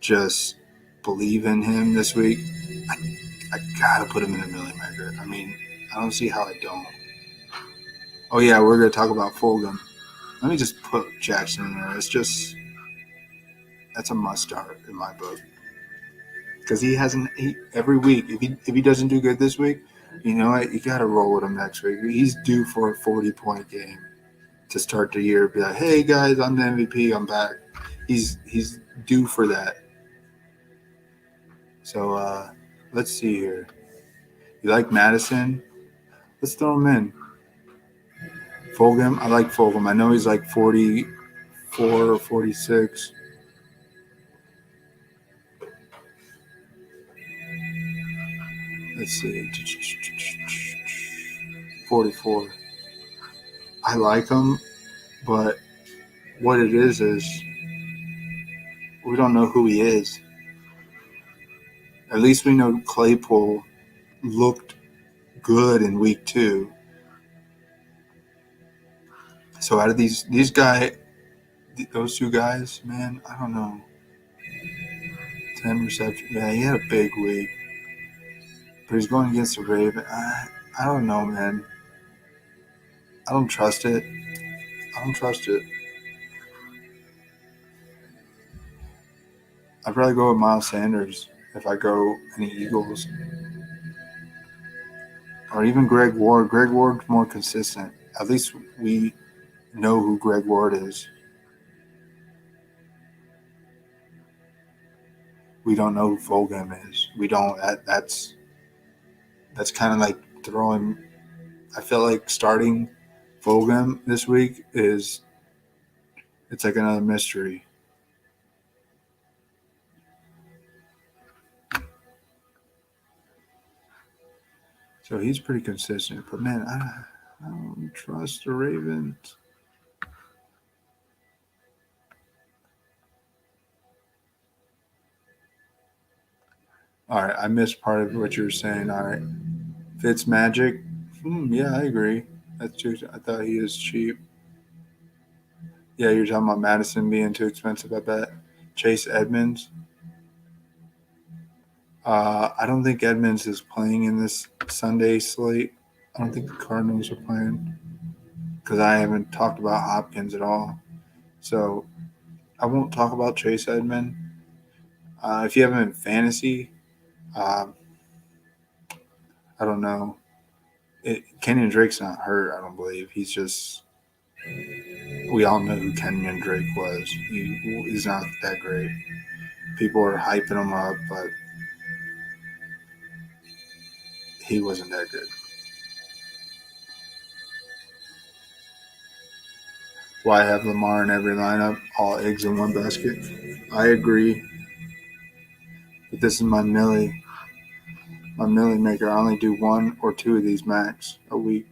Speaker 1: just believe in him this week, I got to put him in a Millie Maker. I mean, I don't see how I don't. Oh, yeah, we're going to talk about Fulgham. Let me just put Jackson in there. That's a must start in my book. Because he hasn't every week. If he doesn't do good this week, you know what? You got to roll with him next week. He's due for a 40-point game to start the year. Be like, hey guys, I'm the MVP. I'm back. He's due for that. So let's see here. You like Madison? Let's throw him in. Fulgham, I like Fulgham. I know he's like 44 or 46. Let's see. 44. I like him, but what it is we don't know who he is. At least we know Claypool looked good in week 2. So out of these guys, those 2 guys, man, I don't know. 10 receptions. Yeah, he had a big week. But he's going against the Ravens. I don't know, man. I don't trust it. I'd rather go with Miles Sanders if I go any Eagles. Or even Greg Ward. Greg Ward's more consistent. At least we know who Greg Ward is. We don't know who Fulgham is. We don't. That's kind of like throwing. I feel like starting Fulgham this week it's like another mystery. So he's pretty consistent. But man, I don't trust the Ravens. All right, I missed part of what you were saying. All right, Fitzmagic. Yeah, I agree. That's true. I thought he is cheap. Yeah, you're talking about Madison being too expensive, I bet. Chase Edmonds. I don't think Edmonds is playing in this Sunday slate. I don't think the Cardinals are playing because I haven't talked about Hopkins at all. So I won't talk about Chase Edmonds. If you have him in fantasy, I don't know. Kenyon Drake's not hurt, I don't believe. He's just – we all know who Kenyon Drake was. He's not that great. People are hyping him up, but he wasn't that good. Why have Lamar in every lineup, all eggs in one basket? I agree. But this is my Millie maker. I only do 1 or 2 of these max a week.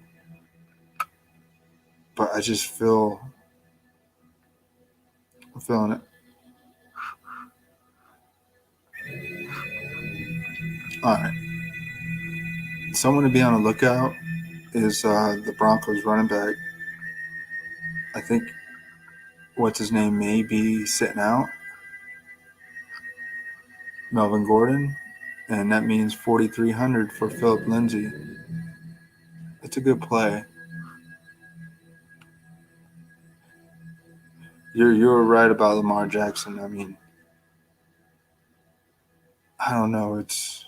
Speaker 1: But I just I'm feeling it. All right. Someone to be on the lookout is the Broncos running back. I think what's his name may be sitting out. Melvin Gordon. And that means 4,300 for Philip Lindsay. It's a good play. You're right about Lamar Jackson. I mean, I don't know. It's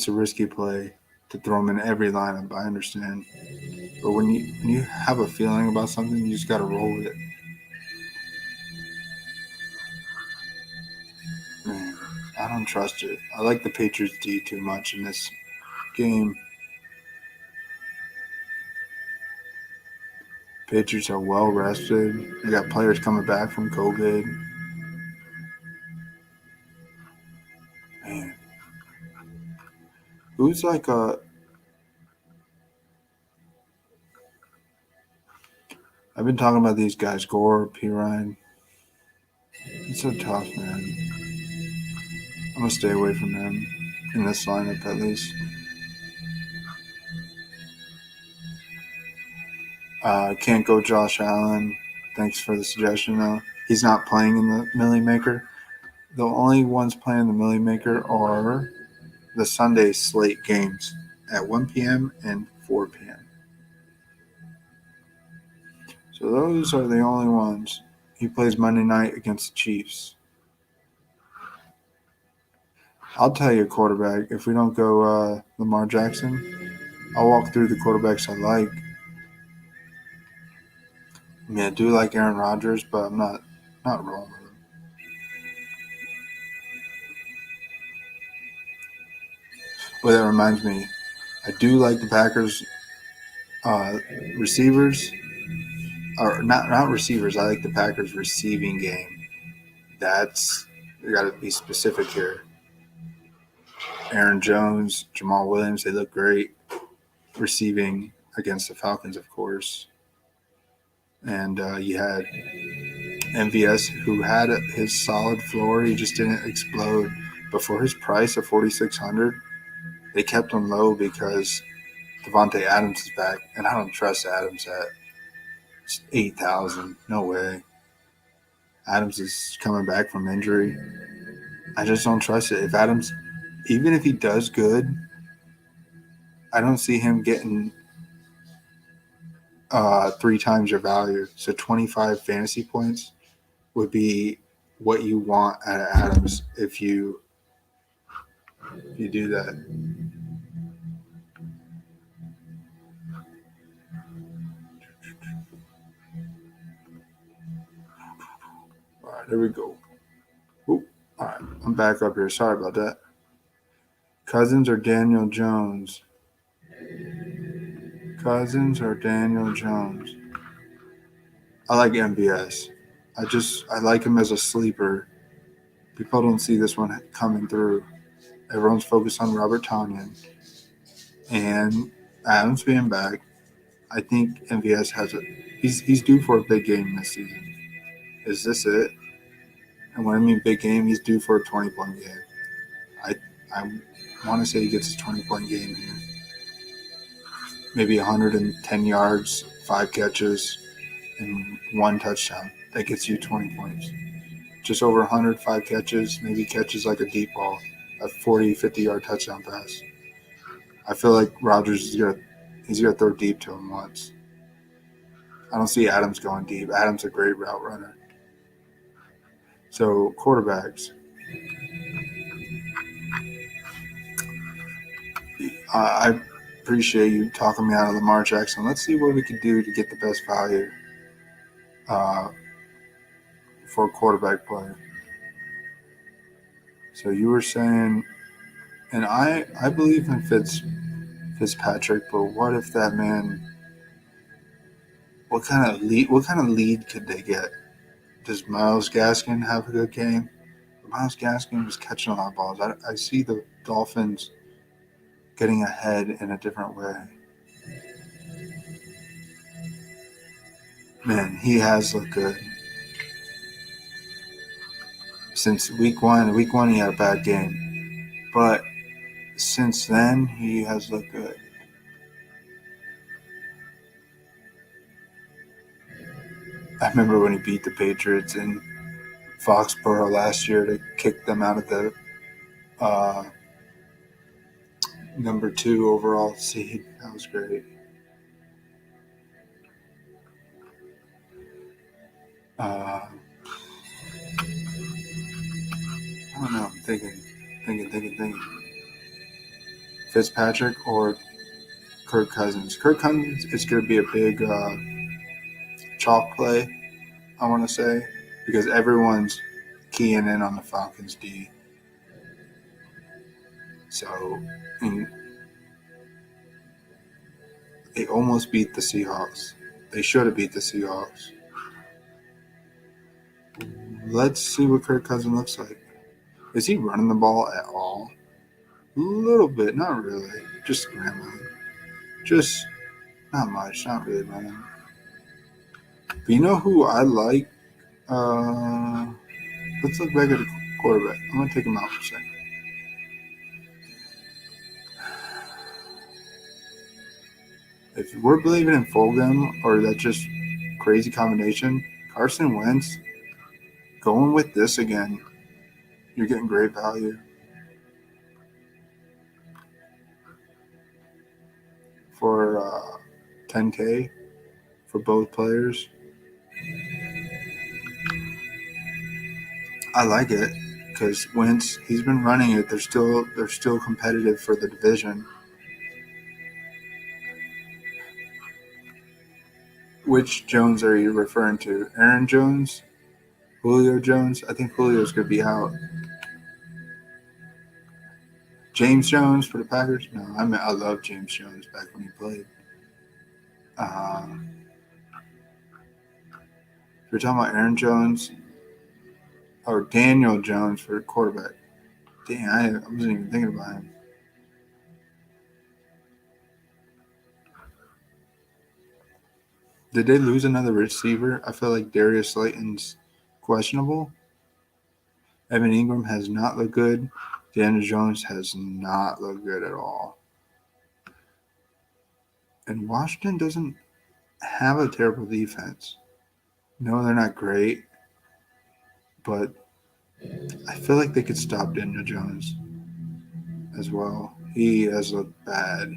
Speaker 1: a risky play to throw him in every lineup. I understand, but when you have a feeling about something, you just got to roll with it. Man, I don't trust it. I like the Patriots D too much in this game. Patriots are well rested. They got players coming back from COVID. Man, who's like I've been talking about these guys, Gore, P. Ryan. It's so tough, man. I'm going to stay away from them in this lineup at least. Can't go Josh Allen. Thanks for the suggestion, though. He's not playing in the Millie Maker. The only ones playing the Millie Maker are the Sunday slate games at 1 p.m. and 4 p.m. So those are the only ones. He plays Monday night against the Chiefs. I'll tell you a quarterback. If we don't go Lamar Jackson, I'll walk through the quarterbacks I like. I mean, I do like Aaron Rodgers, but I'm not rolling with him. Well, that reminds me, I do like the Packers receivers, or not receivers. I like the Packers receiving game. You got to be specific here. Aaron Jones, Jamal Williams, they look great receiving against the Falcons, of course. And you had MVS, who had his solid floor. He just didn't explode. But for his price of $4,600, they kept him low because Devontae Adams is back. And I don't trust Adams at $8,000. No way. Adams is coming back from injury. I just don't trust it. If Adams, even if he does good, I don't see him getting 3 times your value. So 25 fantasy points would be what you want out of Adams if you do that. All right, there we go. Ooh, all right, I'm back up here. Sorry about that. Cousins or Daniel Jones? Cousins or Daniel Jones? I like MVS. I like him as a sleeper. People don't see this one coming through. Everyone's focused on Robert Tonyan and Adams being back. I think MVS he's due for a big game this season. Is this it? And when I mean big game, he's due for a 20-point game. I want to say he gets his 20-point game here. Maybe 110 yards, 5 catches, and 1 touchdown. That gets you 20 points. Just over 100, 5 catches, maybe catches like a deep ball, a 40, 50-yard touchdown pass. I feel like Rodgers is going to throw deep to him once. I don't see Adams going deep. Adams a great route runner. So, quarterbacks. I appreciate you talking me out of Lamar Jackson. Let's see what we can do to get the best value for a quarterback player. So you were saying, and I believe in Fitzpatrick, but what if that man? What kind of lead could they get? Does Myles Gaskin have a good game? Myles Gaskin was catching a lot of balls. I see the Dolphins getting ahead in a different way. Man, he has looked good. Since week one he had a bad game. But since then, he has looked good. I remember when he beat the Patriots in Foxborough last year to kick them out of the number 2 overall seed. That was great. I don't know. I'm thinking. Fitzpatrick or Kirk Cousins. Kirk Cousins is going to be a big chalk play, I want to say, because everyone's keying in on the Falcons D. So, they almost beat the Seahawks. They should have beat the Seahawks. Let's see what Kirk Cousins looks like. Is he running the ball at all? A little bit, not really. Just scrambling. Just not much, not really running. But you know who I like? Let's look back at the quarterback. I'm going to take him out for a second. if we're believing in Fulgham or that just crazy combination, Carson Wentz, going with this again, you're getting great value. For $10K for both players. I like it because Wentz, he's been running it. They're still competitive for the division. Which Jones are you referring to? Aaron Jones? Julio Jones? I think Julio's going to be out. James Jones for the Packers? No, I love James Jones back when he played. If you're talking about Aaron Jones or Daniel Jones for quarterback. Dang, I wasn't even thinking about him. Did they lose another receiver? I feel like Darius Slayton's questionable. Evan Ingram has not looked good. Daniel Jones has not looked good at all. And Washington doesn't have a terrible defense. No, they're not great. But I feel like they could stop Daniel Jones as well. He has looked bad.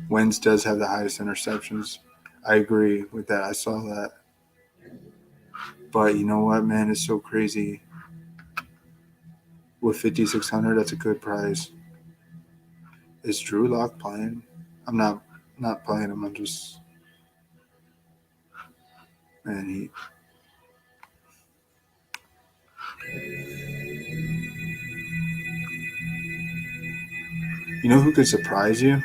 Speaker 1: Wentz does have the highest interceptions. I agree with that. I saw that. But you know what, man? It's so crazy. With 5,600, that's a good price. Is Drew Lock playing? I'm not playing him. I'm just... Man, You know who could surprise you?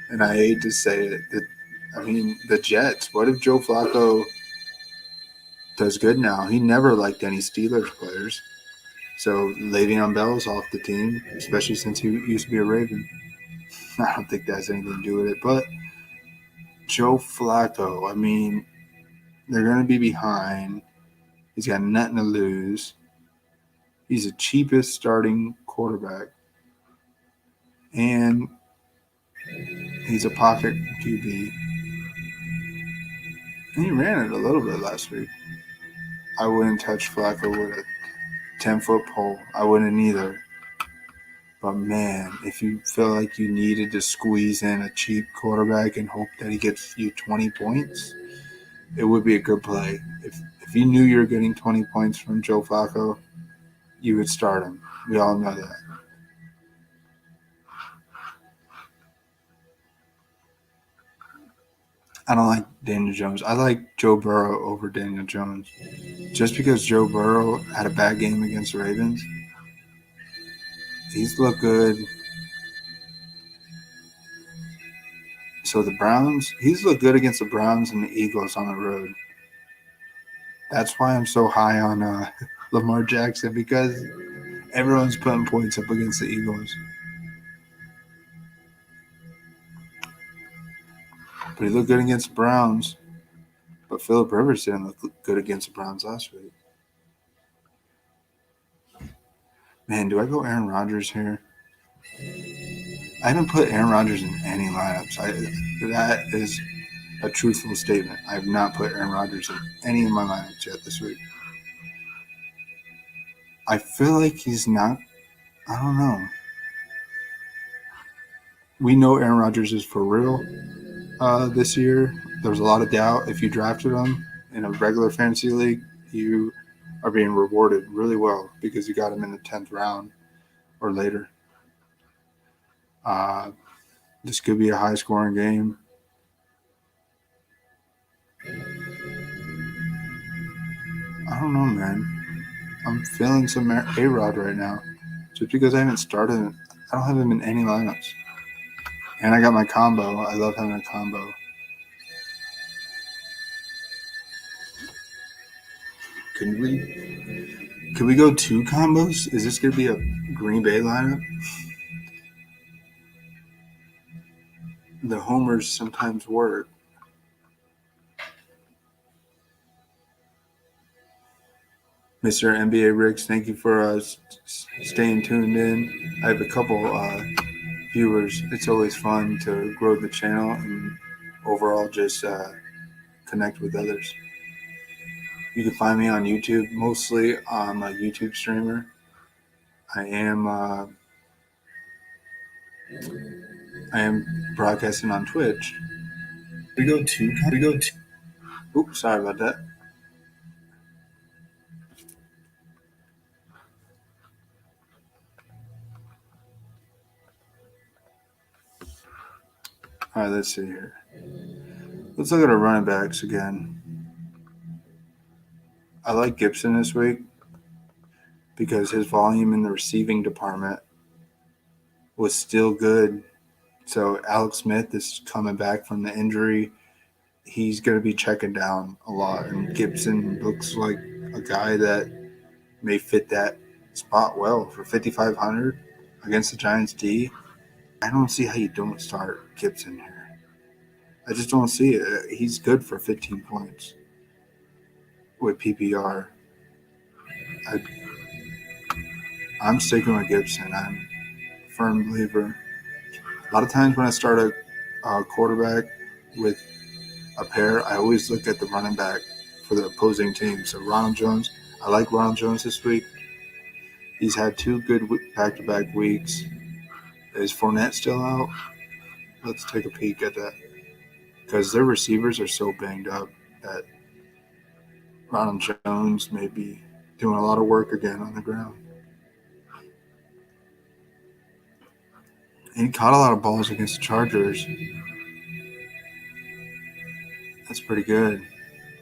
Speaker 1: And I hate to say it. The Jets. What if Joe Flacco does good now? He never liked any Steelers players. So Le'Veon Bell's off the team, especially since he used to be a Raven. I don't think that has anything to do with it. But Joe Flacco, they're going to be behind. He's got nothing to lose. He's the cheapest starting quarterback. And he's a pocket QB. And he ran it a little bit last week. I wouldn't touch Flacco with a 10-foot pole. I wouldn't either. But, man, if you feel like you needed to squeeze in a cheap quarterback and hope that he gets you 20 points, it would be a good play. If you knew you were getting 20 points from Joe Flacco, you would start him. We all know that. I don't like Daniel Jones. I like Joe Burrow over Daniel Jones. Just because Joe Burrow had a bad game against the Ravens, he's looked good. So the Browns, he's looked good against the Browns and the Eagles on the road. That's why I'm so high on Lamar Jackson, because everyone's putting points up against the Eagles. But he looked good against the Browns. But Phillip Rivers didn't look good against the Browns last week. Man, do I go Aaron Rodgers here? I haven't put Aaron Rodgers in any lineups. That is a truthful statement. I have not put Aaron Rodgers in any of my lineups yet this week. I feel like he's not. I don't know. We know Aaron Rodgers is for real this year. There was a lot of doubt. If you drafted him in a regular fantasy league, you are being rewarded really well because you got him in the 10th round or later. This could be a high-scoring game. I don't know, man. I'm feeling some A-Rod right now. Just because I haven't started him. I don't have him in any lineups. And I got my combo. I love having a combo. Could we go 2 combos? Is this going to be a Green Bay lineup? The homers sometimes work. Mr. NBA Riggs, thank you for staying tuned in. I have a couple viewers. It's always fun to grow the channel and overall just connect with others. You can find me on YouTube. Mostly I'm a YouTube streamer. I am broadcasting on Twitch. Oops, sorry about that. All right, let's see here. Let's look at our running backs again. I like Gibson this week because his volume in the receiving department was still good. So Alex Smith is coming back from the injury. He's going to be checking down a lot. And Gibson looks like a guy that may fit that spot well for 5,500 against the Giants D. I don't see how you don't start Gibson here. I just don't see it. He's good for 15 points with PPR. I'm sticking with Gibson. I'm a firm believer. A lot of times when I start a quarterback with a pair, I always look at the running back for the opposing team. So Ronald Jones, I like Ronald Jones this week. He's had 2 good back-to-back weeks. Is Fournette still out? Let's take a peek at that. Because their receivers are so banged up that Ronald Jones may be doing a lot of work again on the ground. And he caught a lot of balls against the Chargers. That's pretty good.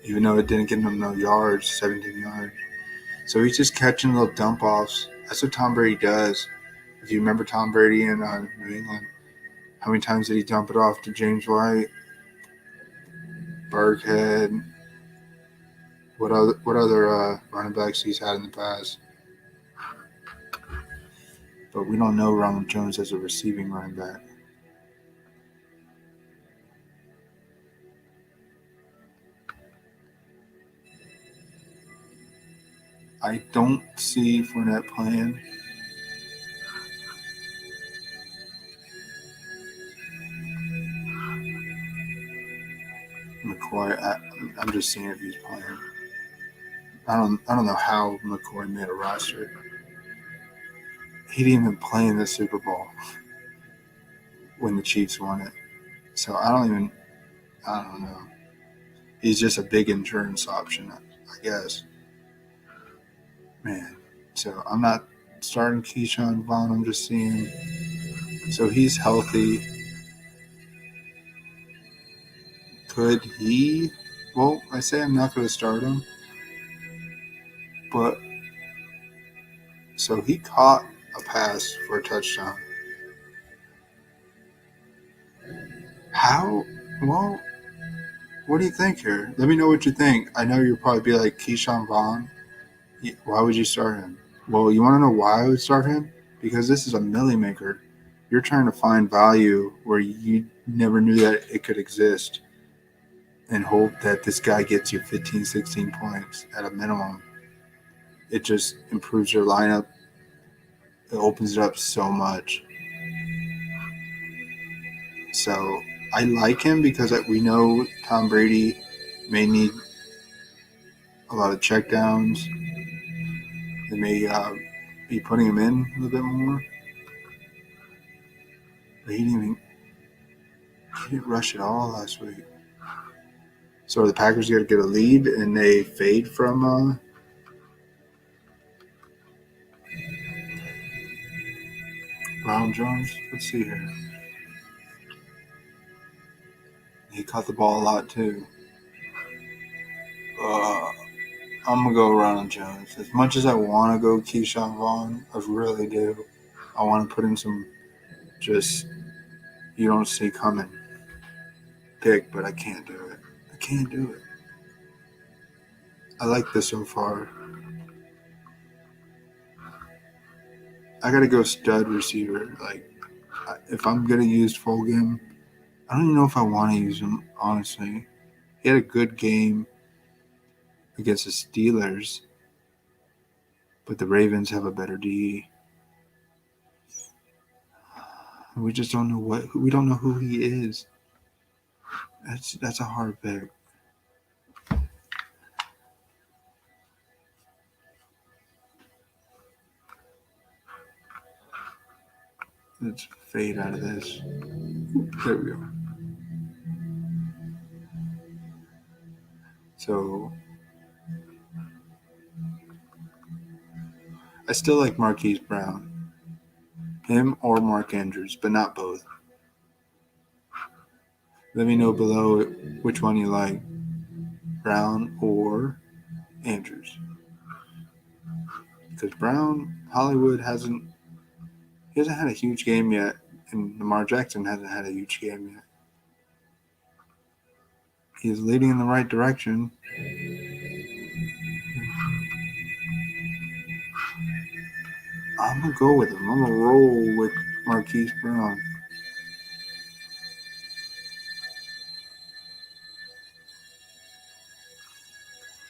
Speaker 1: Even though it didn't get him no yards, 17 yards. So he's just catching little dump-offs. That's what Tom Brady does. If you remember Tom Brady in New England, how many times did he dump it off to James White, Burkhead? What other running backs he's had in the past? But we don't know Ronald Jones as a receiving running back. I don't see Fournette playing. McCoy, I'm just seeing if he's playing. I don't know how McCoy made a roster. He didn't even play in the Super Bowl when the Chiefs won it. So I don't know. He's just a big insurance option, I guess. Man, so I'm not starting Keyshawn Vaughn. I'm just seeing. So he's healthy. Could he? Well, I say I'm not going to start him. But so he caught a pass for a touchdown. How? Well, what do you think here? Let me know what you think. I know you'll probably be like Keyshawn Vaughn. Why would you start him? Well, you want to know why I would start him? Because this is a milli maker. You're trying to find value where you never knew that it could exist and hope that this guy gets you 15, 16 points at a minimum. It just improves your lineup. It opens it up so much. So I like him because we know Tom Brady may need a lot of checkdowns. They may be putting him in a little bit more. But he didn't rush at all last week. So the Packers got to get a lead, and they fade from Ronald Jones. Let's see here. He caught the ball a lot, too. I'm going to go Ronald Jones. As much as I want to go Keyshawn Vaughn, I really do. I want to put in some just you don't see coming pick, but I can't do it. I can't do it. I like this so far. I got to go stud receiver. Like, if I'm going to use Fulgham, I don't even know if I want to use him, honestly. He had a good game against the Steelers. but the Ravens have a better D. We just don't know we don't know who he is. That's a hard pick. Let's fade out of this. There we go. So I still like Marquise Brown. Him or Mark Andrews, but not both. Let me know below which one you like, Brown or Andrews. Because Brown, Hollywood hasn't had a huge game yet, and Lamar Jackson hasn't had a huge game yet. He's leading in the right direction. I'm going to go with him. I'm going to roll with Marquise Brown.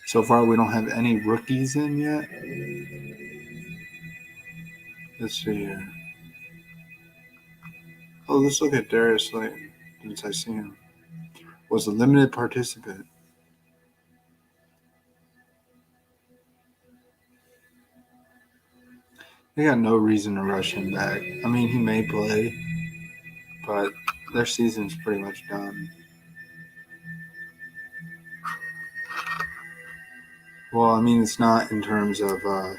Speaker 1: So far, we don't have any rookies in yet. Let's see here. Oh, let's look at Darius Slayton, since I see him. Was a limited participant. They got no reason to rush him back. I mean, he may play, but their season's pretty much done. Well, I mean, it's not in terms of, I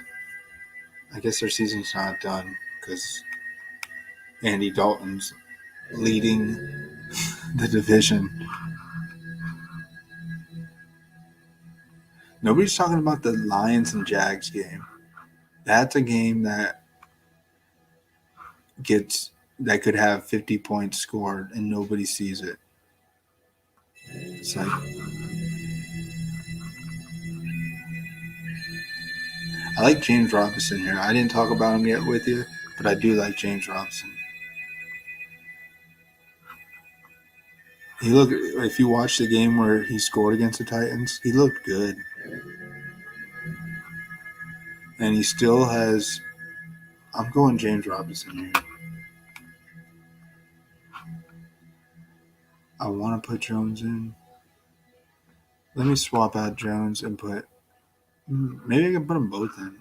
Speaker 1: guess their season's not done because Andy Dalton's leading the division. Nobody's talking about the Lions and Jags game. That's a game that could have 50 points scored and nobody sees it. It's like, I like James Robinson here. I didn't talk about him yet with you, but I do like James Robinson. If you watch the game where he scored against the Titans, he looked good. And he still has, I'm going James Robinson here. I want to put Jones in. Let me swap out Jones and maybe I can put them both in.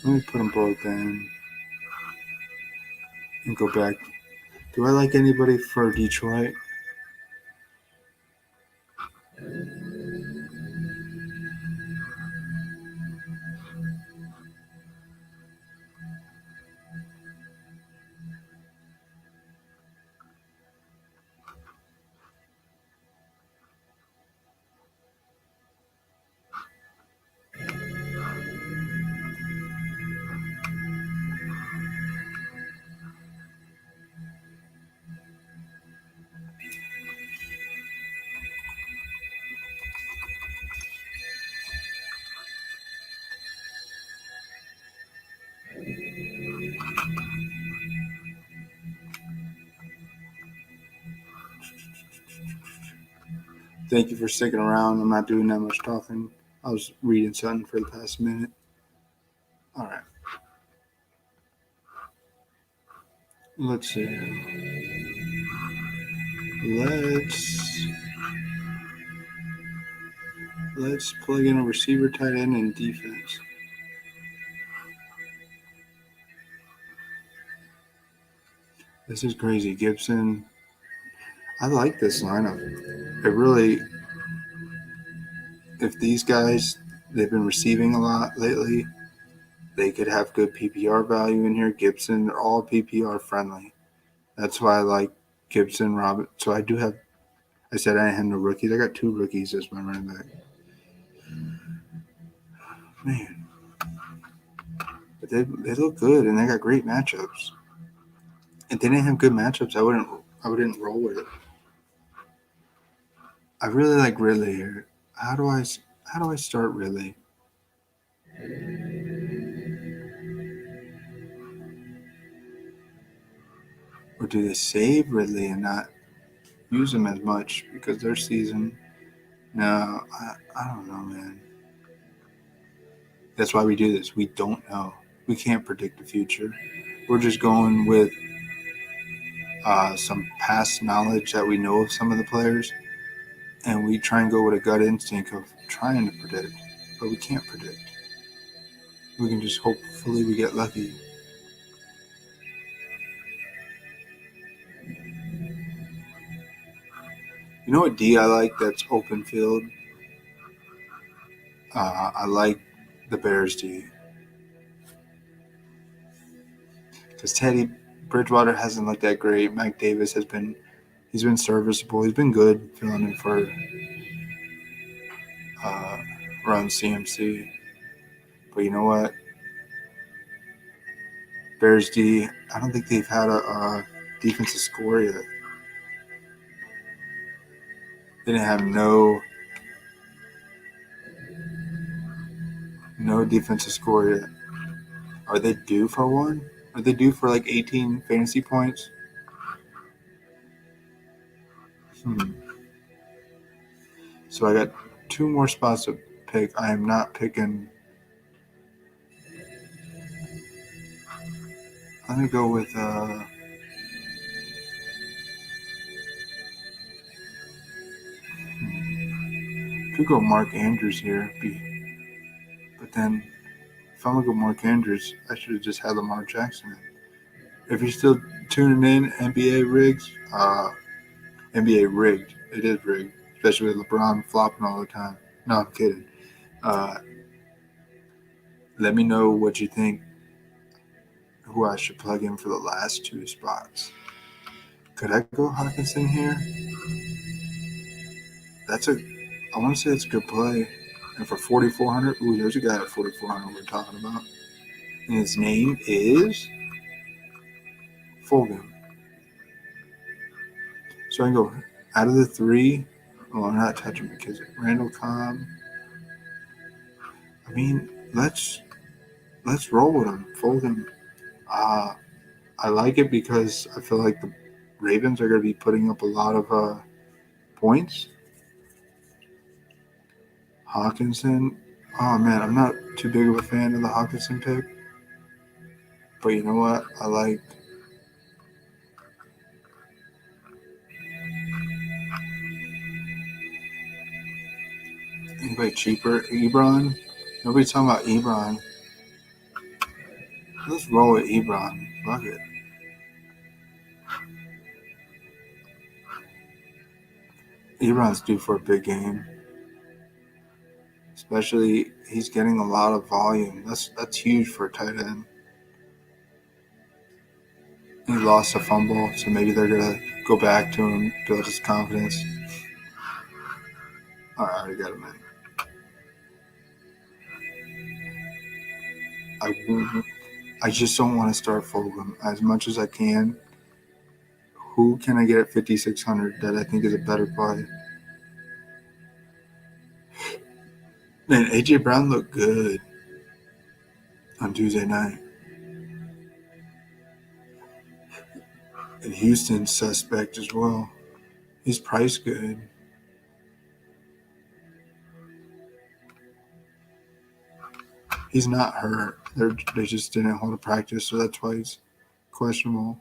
Speaker 1: Let me put them both in and go back. Do I like anybody for Detroit? Thank you for sticking around. I'm not doing that much talking. I was reading something for the past minute. All right. Let's see. Let's plug in a receiver, tight end, and defense. This is crazy. Gibson. I like this lineup. If these guys, they've been receiving a lot lately, they could have good PPR value in here. Gibson, they're all PPR friendly. That's why I like Gibson, Robert. So I said I had no rookies. I got 2 rookies as my running back. Man. But they look good, and they got great matchups. If they didn't have good matchups, I wouldn't roll with it. I really like Ridley here. How do I start Ridley? Or do they save Ridley and not use them as much because their season. No, I don't know, man. That's why we do this. We don't know. We can't predict the future. We're just going with some past knowledge that we know of some of the players, and we try and go with a gut instinct of trying to predict, but we can't predict. We can just hopefully we get lucky. You know what D I like that's open field? I like the Bears D. Because Teddy Bridgewater hasn't looked that great. Mike Davis he's been serviceable. He's been good filling in for Run CMC. But you know what? Bears D, I don't think they've had a defensive score yet. They didn't have no defensive score yet. Are they due for one? Are they due for like 18 fantasy points? So I got 2 more spots to pick. I am not picking. I'm going to go with could go Mark Andrews here. But then if I'm going to go Mark Andrews, I should have just had Lamar Jackson. If you're still tuning in, NBA rigged. It is rigged, especially with LeBron flopping all the time. No, I'm kidding. Let me know what you think, who I should plug in for the last 2 spots. Could I go Hawkinson here? I want to say it's a good play. And for 4,400, there's a guy at 4,400 we're talking about. And his name is Fulgham. So I can go out of the 3. Well, I'm not touching because Randall Cobb. I mean, let's roll with him. Fulgham. I like it because I feel like the Ravens are going to be putting up a lot of points. Hawkinson. Oh, man, I'm not too big of a fan of the Hawkinson pick. But you know what? I like anybody cheaper. Ebron. Nobody's talking about Ebron. Let's roll with Ebron. Fuck it. Ebron's due for a big game. Especially, he's getting a lot of volume. That's huge for a tight end. He lost a fumble, so maybe they're going to go back to him, build his confidence. All right, I already got him in. I just don't want to start Fulgham as much as I can. Who can I get at 5,600 that I think is a better play? Man, A.J. Brown looked good on Tuesday night. And Houston's suspect as well. He's priced good. He's not hurt. They just didn't hold a practice, so that's why he's questionable.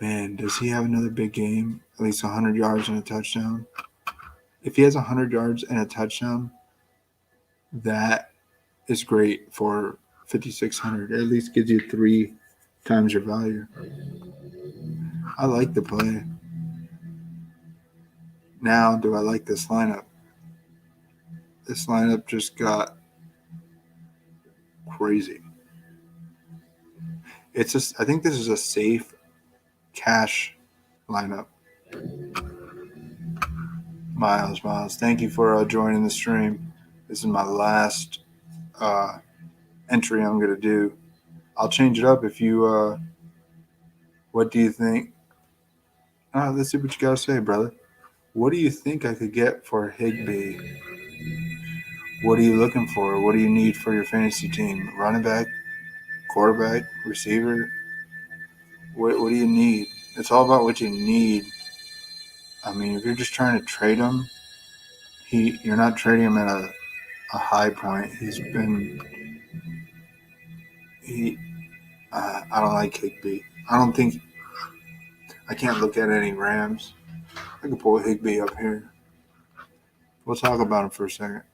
Speaker 1: Man, does he have another big game? At least 100 yards and a touchdown? If he has 100 yards and a touchdown, that is great for 5,600. It at least gives you 3 times your value. I like the play. Now, do I like this lineup? This lineup just got crazy. I think this is a safe cash lineup. Miles, thank you for joining the stream. This is my last entry I'm going to do. I'll change it up if you what do you think? Let's see what you got to say, brother. What do you think I could get for Higbee? What are you looking for? What do you need for your fantasy team? Running back, quarterback, receiver? What do you need? It's all about what you need. I mean, if you're just trying to trade him, you're not trading him at a high point. I don't like Higbee. I can't look at any Rams. I can pull Higbee up here. We'll talk about him for a second.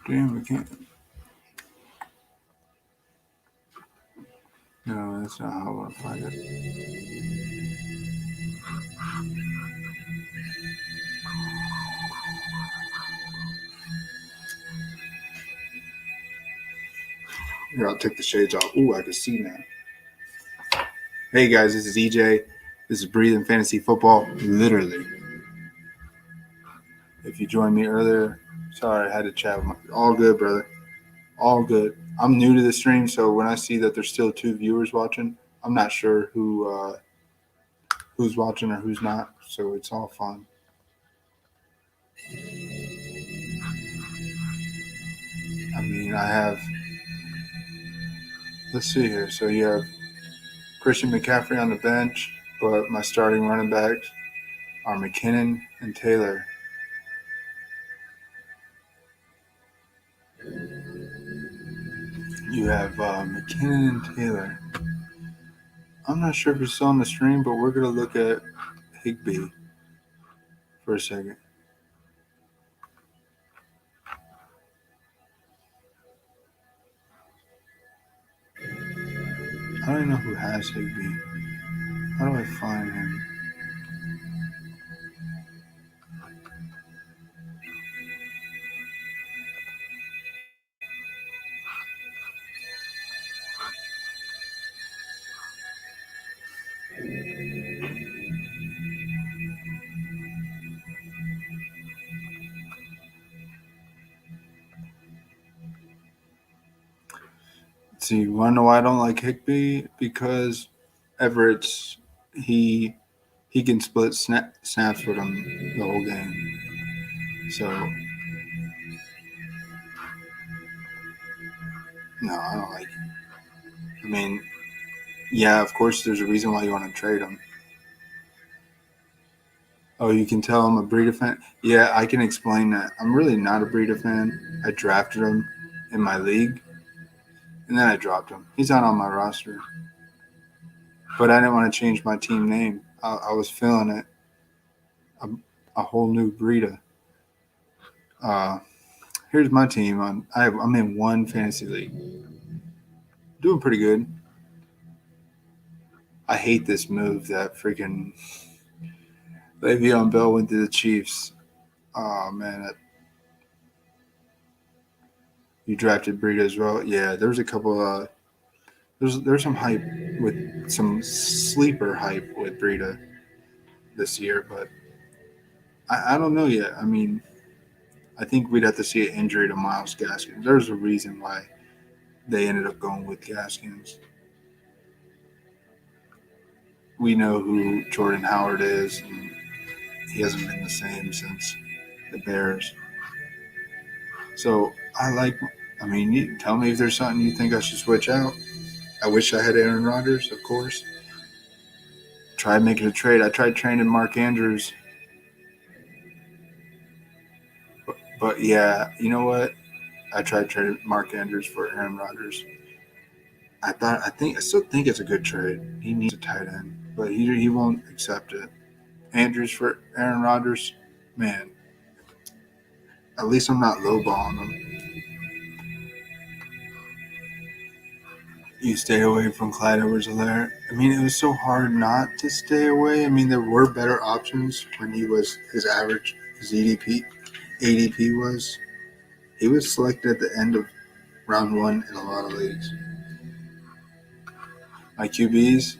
Speaker 1: Damn, we can't. No, that's not how I want to find it. Here, I'll take the shades off. Ooh, I can see now. Hey guys, this is EJ. This is Breathing Fantasy Football, literally. If you joined me earlier, sorry, I had to chat with all good, brother. All good. I'm new to the stream, so when I see that there's still 2 viewers watching, I'm not sure who's watching or who's not, so it's all fun. I mean, let's see here. So you have Christian McCaffrey on the bench, but my starting running backs are McKinnon and Taylor. You have McKinnon and Taylor. I'm not sure if it's still on the stream, but we're going to look at Higbee for a second. I don't know who has Higbee. How do I find him? See, you want to know why I don't like Higbee? Because Everett's he can split snaps with him the whole game. So no, I don't like it. I mean, yeah, of course there's a reason why you want to trade him. Oh, you can tell I'm a Breida fan? Yeah, I can explain that. I'm really not a Breida fan. I drafted him in my league, and then I dropped him. He's not on my roster. But I didn't want to change my team name. I was feeling it. A whole new Breida. Here's my team. I'm in 1 fantasy league. Doing pretty good. I hate this move that freaking Le'Veon Bell went to the Chiefs. Oh, man. You drafted Breida as well? Yeah, there was a couple there's some hype with some sleeper hype with Breida this year, but I don't know yet. I mean, I think we'd have to see an injury to Myles Gaskins. There's a reason why they ended up going with Gaskins. We know who Jordan Howard is, and he hasn't been the same since the Bears. So you tell me if there's something you think I should switch out. I wish I had Aaron Rodgers, of course. Tried making a trade. I tried trading Mark Andrews. But yeah, you know what? I tried trading Mark Andrews for Aaron Rodgers. I still think it's a good trade. He needs a tight end, but he won't accept it. Andrews for Aaron Rodgers, man. At least I'm not lowballing him. You stay away from Clyde Edwards-Helaire. I mean, it was so hard not to stay away. I mean, there were better options when he was his ADP was. He was selected at the end of round one in a lot of leagues. My QBs,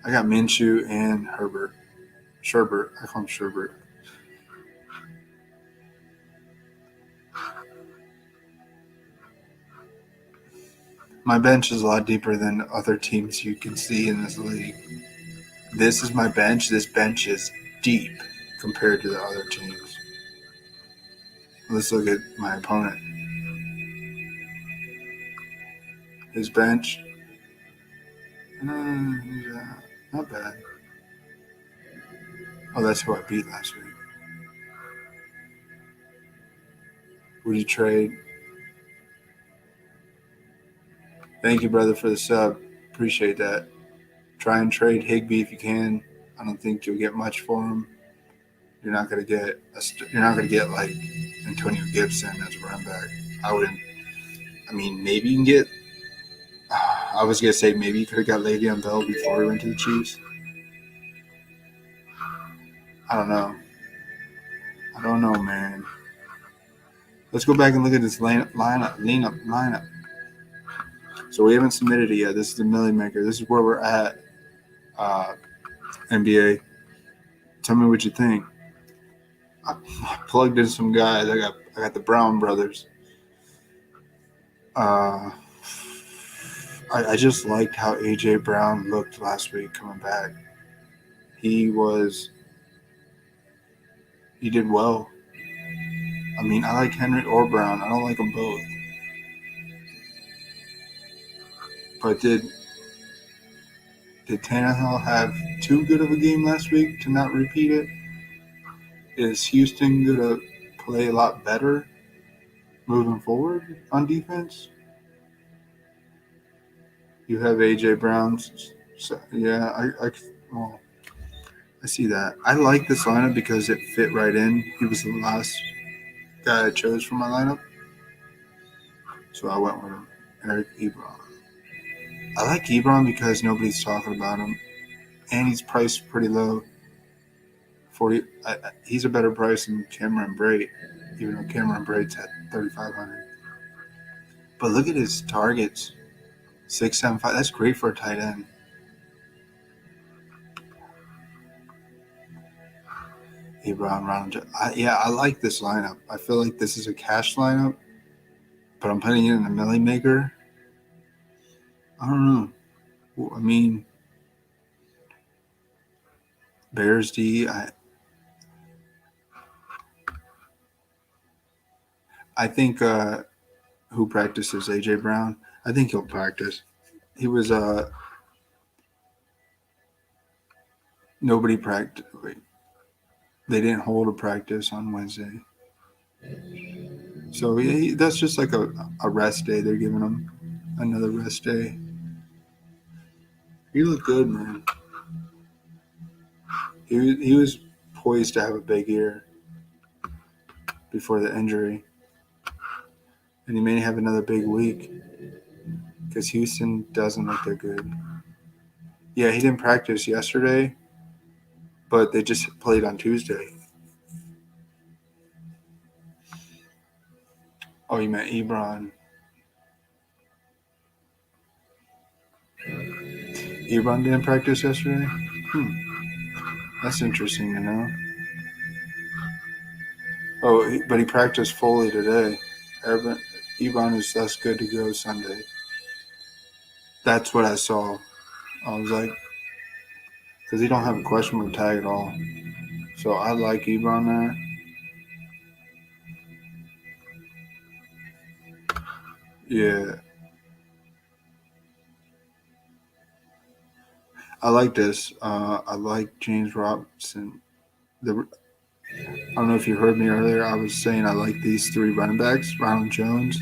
Speaker 1: I got Minshew and Herbert. Sherbert. I call him Sherbert. My bench is a lot deeper than other teams you can see in this league. This is my bench. This bench is deep compared to the other teams. Let's look at my opponent. His bench, not bad. Oh, that's who I beat last week. Would you trade? Thank you, brother, for the sub. Appreciate that. Try and trade Higbee if you can. I don't think you'll get much for him. You're not gonna get like Antonio Gibson as a running back. I wouldn't. I mean, maybe you can get. I was gonna say maybe you could have got Le'Veon Bell before he went to the Chiefs. I don't know, man. Let's go back and look at this lineup. So we haven't submitted it yet. This is the Millie Maker. This is where we're at. NBA. Tell me what you think. I plugged in some guys. I got the Brown brothers. I just liked how AJ Brown looked last week coming back. He did well. I mean, I like Henry or Brown. I don't like them both. But did Tannehill have too good of a game last week to not repeat it? Is Houston going to play a lot better moving forward on defense? You have A.J. Brown. So, yeah, I see that. I like this lineup because it fit right in. He was the last guy I chose for my lineup. So I went with him, Eric Ebron. I like Ebron because nobody's talking about him, and he's priced pretty low. He's a better price than Cameron Brate, even though Cameron Brate's at $3,500. But look at his targets, 6.75. That's great for a tight end. Ebron, Ronald Jones. I like this lineup. I feel like this is a cash lineup, but I'm putting it in the Millie Maker. I don't know. I mean, Bears D. I think who practices AJ Brown? I think he'll practice. He was nobody practiced. They didn't hold a practice on Wednesday, so that's just like a rest day. They're giving him another rest day. He looked good, man. He was poised to have a big year before the injury. And he may have another big week because Houston doesn't look that good. Yeah, he didn't practice yesterday, but they just played on Tuesday. Oh, you meant Ebron. Ebron didn't practice yesterday? That's interesting to know. Oh, but he practiced fully today. Ebron is thus good to go Sunday. That's what I saw. I was like, because he don't have a question mark tag at all. So I like Ebron there. Yeah. I like this. I like James Robinson. I don't know if you heard me earlier. I was saying I like these three running backs, Ronald Jones,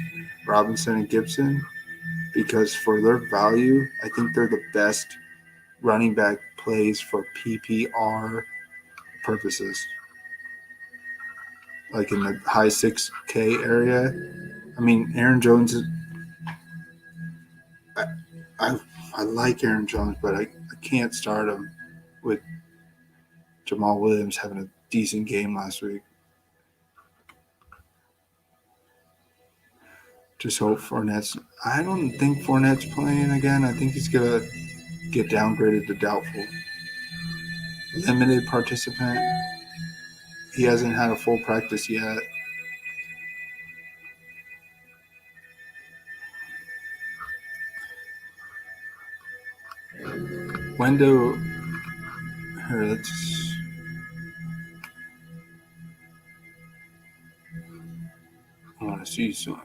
Speaker 1: Robinson, and Gibson, because for their value, I think they're the best running back plays for PPR purposes. Like in the high 6K area. I mean, Aaron Jones is I like Aaron Jones, but I can't start him with Jamal Williams having a decent game last week. Just hope Fournette's. I don't think Fournette's playing again. I think he's gonna get downgraded to doubtful. Limited participant. He hasn't had a full practice yet. Window. Here, let's. I want to see some.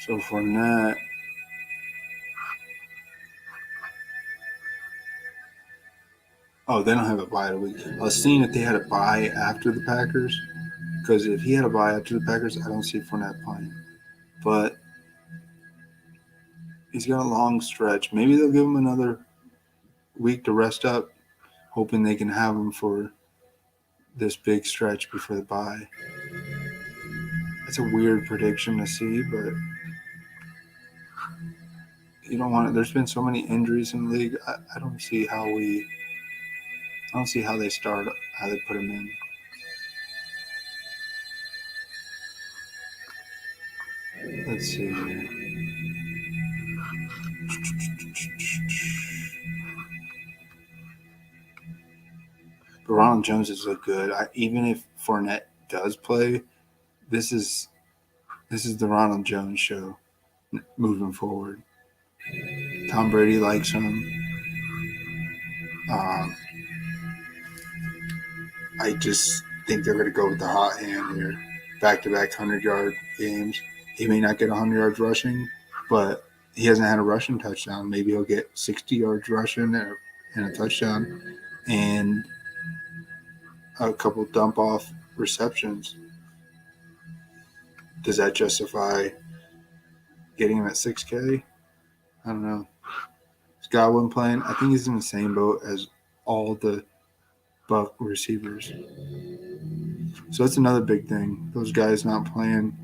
Speaker 1: So Fournette. Oh, they don't have a bye week. I was seeing if they had a bye after the Packers. Because if he had a bye after the Packers, I don't see Fournette playing. But he's got a long stretch. Maybe they'll give him another week to rest up, hoping they can have him for this big stretch before the bye. That's a weird prediction to see, but you don't want it. There's been so many injuries in the league. I don't see how they start, how they put him in. Let's see here. But Ronald Jones has looked good. Even if Fournette does play, this is the Ronald Jones show moving forward. Tom Brady likes him. I just think they're going to go with the hot hand here. Back-to-back 100-yard games. He may not get 100 yards rushing, but he hasn't had a rushing touchdown. Maybe he'll get 60 yards rushing and a touchdown and a couple dump-off receptions. Does that justify getting him at 6K? I don't know. Is Godwin playing? I think he's in the same boat as all the Buck receivers. So that's another big thing. Those guys not playing,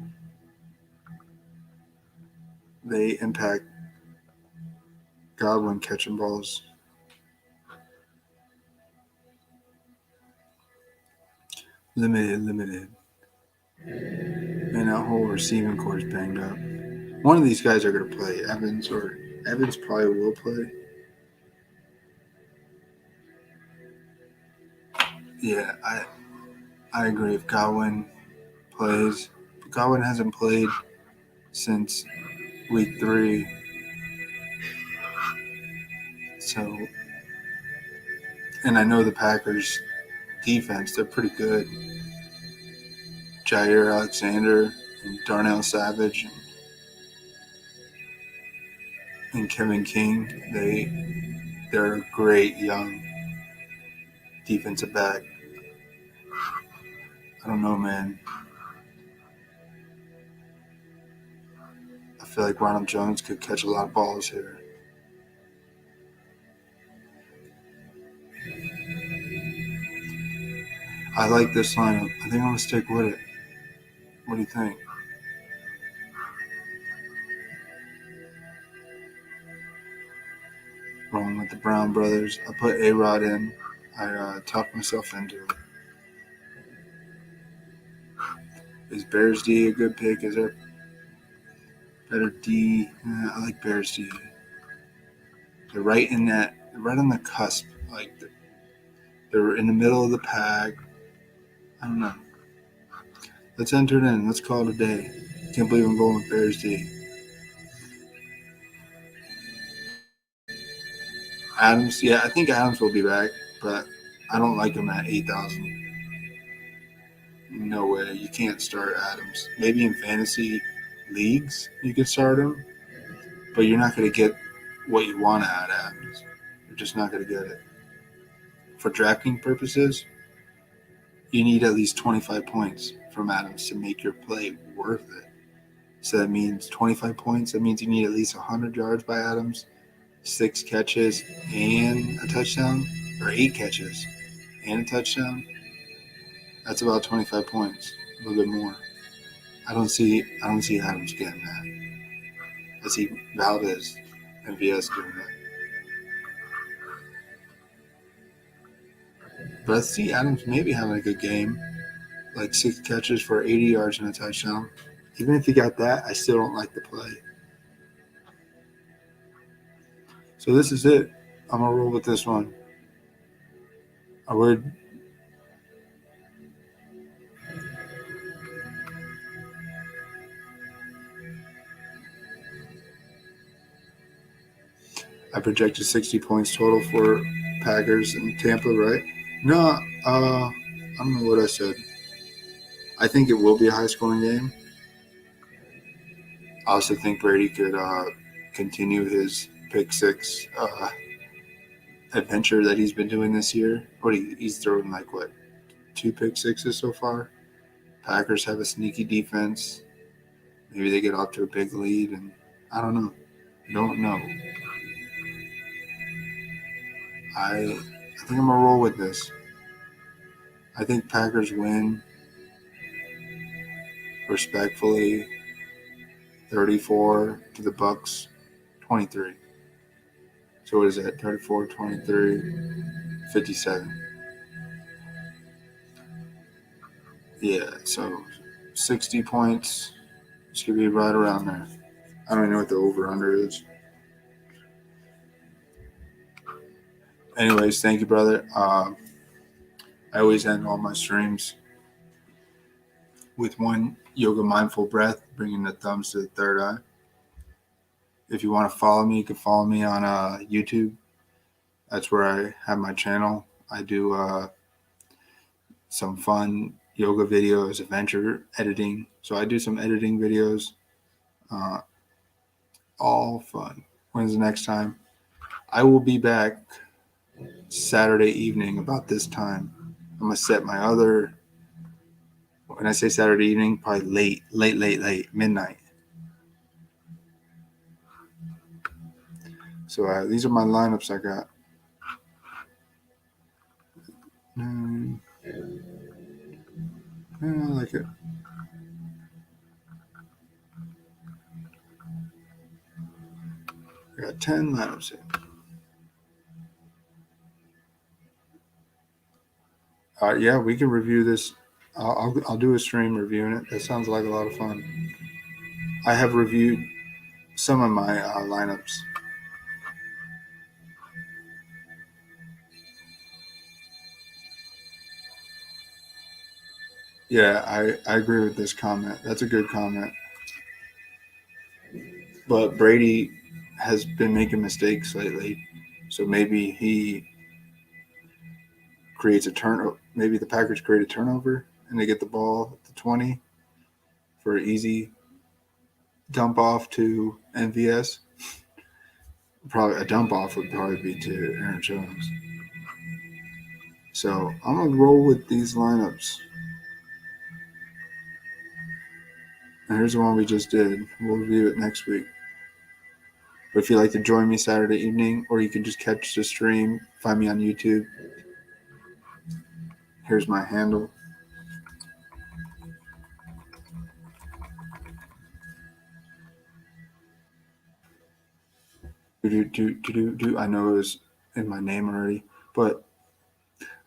Speaker 1: they impact Godwin catching balls. Limited. And that whole receiving core is banged up. One of these guys are going to play. Evans probably will play. Yeah, I agree. If Godwin plays, but Godwin hasn't played since week 3. So, and I know the Packers defense, they're pretty good. Jair Alexander and Darnell Savage and Kevin King, they're a great young defensive back. I don't know, man. I feel like Ronald Jones could catch a lot of balls here. I like this lineup. I think I'm going to stick with it. What do you think? Rolling with the Brown brothers. I put A-Rod in. I talked myself into it. Is Bears D a good pick? Is there better D? I like Bears D. They're right on the cusp. Like they're in the middle of the pack. I don't know. Let's enter it in. Let's call it a day. Can't believe I'm going with Bears D. Adams, yeah, I think Adams will be back, but I don't like him at 8,000. No way. You can't start Adams. Maybe in fantasy leagues you can start him, but you're not going to get what you want out of Adams. You're just not going to get it. For drafting purposes, you need at least 25 points from Adams to make your play worth it. So that means 25 points. That means you need at least 100 yards by Adams, 6 catches and a touchdown, or 8 catches and a touchdown. That's about 25 points, a little bit more. I don't see Adams getting that. I see Valdez and VS doing that. But I see Adams maybe having a good game, like 6 catches for 80 yards and a touchdown. Even if he got that, I still don't like the play. So this is it. I'm going to roll with this one. I projected 60 points total for Packers and Tampa, right? No, I don't know what I said. I think it will be a high-scoring game. I also think Brady could continue his pick six adventure that he's been doing this year. He's thrown 2 pick sixes so far. Packers have a sneaky defense. Maybe they get off to a big lead, and I don't know. Don't know. I think I'm gonna roll with this. I think Packers win respectfully, 34 to the Bucks, 23. So what is that? 34, 23, 57. Yeah, so 60 points. It's going to be right around there. I don't even know what the over-under is. Anyways, thank you, brother. I always end all my streams with one yoga mindful breath, bringing the thumbs to the third eye. If you want to follow me, you can follow me on YouTube. That's where I have my channel. I do some fun yoga videos, adventure editing. So I do some editing videos. All fun. When's the next time? I will be back Saturday evening about this time. I'm going to set my other, when I say Saturday evening, probably late, midnight. So these are my lineups I got. 9. I like it. I got 10 lineups here. Yeah, we can review this. I'll do a stream reviewing it. That sounds like a lot of fun. I have reviewed some of my lineups. Yeah, I agree with this comment. That's a good comment. But Brady has been making mistakes lately, so maybe he creates a turnover. Maybe the Packers create a turnover and they get the ball at the 20 for an easy dump off to MVS. Probably a dump off would probably be to Aaron Jones. So I'm gonna roll with these lineups. And here's the one we just did. We'll review it next week. But if you'd like to join me Saturday evening, or you can just catch the stream, find me on YouTube. Here's my handle. I know it was in my name already, but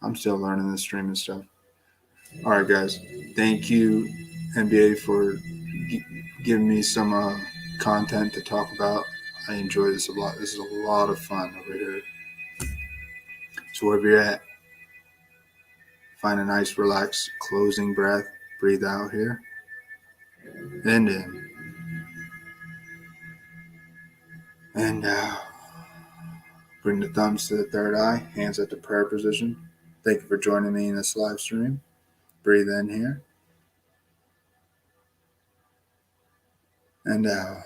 Speaker 1: I'm still learning this streaming stuff. All right, guys. Thank you, NBA, for giving me some content to talk about. I enjoy this a lot. This is a lot of fun over here. So wherever you're at, find a nice, relaxed, closing breath. Breathe out here. And in. And out. Bring the thumbs to the third eye. Hands at the prayer position. Thank you for joining me in this live stream. Breathe in here. And out.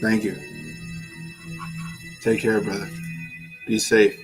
Speaker 1: Thank you. Take care, brother. Be safe.